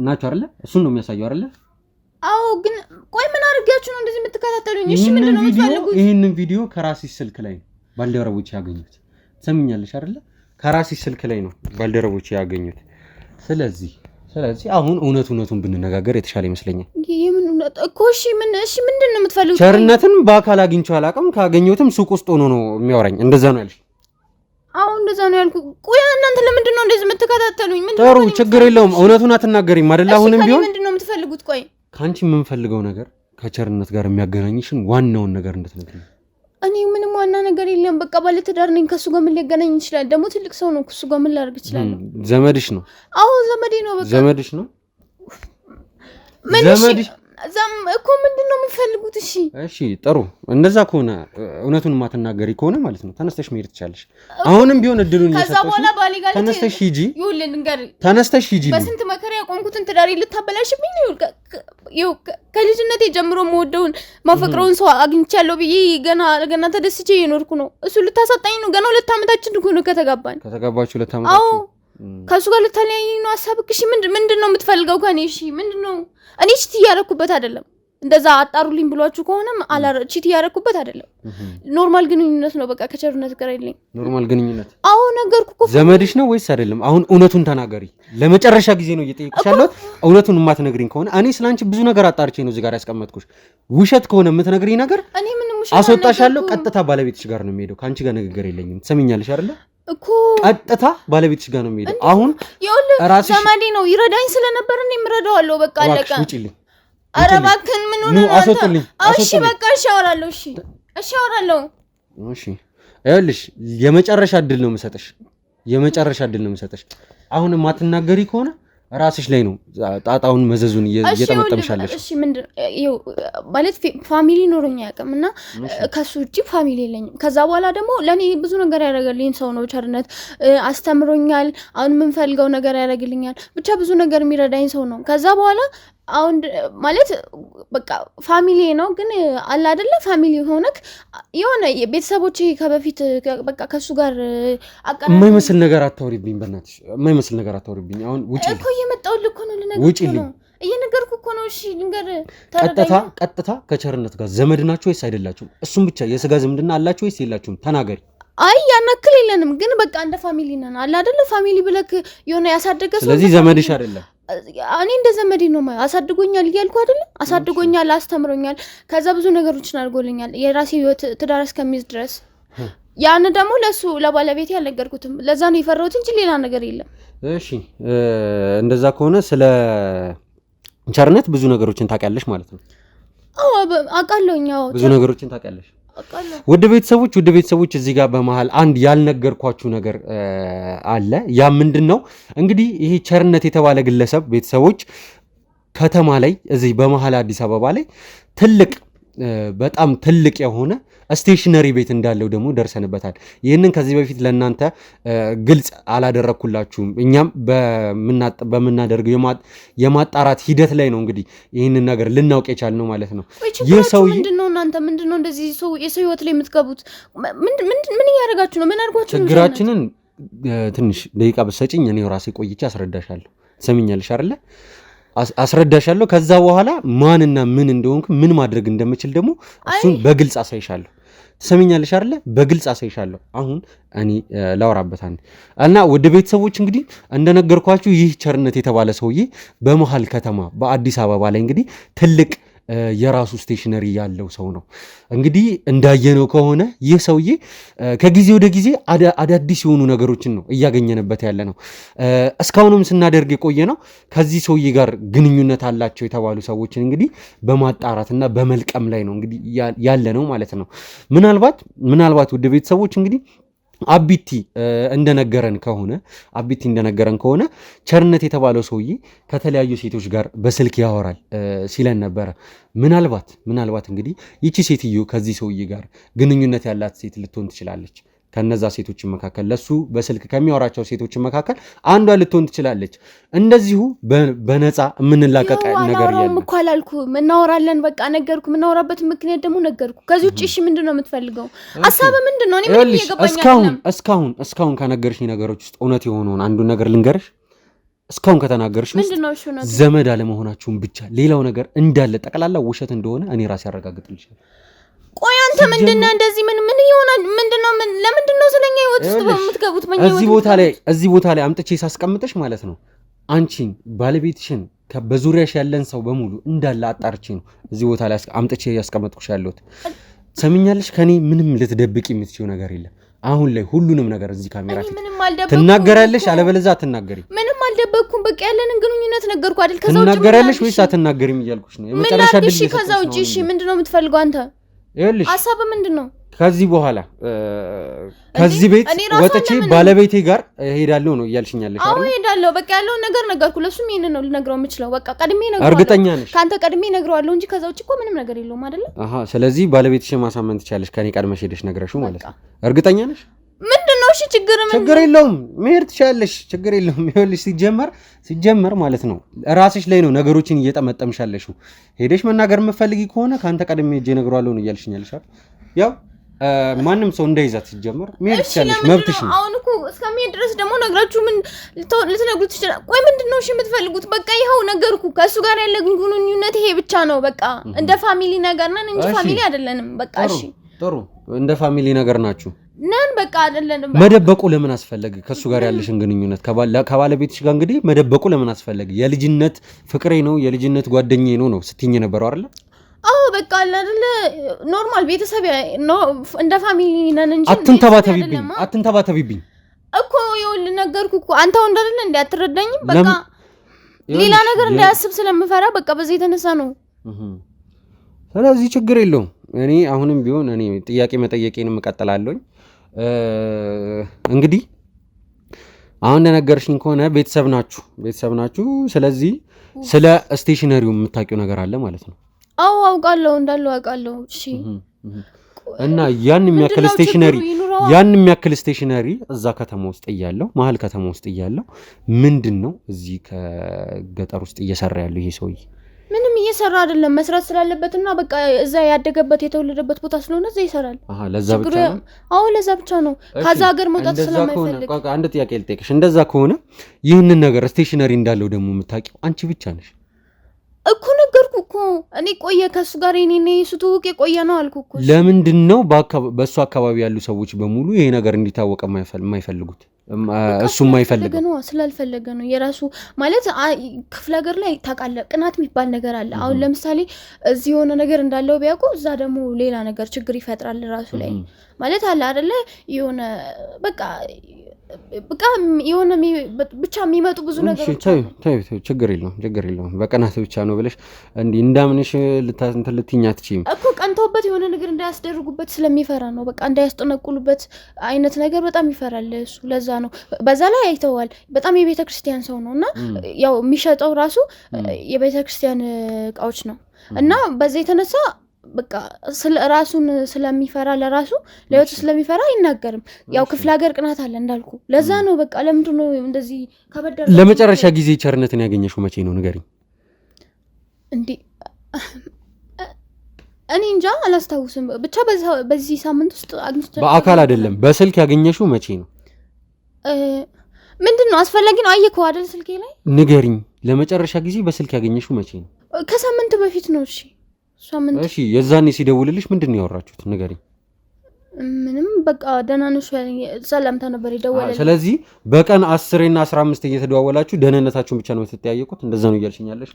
ናችሁ አይደለ? እሱን ነው የሚያሳየው አይደለ? አዎ። ግን ቆይ ምን አድርጋችሁ ነው እንደዚህ የምትከታተሉኝ? እሺ ምንድነው የምትፈልጉት? ይሄንን ቪዲዮ ከራስሽ ስልክ ላይ ነው ባልደረቦች ያገኙት። ትሰምኛለሽ አይደለ? ከራስሽ ስልክ ላይ ነው ባልደረቦች ያገኙት። ስለዚህ አሁን እውነቱን ብንነጋገር የተሻለ ይመስለኛል። የምን እውነት እኮ? እሺ ምንድነው የምትፈልጉት? ቸርነትን በአካል አግኝቼው አላውቅም። ካገኘሁትም ሱቅ ውስጥ ሆኖ ነው የሚያወራኝ። እንደዛ ነው ያልሽ? አዎ እንደዛ ነው ያልኩ። ቆይ እናንተ ለምንድን ነው እንደዚህ የምትከታተሉኝ? ጥሩ ችግር የለውም። እውነቱን አትናገሪም አይደል? አሁንም ቢሆን ምንድን ነው የምትፈልጉት? ቆይ ካንቺ የምንፈልገው ነገር ከቸርነት ጋር የሚያገናኝሽን ዋናውን ነገር እንድትነግሪኝ። እኔ ምንም ዋና ነገር የለም። በቃ ባለ ትዳር ነኝ። ከሱ ጋር ምን ሊገናኝ ይችላል? ደግሞ ትልቅ ሰው ነው። ከሱ ጋር ምን ላደርግ እችላለሁ? ዘመድሽ ነው? አዎ ዘመዴ ነው። በቃ ዘመድሽ ነው? ዘመድሽ እኮ ምንድን ነው የምትፈልጉት? እሺ ጥሩ። እንደዛ ከሆነ እውነቱን የማትናገሪ ከሆነ ማለት ነው ተነስተሽ መሄድ ትችያለሽ። አሁንም ቢሆን እድሉን እየሰጠሽ ተነስተሽ ሂጂ። ተነስተሽ ሂጂ። በስንት መከራ ያቆምኩትን ትዳሬ ልታበላሽብኝ ነው? ከልጅነቴ ጀምሮ የምወደውን ማፈቅረውን ሰው አግኝቻለሁ ብዬ ገና ተደስቼ እየኖርኩ ነው። እሱ ልታሳጣኝ ነው? ገና 2 ዓመታችን እኮ ነው ከተጋባችሁ 2 ዓመታችሁ። ከሱ ጋር ልታለያየኝ ነው ሀሳብክ? እሺ ምንድን ነው የምትፈልገው ከኔ? እሺ ምንድን ነው? እኔ ቺት እያደረኩበት አይደለም። እንደዛ አጣሩልኝ ብሏችሁ ከሆነም ቺት እያደረኩበት አይደለም። ኖርማል ግንኙነት ነው። በቃ ከቸርነት ጋር አይደለም። ኖርማል ግንኙነት? አዎ ነገርኩ እኮ። ዘመድሽ ነው ወይስ አይደለም? አሁን እውነቱን ተናገሪ። ለመጨረሻ ጊዜ ነው እየጠየቅሽ ያለሁት። እውነቱን የማትነግሪኝ ከሆነ እኔ ስላንቺ ብዙ ነገር አጣርቼ ነው እዚህ ጋር ያስቀመጥኩሽ። ውሸት ከሆነ የምትነግሪኝ ነገር እኔ ምንም ውሸት አስወጣሻለሁ። ቀጥታ ባለቤትሽ ጋር ነው የሚሄደው። ከአንቺ ጋር ንግግር የለኝም። ትሰሚኛለሽ አይደለ? እኮ ቀጥታ ባለቤትሽ ጋር ነው የሚሄደው። አሁን ራስሽ ዘመዴ ነው ይረዳኝ ስለነበር እኔም እረዳዋለሁ። በቃ አለቀ። ውጪልኝ። ኧረ እባክህን ምን ሆነ ነው? አስወጥልኝ። እሺ በቃ እሺ አወራለሁ። እሺ አወራለሁ። እሺ ይኸውልሽ የመጨረሻ እድል ነው የምሰጥሽ። አሁን የማትናገሪ ከሆነ ራስሽ ላይ ነው ጣጣውን መዘዙን እየጠመጠምሻለሽ። እሺ ምንድን ማለት ፋሚሊ ኖሮኝ አያውቅም እና ከሱ ውጪ ፋሚሊ የለኝም። ከዛ በኋላ ደግሞ ለእኔ ብዙ ነገር ያደረገልኝ ሰው ነው ቸርነት። አስተምሮኛል። አሁን የምንፈልገው ነገር ያደረግልኛል። ብቻ ብዙ ነገር የሚረዳኝ ሰው ነው። ከዛ በኋላ አሁን ማለት በቃ ፋሚሊ ነው። ግን አለ አይደለ ፋሚሊ ሆነክ የሆነ ቤተሰቦቼ ከበፊት በቃ ከሱ ጋር የማይመስል ነገር አታውሪብኝ፣ በእናትሽ የማይመስል ነገር አታውሪብኝ። አሁን ውጪ እኮ እየመጣሁልህ እኮ ነው ልነግርህ ነው እየነገርኩህ እኮ ነው። እሺ ልንገር፣ ቀጥታ ከቸርነት ጋር ዘመድ ናችሁ ወይስ አይደላችሁም? እሱም ብቻ የስጋ ዝምድና አላችሁ ወይስ የላችሁም? ተናገሪ። አይ ያናክል የለንም፣ ግን በቃ እንደ ፋሚሊ ነን። አለ አይደለ ፋሚሊ ብለክ የሆነ ያሳደገ ሰው። ስለዚህ ዘመድሽ አይደለም። እኔ እንደ ዘመዴ ነው ማለት አሳድጎኛል እያልኩ አይደለ? አሳድጎኛል፣ አስተምሮኛል፣ ከዛ ብዙ ነገሮችን አድርጎልኛል የራሴ ህይወት ትዳር እስከሚይዝ ድረስ። ያን ደግሞ ለሱ ለባለቤቴ አልነገርኩትም። ለዛ ነው የፈራሁት እንጂ ሌላ ነገር የለም። እሺ እንደዛ ከሆነ ስለ ቸርነት ብዙ ነገሮችን ታውቂያለሽ ማለት ነው? አዎ አውቃለሁኝ። አዎ ብዙ ነገሮችን ታውቂያለሽ። ውድ ቤተሰቦች እዚህ ጋር በመሃል አንድ ያልነገርኳችሁ ነገር አለ። ያ ምንድነው እንግዲህ ይሄ ቸርነት የተባለ ግለሰብ ቤተሰቦች ከተማ ላይ እዚህ በመሃል አዲስ አበባ ላይ ትልቅ በጣም ትልቅ የሆነ ስቴሽነሪ ቤት እንዳለው ደግሞ ደርሰንበታል። ይህንን ከዚህ በፊት ለእናንተ ግልጽ አላደረኩላችሁም። እኛም በምናደርገው የማጣራት ሂደት ላይ ነው እንግዲህ ይህንን ነገር ልናውቅ የቻልነው ማለት ነው። ይህ ሰው ምንድነው? እናንተ ምንድነው እንደዚህ የሰው ህይወት ላይ የምትገቡት? ምን እያደረጋችሁ ነው? ምን አድርጓችሁ ነው? ችግራችንን ትንሽ ደቂቃ ብትሰጪኝ እኔ ራሴ ቆይቼ አስረዳሻለሁ። ሰምኛለሽ አይደለ? አስረዳሻለሁ። ከዛ በኋላ ማንና ምን እንደሆንኩ ምን ማድረግ እንደምችል ደግሞ እሱን በግልጽ አሳይሻለሁ። ትሰሚኛለሽ አይደለ? በግልጽ አሳይሻለሁ። አሁን እኔ ላወራበታለሁ እና ወደ ቤተሰቦች እንግዲህ እንደነገርኳችሁ ይህ ቸርነት የተባለ ሰውዬ በመሃል ከተማ በአዲስ አበባ ላይ እንግዲህ ትልቅ የራሱ ስቴሽነሪ ያለው ሰው ነው። እንግዲህ እንዳየነው ከሆነ ይህ ሰውዬ ከጊዜ ወደ ጊዜ አዳዲስ የሆኑ ነገሮችን ነው እያገኘንበት ያለ ነው። እስካሁንም ስናደርግ የቆየ ነው ከዚህ ሰውዬ ጋር ግንኙነት አላቸው የተባሉ ሰዎችን እንግዲህ በማጣራትና በመልቀም ላይ ነው እንግዲህ ያለ ነው ማለት ነው። ምናልባት ውድ ቤተሰቦች እንግዲህ አቢቲ እንደነገረን ከሆነ ቸርነት የተባለው ሰውዬ ከተለያዩ ሴቶች ጋር በስልክ ያወራል ሲለን ነበረ። ምናልባት እንግዲህ ይቺ ሴትዮ ከዚህ ሰውዬ ጋር ግንኙነት ያላት ሴት ልትሆን ትችላለች። ከነዛ ሴቶች መካከል ለሱ በስልክ ከሚያወራቸው ሴቶች መካከል አንዷ ልትሆን ትችላለች። እንደዚሁ በነፃ የምንላቀቅ ነገር ያለ እኮ አላልኩም። እናወራለን በቃ ነገርኩ። የምናወራበት ምክንያት ደግሞ ነገርኩ። ከዚህ ውጭ እሺ ምንድነው የምትፈልገው? ሐሳብ ምንድነው? እኔ ምን እየገባኝ እስካሁን ከነገርሽኝ ነገሮች ውስጥ እውነት የሆነውን አንዱን ነገር ልንገርሽ። እስካሁን ከተናገርሽ ውስጥ ዘመድ አለመሆናችሁን ብቻ፣ ሌላው ነገር እንዳለ ጠቅላላ ውሸት እንደሆነ እኔ ራሴ ያረጋግጥልሻለሁ። ቆይ አንተ ምንድነው እንደዚህ ምን ይሆናል? ምንድነው ለምንድነው ስለኛ ህይወት ውስጥ በምትገቡት? እዚህ ቦታ ላይ አምጥቼ ሳስቀምጥሽ ማለት ነው አንቺን ባለቤትሽን በዙሪያሽ ያለን ሰው በሙሉ እንዳለ አጣርቼ ነው እዚህ ቦታ ላይ አምጥቼ ያስቀመጥኩሽ ያለሁት። ሰሚኛለሽ? ከኔ ምንም ልትደብቂ የምትችይው ነገር የለም። አሁን ላይ ሁሉንም ነገር እዚህ ካሜራ ፊት ትናገራለሽ፣ አለበለዚያ አትናገሪ። ምንም አልደበቅኩም። በቃ ያለንን ግንኙነት ነገርኩ አይደል? ከዛ ውጭ ትናገራለሽ ወይስ አትናገሪም እያልኩሽ ነው። የመጨረሻ ድል። እሺ ከዛ ውጭ እሺ ምንድነው የምትፈልገው አንተ? ይኸውልሽ ሐሳብ ምንድነው? ከዚህ በኋላ ከዚህ ቤት ወጥቼ ባለቤቴ ጋር ሄዳለሁ ነው እያልሽኛለሽ አይደል? አዎ ሄዳለሁ። በቃ ያለውን ነገር ነገርኩ። ለሱም ይሄንን ነው ልነግረው የምችለው። በቃ ቀድሜ ነገርኩ። እርግጠኛ ነሽ? ካንተ ቀድሜ ነግረዋለሁ እንጂ ከዛ ውጭ እኮ ምንም ነገር የለውም አይደል? ስለዚህ ባለቤትሽን ማሳመን ትችያለሽ ከኔ ቀድመሽ ሄደሽ ነግረሽው ማለት ነው። እርግጠኛ ነሽ? ምንድነው? እሺ ችግር የለውም መሄድ ትችያለሽ። ችግር የለውም። ይኸውልሽ ሲጀመር ማለት ነው ራስሽ ላይ ነው ነገሮችን እየጠመጠምሻለሽ። ሄደሽ መናገር የምትፈልጊ ከሆነ ካንተ ቀድሜ ሄጄ ነግረዋለሁ ነው እያልሽኛለሽ አይደል? ያው ማንም ሰው እንዳይዛት ሲጀመር መሄድ ትችያለሽ፣ መብትሽ ነው። አሁን እኮ እስከሚሄድ ድረስ ደግሞ ነግራችሁ ምን ልትነግሩት ትችላል? ቆይ ምንድነው እሺ የምትፈልጉት? በቃ ይኸው ነገርኩ። ከእሱ ጋር ያለ ግንኙነት ይሄ ብቻ ነው። በቃ እንደ ፋሚሊ ነገር ነን እንጂ ፋሚሊ አይደለንም። በቃ እሺ ጥሩ፣ እንደ ፋሚሊ ነገር ናችሁ ነን። በቃ አይደለንም። መደበቁ ለምን አስፈለገ? ከሱ ጋር ያለሽን ግንኙነት ከባለቤትሽ ጋር እንግዲህ መደበቁ ለምን አስፈለገ? የልጅነት ፍቅሬ ነው የልጅነት ጓደኛዬ ነው ስትይኝ ነበረው አይደል? አዎ በቃ አይደለ ኖርማል ቤተሰብ ነው፣ እንደ ፋሚሊ ነን እንጂ አትንተባተቢብኝ እኮ ይኸውልህ ነገርኩ እኮ አንተ ወንድ አይደለ እንዴ? አትረዳኝም? በቃ ሌላ ነገር እንዳያስብ ስለምፈራ በቃ በዚህ የተነሳ ነው። ስለዚህ ችግር የለውም። እኔ አሁንም ቢሆን እኔ ጥያቄ መጠየቄንም እቀጥላለሁ። እንግዲህ አሁን እንደነገርሽኝ ከሆነ ቤተሰብ ናችሁ። ስለዚህ ስለ ስቴሽነሪው የምታውቂው ነገር አለ ማለት ነው? አዎ አውቃለሁ፣ እንዳለው አውቃለሁ። እሺ እና ያን የሚያክል ስቴሽነሪ እዛ ከተማ ውስጥ እያለው መሀል ከተማ ውስጥ እያለው ምንድነው እዚህ ከገጠር ውስጥ እየሰራ ያለው ይሄ ሰውዬ? ምንም እየሰራ አይደለም። መስራት ስላለበትና በቃ እዛ ያደገበት የተወለደበት ቦታ ስለሆነ እዛ ይሰራል። ለዛ ብቻ ነው? አዎ ለዛ ብቻ ነው። ከዛ ሀገር መውጣት ስለማይፈልግ። አንድ ጥያቄ ልጠይቅሽ። እንደዛ ከሆነ ይህንን ነገር ስቴሽነሪ እንዳለው ደግሞ የምታውቂው አንቺ ብቻ ነሽ እኮ። ነገርኩ እኮ እኔ ቆየ ከሱ ጋር እኔ እሱ ትውውቅ የቆየ ነው አልኩ እኮ። ለምንድን ነው በእሱ አካባቢ ያሉ ሰዎች በሙሉ ይሄ ነገር እንዲታወቅ የማይፈልጉት? እሱ የማይፈልገው ነው ስላልፈለገ ነው። የራሱ ማለት ክፍለ ሀገር ላይ ታውቃለህ ቅናት የሚባል ነገር አለ። አሁን ለምሳሌ እዚህ የሆነ ነገር እንዳለው ቢያውቁ እዛ ደግሞ ሌላ ነገር ችግር ይፈጥራል ራሱ ላይ ማለት አለ አይደለ? የሆነ በቃ የሆነ ብቻ የሚመጡ ብዙ ነገሮች ችግር የለውም በቀናት ብቻ ነው ብለሽ እንዲህ እንዳምንሽ ልትይኝ አትችይም እኮ። ቀንተውበት የሆነ ነገር እንዳያስደርጉበት ስለሚፈራ ነው። በቃ እንዳያስጠነቁሉበት አይነት ነገር በጣም ይፈራል እሱ። ለዛ ነው። በዛ ላይ አይተዋል። በጣም የቤተ ክርስቲያን ሰው ነው እና ያው የሚሸጠው ራሱ የቤተ ክርስቲያን እቃዎች ነው እና በዛ የተነሳ በቃ ራሱን ስለሚፈራ ለራሱ ለህይወቱ ስለሚፈራ አይናገርም። ያው ክፍለ ሀገር ቅናት አለ እንዳልኩ ለዛ ነው። በቃ ለምንድን ነው እንደዚህ ከበደረ? ለመጨረሻ ጊዜ ቸርነትን ያገኘሽው መቼ ነው ንገሪኝ? እንዴ እኔ እንጃ አላስታውስም። ብቻ በዚህ ሳምንት ውስጥ አግኝቼ በአካል አይደለም በስልክ ያገኘሽው መቼ ነው? ምንድነው አስፈላጊ ነው? አየከው አይደል ስልኬ ላይ ንገሪኝ። ለመጨረሻ ጊዜ በስልክ ያገኘሽው መቼ ነው? ከሳምንት በፊት ነው። እሺ ሳምንት። እሺ የዛኔ ሲደውልልሽ ምንድነው ያወራችሁት ንገሪኝ። ምንም በቃ ደህና ነሽ ሰላምታ ነበር የደወለልኝ። ስለዚህ በቀን 10 እና 15 እየተደዋወላችሁ ደህንነታችሁን ብቻ ነው የምትጠያየቁት? እንደዛ ነው እያልሽኝ ያለሽ?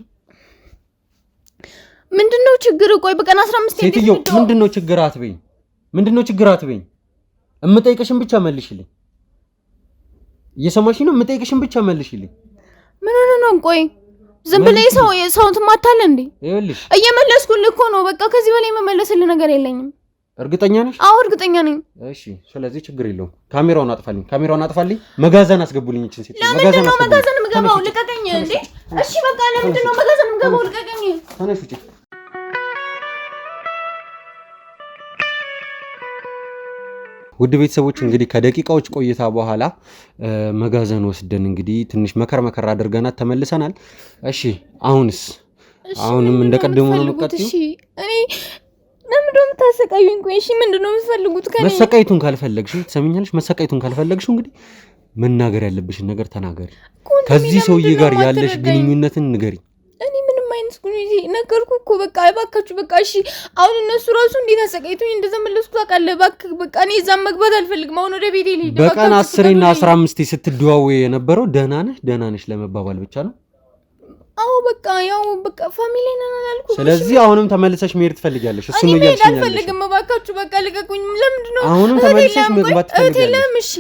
ምንድነው ችግር? ቆይ በቀን 15 ሴትዮ ምንድነው ችግር አትበይኝ። ምንድነው ችግር አትበይኝ። እምጠይቅሽን ብቻ መልሽልኝ። እየሰማሽኝ ነው? እምጠይቅሽን ብቻ መልሽልኝ። ምን ሆነ ነው? ቆይ ዝም ብለህ ሰውን ትማታለህ እንዴ? ይኸውልሽ እየመለስኩልህ እኮ ነው። በቃ ከዚህ በላይ የምመለስልህ ነገር የለኝም። እርግጠኛ ነሽ? አዎ እርግጠኛ ነኝ። እሺ ስለዚህ ችግር የለውም። ካሜራውን አጥፋልኝ። መጋዘን አስገቡልኝ። እቺን ሴት መጋዘን የምገባው ልቀቀኝ እንዴ! እሺ በቃ ለምንድን ነው መጋዘን የምገባው? ልቀቀኝ። ተነሽ ውጪ። ውድ ቤተሰቦች እንግዲህ ከደቂቃዎች ቆይታ በኋላ መጋዘን ወስደን እንግዲህ ትንሽ መከር አድርገናት ተመልሰናል። እሺ አሁንም እንደቀደሙ ነው የምትቀጥዩ? እሺ እኔ ለምንድነው የምታሰቃዩኝ? ቆይ እሺ ምንድነው የምትፈልጉት ከኔ? መሰቃይቱን ካልፈለግሽ ትሰሚኛለሽ? መሰቃይቱን ካልፈለግሽ እንግዲህ መናገር ያለብሽን ነገር ተናገሪ። ከዚህ ሰውዬ ጋር ያለሽ ግንኙነትን ንገሪ። እኔ ምንም አይነት ግንኙነት ነገርኩ እኮ በቃ አይባካችሁ በቃ እሺ። አሁን እነሱ ራሱ እንዴት አሰቃይቱኝ እንደተመለስኩ ታውቃለህ። እባክህ በቃ እኔ እዛም መግባት አልፈልግም። አሁን ወደ ቤቴ ልሂድ። በቀን 10 እና 15 ስትደዋወይ የነበረው ደህና ነሽ ለመባባል ብቻ ነው? አዎ በቃ ያው በቃ ፋሚሊ ነን አላልኩ። ስለዚህ አሁንም ተመለሰሽ መሄድ ትፈልጊያለሽ? እሱ ነው ያልሽኝ። እኔ አልፈልግም። እባካችሁ በቃ ልቀቁኝ። ለምንድን ነው አሁንም ተመለሰሽ መግባት ትፈልጊያለሽ? እሺ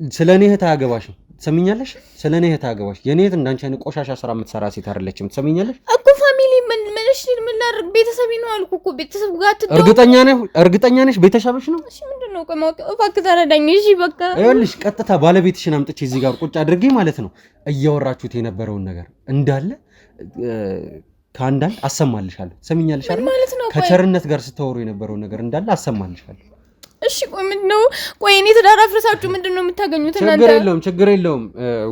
ስለኔ እህት አያገባሽም። ትሰሚኛለሽ? ስለኔ እህት አያገባሽ። የኔ እህት እንዳንቺ አይነት ቆሻሻ ስራ የምትሰራ ሴት አይደለችም። ትሰሚኛለሽ? እኮ ፋሚሊ ምን ላድርግ? ቤተሰብ ነው አልኩ እኮ ቤተሰብ ጋር ትተው። እርግጠኛ ነሽ ቤተሰብሽ ነው? እሺ ምንድነው? እባክህ ተረዳኝ። እሺ በቃ ይኸውልሽ ቀጥታ ባለቤትሽን አምጥቼ እዚህ ጋር ቁጭ አድርጌ ማለት ነው እያወራችሁት የነበረውን ነገር እንዳለ ከአንዳንድ አሰማልሻለሁ። ትሰሚኛለሽ አይደል? ከቸርነት ጋር ስታወሩ የነበረውን ነገር እንዳለ አሰማልሻለሁ። እሺ ቆይ ምንድነው? ቆይ እኔ ትዳር አፍርሳችሁ ምንድነው የምታገኙት እናንተ? ችግር የለውም።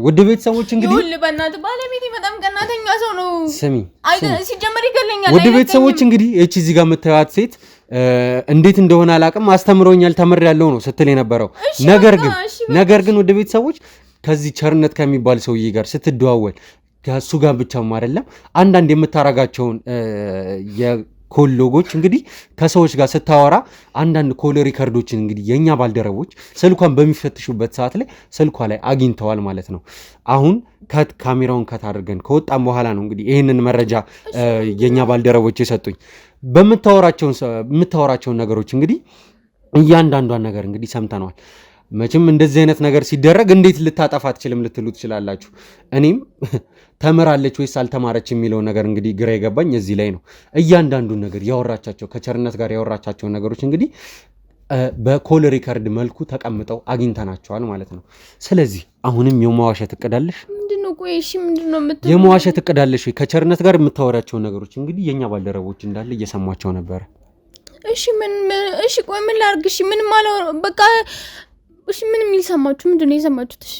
ውድ ቤተሰቦች እንግዲህ ይሁን በእናትህ ባለቤቴ በጣም ቀናተኛ ሰው ነው። ስሚ ሲጀመር ይገለኛል። ውድ ቤተሰቦች እንግዲህ እቺ እዚህ ጋር የምታዩት ሴት እንዴት እንደሆነ አላውቅም፣ አስተምሮኛል፣ ተምሬያለሁ ነው ስትል የነበረው። ነገር ግን ውድ ቤተሰቦች ከዚህ ቸርነት ከሚባል ሰውዬ ጋር ስትደዋወል ከሱ ጋር ብቻም አይደለም አንዳንድ የምታረጋቸውን የኮል ሎጎች እንግዲህ ከሰዎች ጋር ስታወራ አንዳንድ ኮል ሪከርዶችን እንግዲህ የኛ ባልደረቦች ስልኳን በሚፈትሹበት ሰዓት ላይ ስልኳ ላይ አግኝተዋል ማለት ነው። አሁን ካሜራውን አድርገን ከወጣም በኋላ ነው እንግዲህ ይህንን መረጃ የኛ ባልደረቦች የሰጡኝ። በምታወራቸውን ነገሮች እንግዲህ እያንዳንዷን ነገር እንግዲህ ሰምተነዋል። መቼም እንደዚህ አይነት ነገር ሲደረግ እንዴት ልታጠፋ አትችልም ልትሉ ትችላላችሁ። እኔም ተመራለች ወይስ አልተማረች የሚለው ነገር እንግዲህ ግራ የገባኝ እዚህ ላይ ነው። እያንዳንዱን ነገር ያወራቻቸው ከቸርነት ጋር ያወራቻቸውን ነገሮች እንግዲህ በኮል ሪከርድ መልኩ ተቀምጠው አግኝተናቸዋል ማለት ነው። ስለዚህ አሁንም የመዋሸት እቅዳለሽ? ምንድነው? ቆይ እሺ ምንድነው የምትለው? የመዋሸት እቅዳለሽ? ከቸርነት ጋር የምታወራቸውን ነገሮች እንግዲህ የኛ ባልደረቦች እንዳለ እየሰሟቸው ነበር። እሺ እሺ ቆይ ምን ላድርግ? እሺ ምን ማለት በቃ እሺ ምንም ሊሰማችሁ ምንድነው የሰማችሁት? እሺ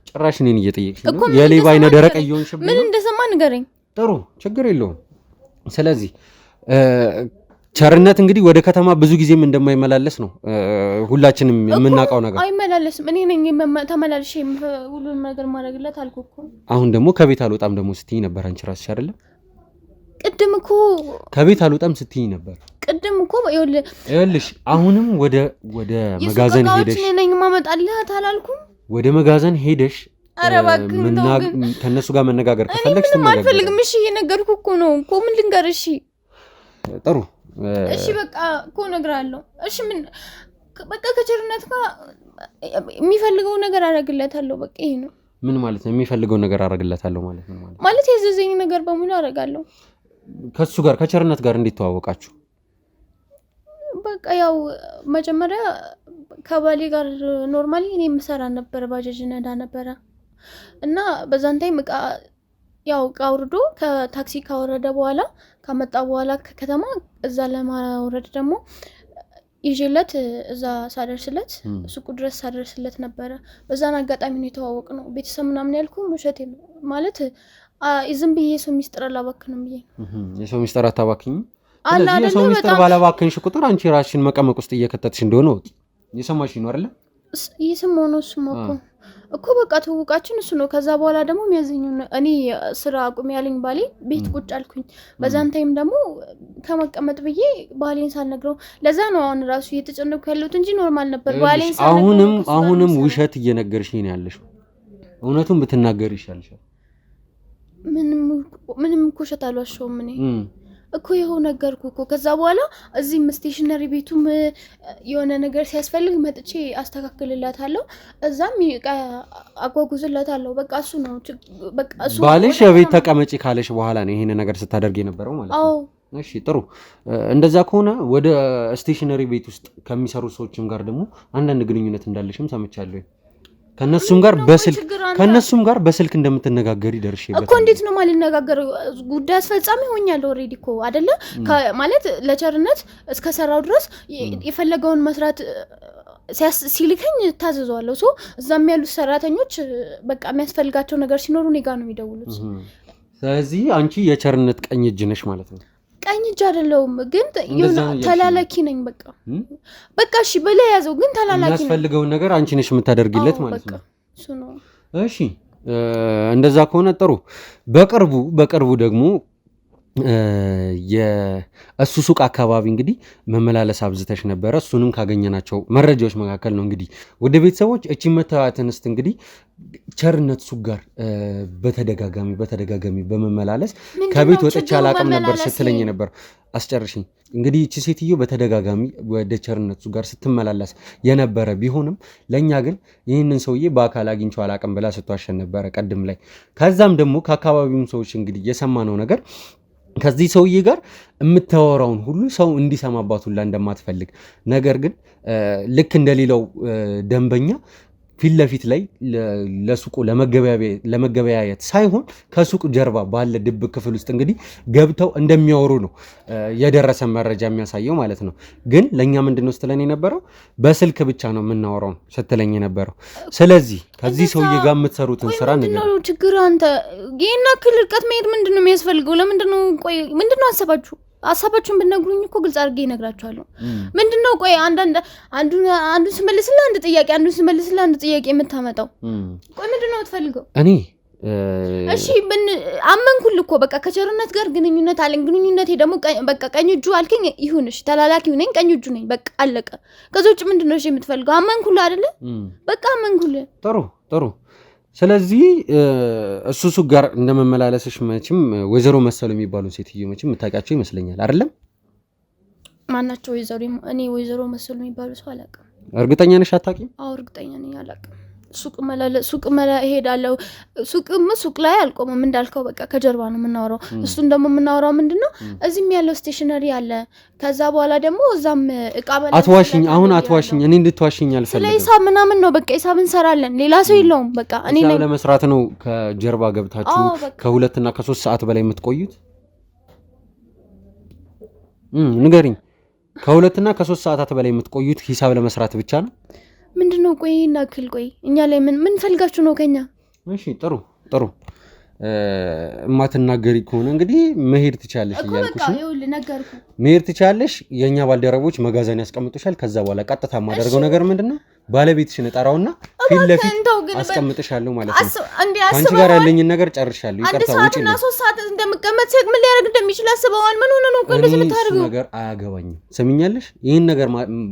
ጭራሽ እኔን እየጠየቅሽ ነው። የሌባ አይነ ደረቅ እየሆንሽብኝ ነው። ምን እንደሰማ ንገረኝ። ጥሩ ችግር የለውም። ስለዚህ ቸርነት እንግዲህ ወደ ከተማ ብዙ ጊዜም እንደማይመላለስ ነው ሁላችንም የምናውቀው ነገር። አይመላለስም። እኔ ነኝ ተመላልሼ ሁሉንም ነገር ማድረግለት አልኩ እኮ። አሁን ደግሞ ከቤት አልወጣም ደግሞ ስትይኝ ነበር አንቺ ራስሽ አይደለም? ቅድም እኮ ከቤት አልወጣም ስትይኝ ነበር። ቅድም እኮ ይኸውልሽ አሁንም ወደ መጋዘን ሄደሽ እኔ ነኝ ማመጣልህ አላልኩም? ወደ መጋዘን ሄደሽ ኧረ እባክህ ከእነሱ ጋር መነጋገር ከፈለግሽ ትነጋገር። አልፈልግም። እሺ እየነገርኩህ እኮ ነው እኮ። ምን ልንገርህ? እሺ ጥሩ እሺ በቃ እኮ እነግርሃለሁ። እሺ ምን በቃ ከቸርነት ጋር የሚፈልገው ነገር አደርግለታለሁ። በቃ ይሄ ነው። ምን ማለት ነው? የሚፈልገው ነገር አደርግለታለሁ ማለት ነው? ማለት የዘዘኝ ነገር በሙሉ አደርጋለሁ። ከሱ ጋር ከቸርነት ጋር እንዴት ተዋወቃችሁ? በቃ ያው መጀመሪያ ከባሌ ጋር ኖርማሊ እኔ የምሰራ ነበር፣ ባጃጅ ነዳ ነበረ እና በዛን ታይም እቃ ያው አውርዶ ከታክሲ ካወረደ በኋላ ከመጣ በኋላ ከከተማ እዛ ለማውረድ ደግሞ ይዤለት እዛ ሳደርስለት ሱቁ ድረስ ሳደርስለት ነበረ። በዛን አጋጣሚ ነው የተዋወቅነው። ቤተሰብ ምናምን ያልኩህ ውሸቴ ነው ማለት ዝም ብዬ የሰው ሚስጥር አላባክንም ብዬ የሰው ሚስጥር አታባክኝ። ስለዚህ የሰው ሚስጥር ባላባክንሽ ቁጥር አንቺ ራስሽን መቀመቅ ውስጥ እየከተትሽ እንደሆነ ወጥ እየሰማሽኝ ነው አይደል? እየሰማሁ ነው። እሱማ እኮ በቃ ትውውቃችን እሱ ነው። ከዛ በኋላ ደግሞ የሚያዘኘው እኔ ስራ አቁሜ ያለኝ ባሌ ቤት ቁጭ አልኩኝ። በዛን ታይም ደግሞ ከመቀመጥ ብዬ ባሌን ሳልነግረው ለዛ ነው አሁን ራሱ እየተጨነኩ ያለሁት እንጂ ኖርማል ነበር። ባሌን ሳልነግረው አሁንም ውሸት እየነገርሽኝ ነው ያለሽው። እውነቱን ብትናገር ይሻልሻል። ምንም እኮ ውሸት አልዋሸሁም እኔ እኮ ይኸው ነገርኩ እኮ። ከዛ በኋላ እዚህም ስቴሽነሪ ቤቱም የሆነ ነገር ሲያስፈልግ መጥቼ አስተካክልላታለሁ፣ እዛም አጓጉዝላታለሁ። በቃ እሱ ነው በቃ እሱ ባልሽ የቤት ተቀመጪ ካለሽ በኋላ ነው ይሄን ነገር ስታደርግ የነበረው ማለት ነው? አዎ። እሺ ጥሩ። እንደዛ ከሆነ ወደ ስቴሽነሪ ቤት ውስጥ ከሚሰሩ ሰዎችም ጋር ደግሞ አንዳንድ ግንኙነት እንዳለሽም ሰምቻለሁ። ከነሱም ጋር በስልክ እንደምትነጋገሪ ደርሼበታለሁ እኮ። እንዴት ነው ማልነጋገረው? ጉዳይ አስፈጻሚ ሆኛለሁ ኦሬዲ እኮ አይደለ? ማለት ለቸርነት እስከሰራው ድረስ የፈለገውን መስራት ሲልከኝ ታዘዘዋለሁ። ሶ እዛም ያሉት ሰራተኞች በቃ የሚያስፈልጋቸው ነገር ሲኖሩ እኔ ጋር ነው የሚደውሉት። ስለዚህ አንቺ የቸርነት ቀኝ እጅ ነሽ ማለት ነው? ቀኝ እጅ አይደለሁም ግን ተላላኪ ነኝ። በቃ እሺ በላይ ያዘው ግን ተላላኪ ነኝ። የሚያስፈልገውን ነገር አንቺ ነሽ የምታደርጊለት ማለት ነው? እሱ ነው። እሺ እንደዛ ከሆነ ጥሩ። በቅርቡ ደግሞ የእሱ ሱቅ አካባቢ እንግዲህ መመላለስ አብዝተሽ ነበረ። እሱንም ካገኘናቸው መረጃዎች መካከል ነው እንግዲህ ወደ ቤተሰቦች እቺ መተዋትን እስት እንግዲህ ቸርነት ሱቅ ጋር በተደጋጋሚ በመመላለስ ከቤት ወጥቼ አላቅም ነበር ስትለኝ ነበር። አስጨርሽኝ። እንግዲህ እቺ ሴትዮ በተደጋጋሚ ወደ ቸርነት ሱቅ ጋር ስትመላለስ የነበረ ቢሆንም ለኛ ግን ይህንን ሰውዬ በአካል አግኝቼው አላቅም ብላ ስትዋሸን ነበረ ቀድም ላይ። ከዛም ደግሞ ከአካባቢውም ሰዎች እንግዲህ የሰማነው ነገር ከዚህ ሰውዬ ጋር የምታወራውን ሁሉ ሰው እንዲሰማባት ሁላ እንደማትፈልግ፣ ነገር ግን ልክ እንደሌላው ደንበኛ ፊት ለፊት ላይ ለሱቁ ለመገበያየት ሳይሆን ከሱቁ ጀርባ ባለ ድብቅ ክፍል ውስጥ እንግዲህ ገብተው እንደሚያወሩ ነው የደረሰ መረጃ የሚያሳየው ማለት ነው። ግን ለኛ ምንድነው ስትለን የነበረው በስልክ ብቻ ነው የምናወራው ስትለኝ የነበረው። ስለዚህ ከዚህ ሰውዬ ጋር የምትሰሩትን ስራ ነው ችግር። አንተ ይሄን ያክል ርቀት መሄድ ምንድነው የሚያስፈልገው? ለምንድነው ቆይ ምንድነው ሀሳባችሁን ብትነግሩኝ እኮ ግልጽ አድርጌ እነግራችኋለሁ። ምንድነው ቆይ አንዱን ስመልስልህ አንድ ጥያቄ የምታመጣው? ቆይ ምንድነው የምትፈልገው? እኔ እሺ አመንኩልህ እኮ በቃ ከቸርነት ጋር ግንኙነት አለኝ። ግንኙነቴ ደግሞ በቃ ቀኝ እጁ አልከኝ፣ ይሁንሽ ተላላኪው ነኝ፣ ቀኝ እጁ ነኝ፣ በቃ አለቀ። ከዛ ውጭ ምንድነው እሺ የምትፈልገው? አመንኩልህ አይደለ? በቃ አመንኩልህ። ጥሩ። ስለዚህ እሱ ሱቅ ጋር እንደመመላለስሽ መቼም ወይዘሮ መሰሉ የሚባሉ ሴትዮ መቼም የምታውቂያቸው ይመስለኛል አይደለም? ማናቸው ወይዘሮ? እኔ ወይዘሮ መሰሉ የሚባሉ ሰው አላውቅም። እርግጠኛ ነሽ አታውቂም? አዎ እርግጠኛ ነኝ አላውቅም። ሱቅ እሄዳለሁ። ሱቅ ላይ አልቆምም እንዳልከው በቃ ከጀርባ ነው የምናወራው። እሱን ደግሞ የምናወራው ምንድነው እዚህም ያለው ስቴሽነሪ አለ። ከዛ በኋላ ደግሞ እዛም እቃ አትዋሽኝ፣ አሁን አትዋሽኝ። እኔ እንድትዋሽኝ አልፈልግም። ስለ ሂሳብ ምናምን ነው በቃ ሂሳብ እንሰራለን። ሌላ ሰው የለውም። በቃ እኔ ሂሳብ ለመስራት ነው ከጀርባ ገብታችሁ ከ2 እና ከ3 ሰዓት በላይ የምትቆዩት? ንገሪኝ። ከ2 እና ከ3 ሰዓታት በላይ የምትቆዩት ሂሳብ ለመስራት ብቻ ነው? ምንድነው? ቆይ እናክል ቆይ እኛ ላይ ምን ፈልጋችሁ ነው ከኛ? እሺ ጥሩ እማትናገሪ ከሆነ እንግዲህ መሄድ ትቻለሽ እያልኩሽ ነው። መሄድ ትቻለሽ። የኛ ባልደረቦች መጋዘን ያስቀምጡሻል። ከዛ በኋላ ቀጥታ የማደርገው ነገር ምንድነው ባለቤትሽን እጠራውና ፊት ለፊት አስቀምጥሻለሁ ማለት ነው። አንቺ ጋር ያለኝን ነገር ጨርሻለሁ። ይቅርታ ውጪ ነው። 3 ሰዓት እንደምቀመጥ ሴት ምን ሊያደርግ እንደሚችል አስበዋል። ምን ሆነ ነው ቆይ እንደዚህ የምታደርገው? ነገር አያገባኝም። ሰሚኛለሽ? ይሄን ነገር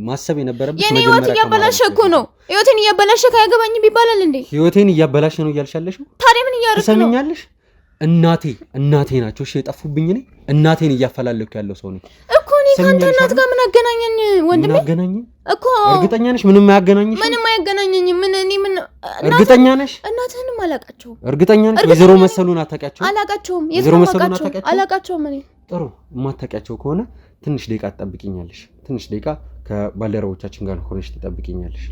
ማሰብ የነበረብሽ መጀመሪያ ነው። የኔ ህይወት እያበላሸ እኮ ነው። ህይወቴን እያበላሸ ካያገባኝም ይባላል እንዴ? ህይወቴን እያበላሸ ነው እያልሻለሽ? ታዲያ ምን እያደረግሽ ነው? ሰሚኛለሽ? እናቴ ናቸው እሺ የጠፉብኝ። እኔ እናቴን እያፈላለኩ ያለው ሰው ነኝ እኮ። እኔ ካንተ እናት ጋር ምን አገናኘኝ ወንድሜ? ምን አገናኘኝ እኮ? እርግጠኛ ነሽ? ምንም አያገናኝሽ? ምንም አያገናኘኝም። ምን እርግጠኛ ነሽ? እናትህንም አላውቃቸውም። እርግጠኛ ነሽ? ወይዘሮ መሰሉን አታውቂያቸውም? አላውቃቸውም። ወይዘሮ መሰሉን አላውቃቸውም። እኔ ጥሩ የማታውቂያቸው ከሆነ ትንሽ ደቂቃ ትጠብቂኛለሽ። ትንሽ ደቂቃ ከባልደረቦቻችን ጋር ሆነሽ ትጠብቂኛለሽ።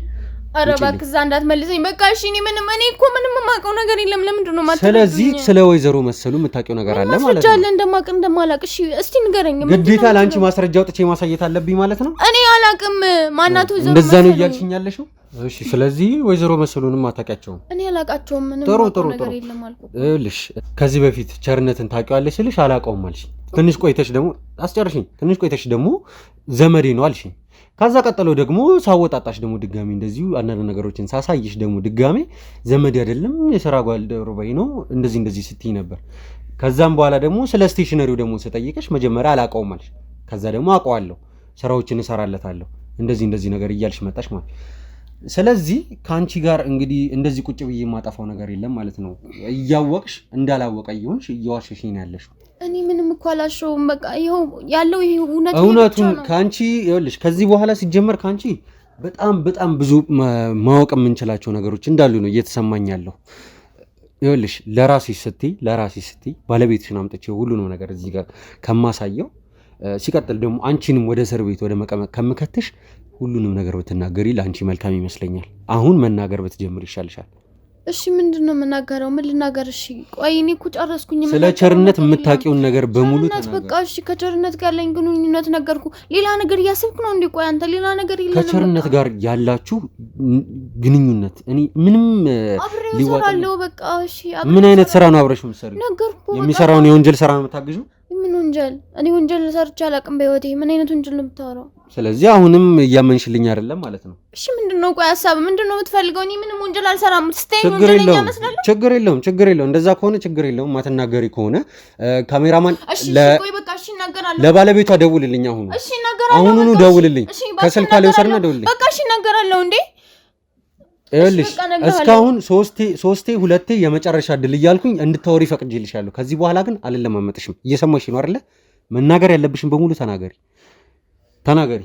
ኧረ እባክህ እዛ እንዳትመልሰኝ በቃ እሺ እኔ እኮ ምንም የማውቀው ነገር የለም ለምንድን ነው ማትነግረኝ ስለዚህ ስለ ወይዘሮ መሰሉ የምታውቂው ነገር አለ ማለት ነው ማስረጃ እንደማላቅ እሺ እስቲ ንገረኝ ግዴታ ለአንቺ ማስረጃ አውጥቼ ማሳየት አለብኝ ማለት ነው እኔ አላውቅም ማናቱ ወይዘሮ እንደዛ ነው እያልሽኝ ያለሽው እሺ ስለዚህ ወይዘሮ መሰሉንም አታውቂያቸውም እኔ አላውቃቸውም ምንም ነገር የለም አልኩ እልሽ ከዚህ በፊት ቸርነትን ታውቂዋለሽ ስልሽ አላውቀውም አልሽኝ ትንሽ ቆይተሽ ደግሞ አስጨርሽኝ ትንሽ ቆይተሽ ደግሞ ዘመዴ ነው አልሽኝ ከዛ ቀጥሎ ደግሞ ሳወጣጣሽ ደግሞ ድጋሚ እንደዚሁ አንዳንድ ነገሮችን ሳሳይሽ ደግሞ ድጋሚ ዘመዴ አይደለም የሥራ ባልደረባዬ ነው እንደዚህ ስትይ ነበር ከዛም በኋላ ደግሞ ስለ ስቴሽነሪው ደግሞ ስጠይቅሽ መጀመሪያ አላውቀውም አልሽ ከዛ ደግሞ አውቀዋለሁ ስራዎችን እሰራለታለሁ እንደዚህ ነገር እያልሽ መጣሽ ማለት ስለዚህ ካንቺ ጋር እንግዲህ እንደዚህ ቁጭ ብዬ የማጠፋው ነገር የለም ማለት ነው እያወቅሽ እንዳላወቀ ይሆንሽ እያዋሸሽኝ ነው ያለሽው እኔ ምንም እኮ አላሸውም በቃ ይሄው ያለው ይሄ እውነቱን ካንቺ ይኸውልሽ ከዚህ በኋላ ሲጀመር ካንቺ በጣም ብዙ ማወቅ የምንችላቸው ነገሮች እንዳሉ ነው እየተሰማኝ ያለው ይኸውልሽ ለራስሽ ስትይ ባለቤትሽን አምጥቼ ሁሉንም ነገር እዚህ ጋር ከማሳየው ሲቀጥል ደግሞ አንቺንም ወደ እስር ቤት ወደ መቀመቅ ከምከትሽ ሁሉንም ነገር ብትናገሪ ለአንቺ መልካም ይመስለኛል አሁን መናገር ብትጀምር ይሻልሻል እሺ ምንድነው መናገረው ምን ልናገር እሺ ቆይ እኔ እኮ ጨረስኩኝ ስለ ቸርነት የምታውቂውን ነገር በሙሉ ተናገር በቃ እሺ ከቸርነት ጋር ያለኝ ግንኙነት ነገርኩ ሌላ ነገር እያሰብክ ነው እንዴ ቆይ አንተ ሌላ ነገር የለም ከቸርነት ጋር ያላችሁ ግንኙነት እኔ ምንም ሊወጣለው በቃ እሺ ምን አይነት ስራ ነው አብረሽ የምትሰሪው ነገርኩ የሚሰራውን የወንጀል ስራ ነው የምታግዢው ምን ወንጀል እኔ ወንጀል ሰርቼ አላውቅም በህይወቴ ምን አይነት ወንጀል ነው የምታወራው ስለዚህ አሁንም እያመንሽልኝ አይደለም ማለት ነው እሺ ምንድነው ቆይ ሐሳብ ምንድነው የምትፈልገው እኔ ምንም ወንጀል አልሰራም ስቴኝ ወንጀለኛ መስላለሁ ችግር የለውም እንደዛ ከሆነ ችግር የለውም ማትናገሪ ከሆነ ካሜራማን ቆይ በቃ እሺ እናገራለሁ ለባለቤቷ ደውልልኝ እሺ እናገራለሁ አሁኑኑ ደውልልኝ ከስልኳ ላይ ወሰርና ደውልልኝ በቃ እሺ እናገራለሁ እንዴ እልሽ እስካሁን ሶስቴ ሁለቴ የመጨረሻ ድል እያልኩኝ እንድታወሪ ፈቅጄልሻለሁ ከዚህ በኋላ ግን አልለማመጥሽም እየሰማሽ ነው አይደለ መናገር ያለብሽን በሙሉ ተናገሪ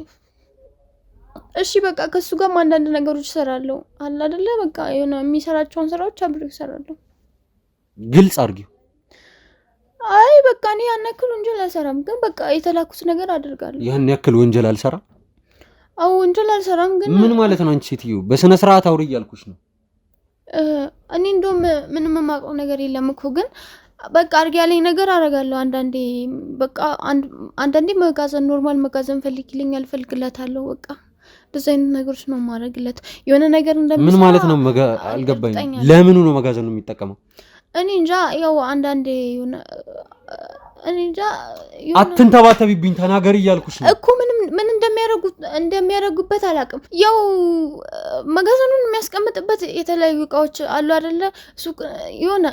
እሺ በቃ ከሱ ጋር አንዳንድ ነገሮች እሰራለሁ አለ አይደለ በቃ የሆነ የሚሰራቸውን ስራዎች አብሬ እሰራለሁ ግልጽ አድርጊው አይ በቃ እኔ ያን ያክል ወንጀል አልሰራም ግን በቃ የተላኩት ነገር አደርጋለሁ ያን ያክል ወንጀል አልሰራም አው ወንጀል አልሰራም ግን ምን ማለት ነው አንቺ ሴትዮ በስነ ስርዓት አውሪ እያልኩሽ ነው እኔ እንደውም ምንም የማውቀው ነገር የለም እኮ ግን በቃ አድርጌ ያለኝ ነገር አደርጋለሁ አንዳንዴ በቃ አንዳንዴ መጋዘን ኖርማል መጋዘን ፈልጊልኝ ፈልግላታለሁ በቃ እንደዚህ አይነት ነገሮች ነው ማድረግለት የሆነ ነገር እንደምሰራ ምን ማለት ነው አልገባኝ ለምኑ ነው መጋዘን ነው የሚጠቀመው እኔ እንጃ ያው አንዳንዴ የሆነ እኔ እንጃ አትንተባተቢብኝ ተናገሪ እያልኩሽ ነው እኮ ምን እንደሚያደርጉበት አላውቅም ያው መጋዘኑን የሚያስቀምጥበት የተለያዩ እቃዎች አሉ አይደለ ሱቅ የሆነ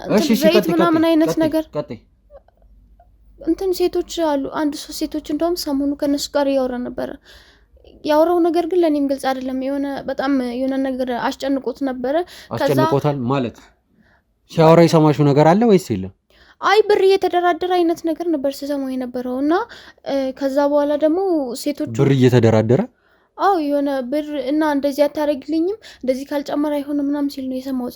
ዘይት ምናምን አይነት ነገር እንትን ሴቶች አሉ አንድ ሶስት ሴቶች እንደውም ሰሞኑ ከነሱ ጋር ያወራ ነበር ያወራው ነገር ግን ለኔም ግልጽ አይደለም የሆነ በጣም የሆነ ነገር አስጨንቆት ነበር አስጨንቆታል ማለት ሲያወራ የሰማሽው ነገር አለ ወይስ የለም አይ ብር እየተደራደረ አይነት ነገር ነበር ሲሰማው የነበረውና ከዛ በኋላ ደግሞ ሴቶቹ ብር እየተደራደረ አው የሆነ ብር እና እንደዚህ አታረግልኝም እንደዚህ ካልጨመረ አይሆንም ምናምን ሲል ነው የሰማው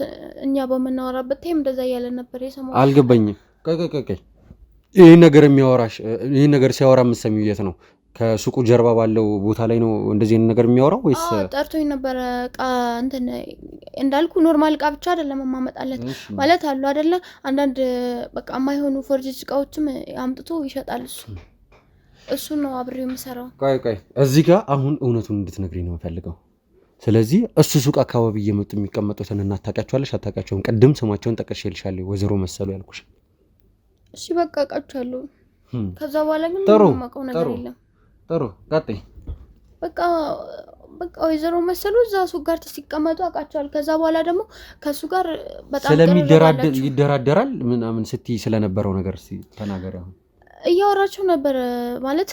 እኛ በመናወራበት ታይም እንደዛ ያለ ነበር የሰማው አልገባኝም ይሄ ነገር የሚያወራሽ ይሄ ነገር ሲያወራ የምትሰሚው የት ነው ከሱቁ ጀርባ ባለው ቦታ ላይ ነው እንደዚህ አይነት ነገር የሚያወራው ወይስ ጠርቶኝ ነበር ቃ እንትን እንዳልኩ ኖርማል ቃ ብቻ አይደለም ማመጣለት ማለት አሉ አይደለ አንዳንድ በቃ የማይሆኑ ፎርጅ እቃዎችም አምጥቶ ይሸጣል እሱ ነው አብሬው የምሰራው ቆይ እዚህ ጋር አሁን እውነቱን እንድትነግሪኝ ነው የምፈልገው ስለዚህ እሱ ሱቅ አካባቢ እየመጡ የሚቀመጡትን እናታውቃቸዋለሽ አታውቃቸውም ቅድም ስማቸውን ጠቅሼልሻለሁ ወይዘሮ መሰሉ ያልኩሽ እሺ በቃ አውቃቸዋለሁ ከዛ በኋላ ግን ማቀው ነገር የለም ጥሩ ቀጥይ በቃ ወይዘሮ መሰሉ እዛ ሱቅ ጋር ሲቀመጡ አውቃቸዋል ከዛ በኋላ ደግሞ ከሱ ጋር በጣም ይደራደራል ምናምን ስትይ ስለነበረው ነገር ተናገሪ አሁን እያወራቸው ነበር ማለት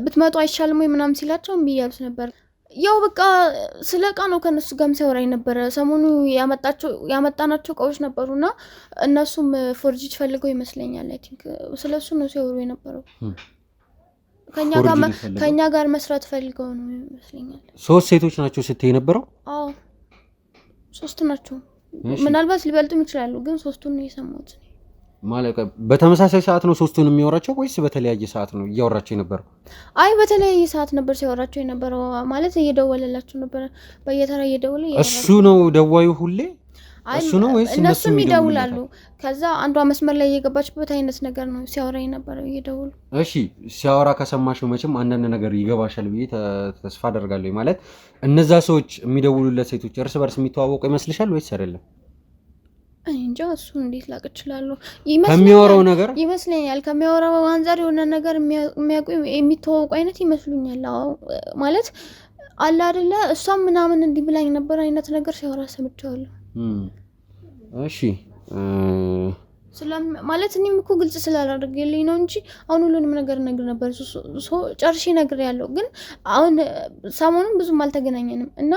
ብትመጡ አይሻልም ወይ ምናምን ሲላቸው እምቢ እያሉት ነበር ያው በቃ ስለ እቃ ነው ከነሱ ጋርም ሲያወራኝ ነበር ሰሞኑ ያመጣናቸው እቃዎች ነበሩና እነሱም ፎርጂት ፈልገው ይመስለኛል አይ ቲንክ ስለሱ ነው ሲያወሩ የነበረው ከኛ ጋር መስራት ፈልገው ነው ይመስለኛል ሶስት ሴቶች ናቸው ስትይ ነበረው አዎ ሶስት ናቸው ምናልባት ሊበልጡም ይችላሉ ግን ሶስቱን ነው የሰማሁት ማለት በተመሳሳይ ሰዓት ነው ሶስቱን የሚያወራቸው ወይስ በተለያየ ሰዓት ነው እያወራቸው የነበረው? አይ በተለያየ ሰዓት ነበር ሲያወራቸው የነበረው። ማለት እየደወለላቸው ነበር በየተራ እየደወለ እሱ ነው ደዋዩ ሁሌ እሱ ነው ወይስ እነሱም ይደውላሉ? ከዛ አንዷ መስመር ላይ እየገባችበት አይነት ነገር ነው ሲያወራ የነበረው እየደወሉ። እሺ ሲያወራ ከሰማሽው መቼም አንዳንድ ነገር ይገባሻል ብዬ ተስፋ አደርጋለሁ። ማለት እነዛ ሰዎች የሚደውሉለት ሴቶች እርስ በርስ የሚተዋወቁ ይመስልሻል ወይስ አይደለም? እንጃ እሱ እንዴት ላቅ እችላለሁ? ከሚያወራው ነገር ይመስለኛል ከሚያወራው አንፃር የሆነ ነገር የሚያውቁ የሚተዋወቁ አይነት ይመስሉኛል። አዎ ማለት አለ አይደለ እሷም ምናምን እንዲህ ብላኝ ነበር አይነት ነገር ሲያወራ ሰምቻለሁ። እሺ ማለት እኔም እኮ ግልጽ ስላላደረገልኝ ነው እንጂ አሁን ሁሉንም ነገር ነግር ነበር። ጨርሼ ነግር ያለው ግን አሁን ሰሞኑን ብዙም አልተገናኘንም እና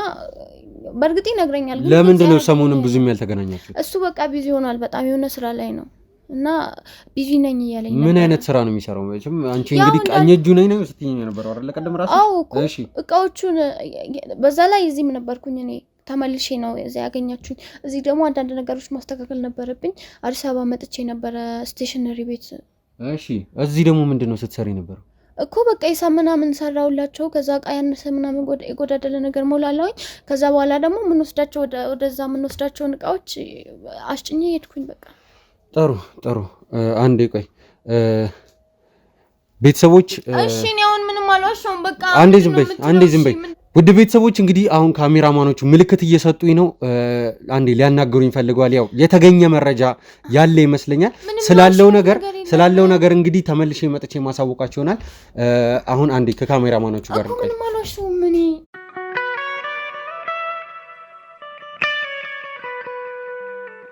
በእርግጥ ይነግረኛል። ግን ለምንድን ነው ሰሞኑን ብዙም ያልተገናኛችሁ? እሱ በቃ ቢዚ ሆኗል በጣም የሆነ ስራ ላይ ነው እና ቢዚ ነኝ እያለኝ ምን አይነት ስራ ነው የሚሰራው? መቼም አንቺ እንግዲህ ቀኝ እጁ ነኝ ነው ስትይኝ ነበር አይደል ቀደም ራሱ? አዎ እሺ እቃዎቹን በዛ ላይ እዚህም ነበርኩኝ እኔ ተመልሼ ነው እዚያ ያገኛችሁኝ። እዚህ ደግሞ አንዳንድ ነገሮች ማስተካከል ነበረብኝ። አዲስ አበባ መጥቼ ነበረ ስቴሽነሪ ቤት። እሺ እዚህ ደግሞ ምንድነው ስትሰሪ ነበረው? እኮ በቃ ሂሳብ ምናምን ሰራውላቸው። ከዛ እቃ ያነሰ ምናምን የጎዳደለ ነገር ሞላለሁኝ። ከዛ በኋላ ደግሞ ወደዛ የምንወስዳቸውን እቃዎች አስጭኜ ሄድኩኝ። በቃ ጥሩ አንዴ ቆይ ቤተሰቦች እሺ እኔ አሁን ምንም አልዋሻውም። በቃ አንዴ ዝም በይ ውድ ቤተሰቦች እንግዲህ አሁን ካሜራማኖቹ ምልክት እየሰጡኝ ነው። አንዴ ሊያናገሩኝ ፈልገዋል። ያው የተገኘ መረጃ ያለ ይመስለኛል ስላለው ነገር እንግዲህ ተመልሼ መጥቼ ማሳወቃችሁ ይሆናል። አሁን አንዴ ከካሜራማኖቹ ጋር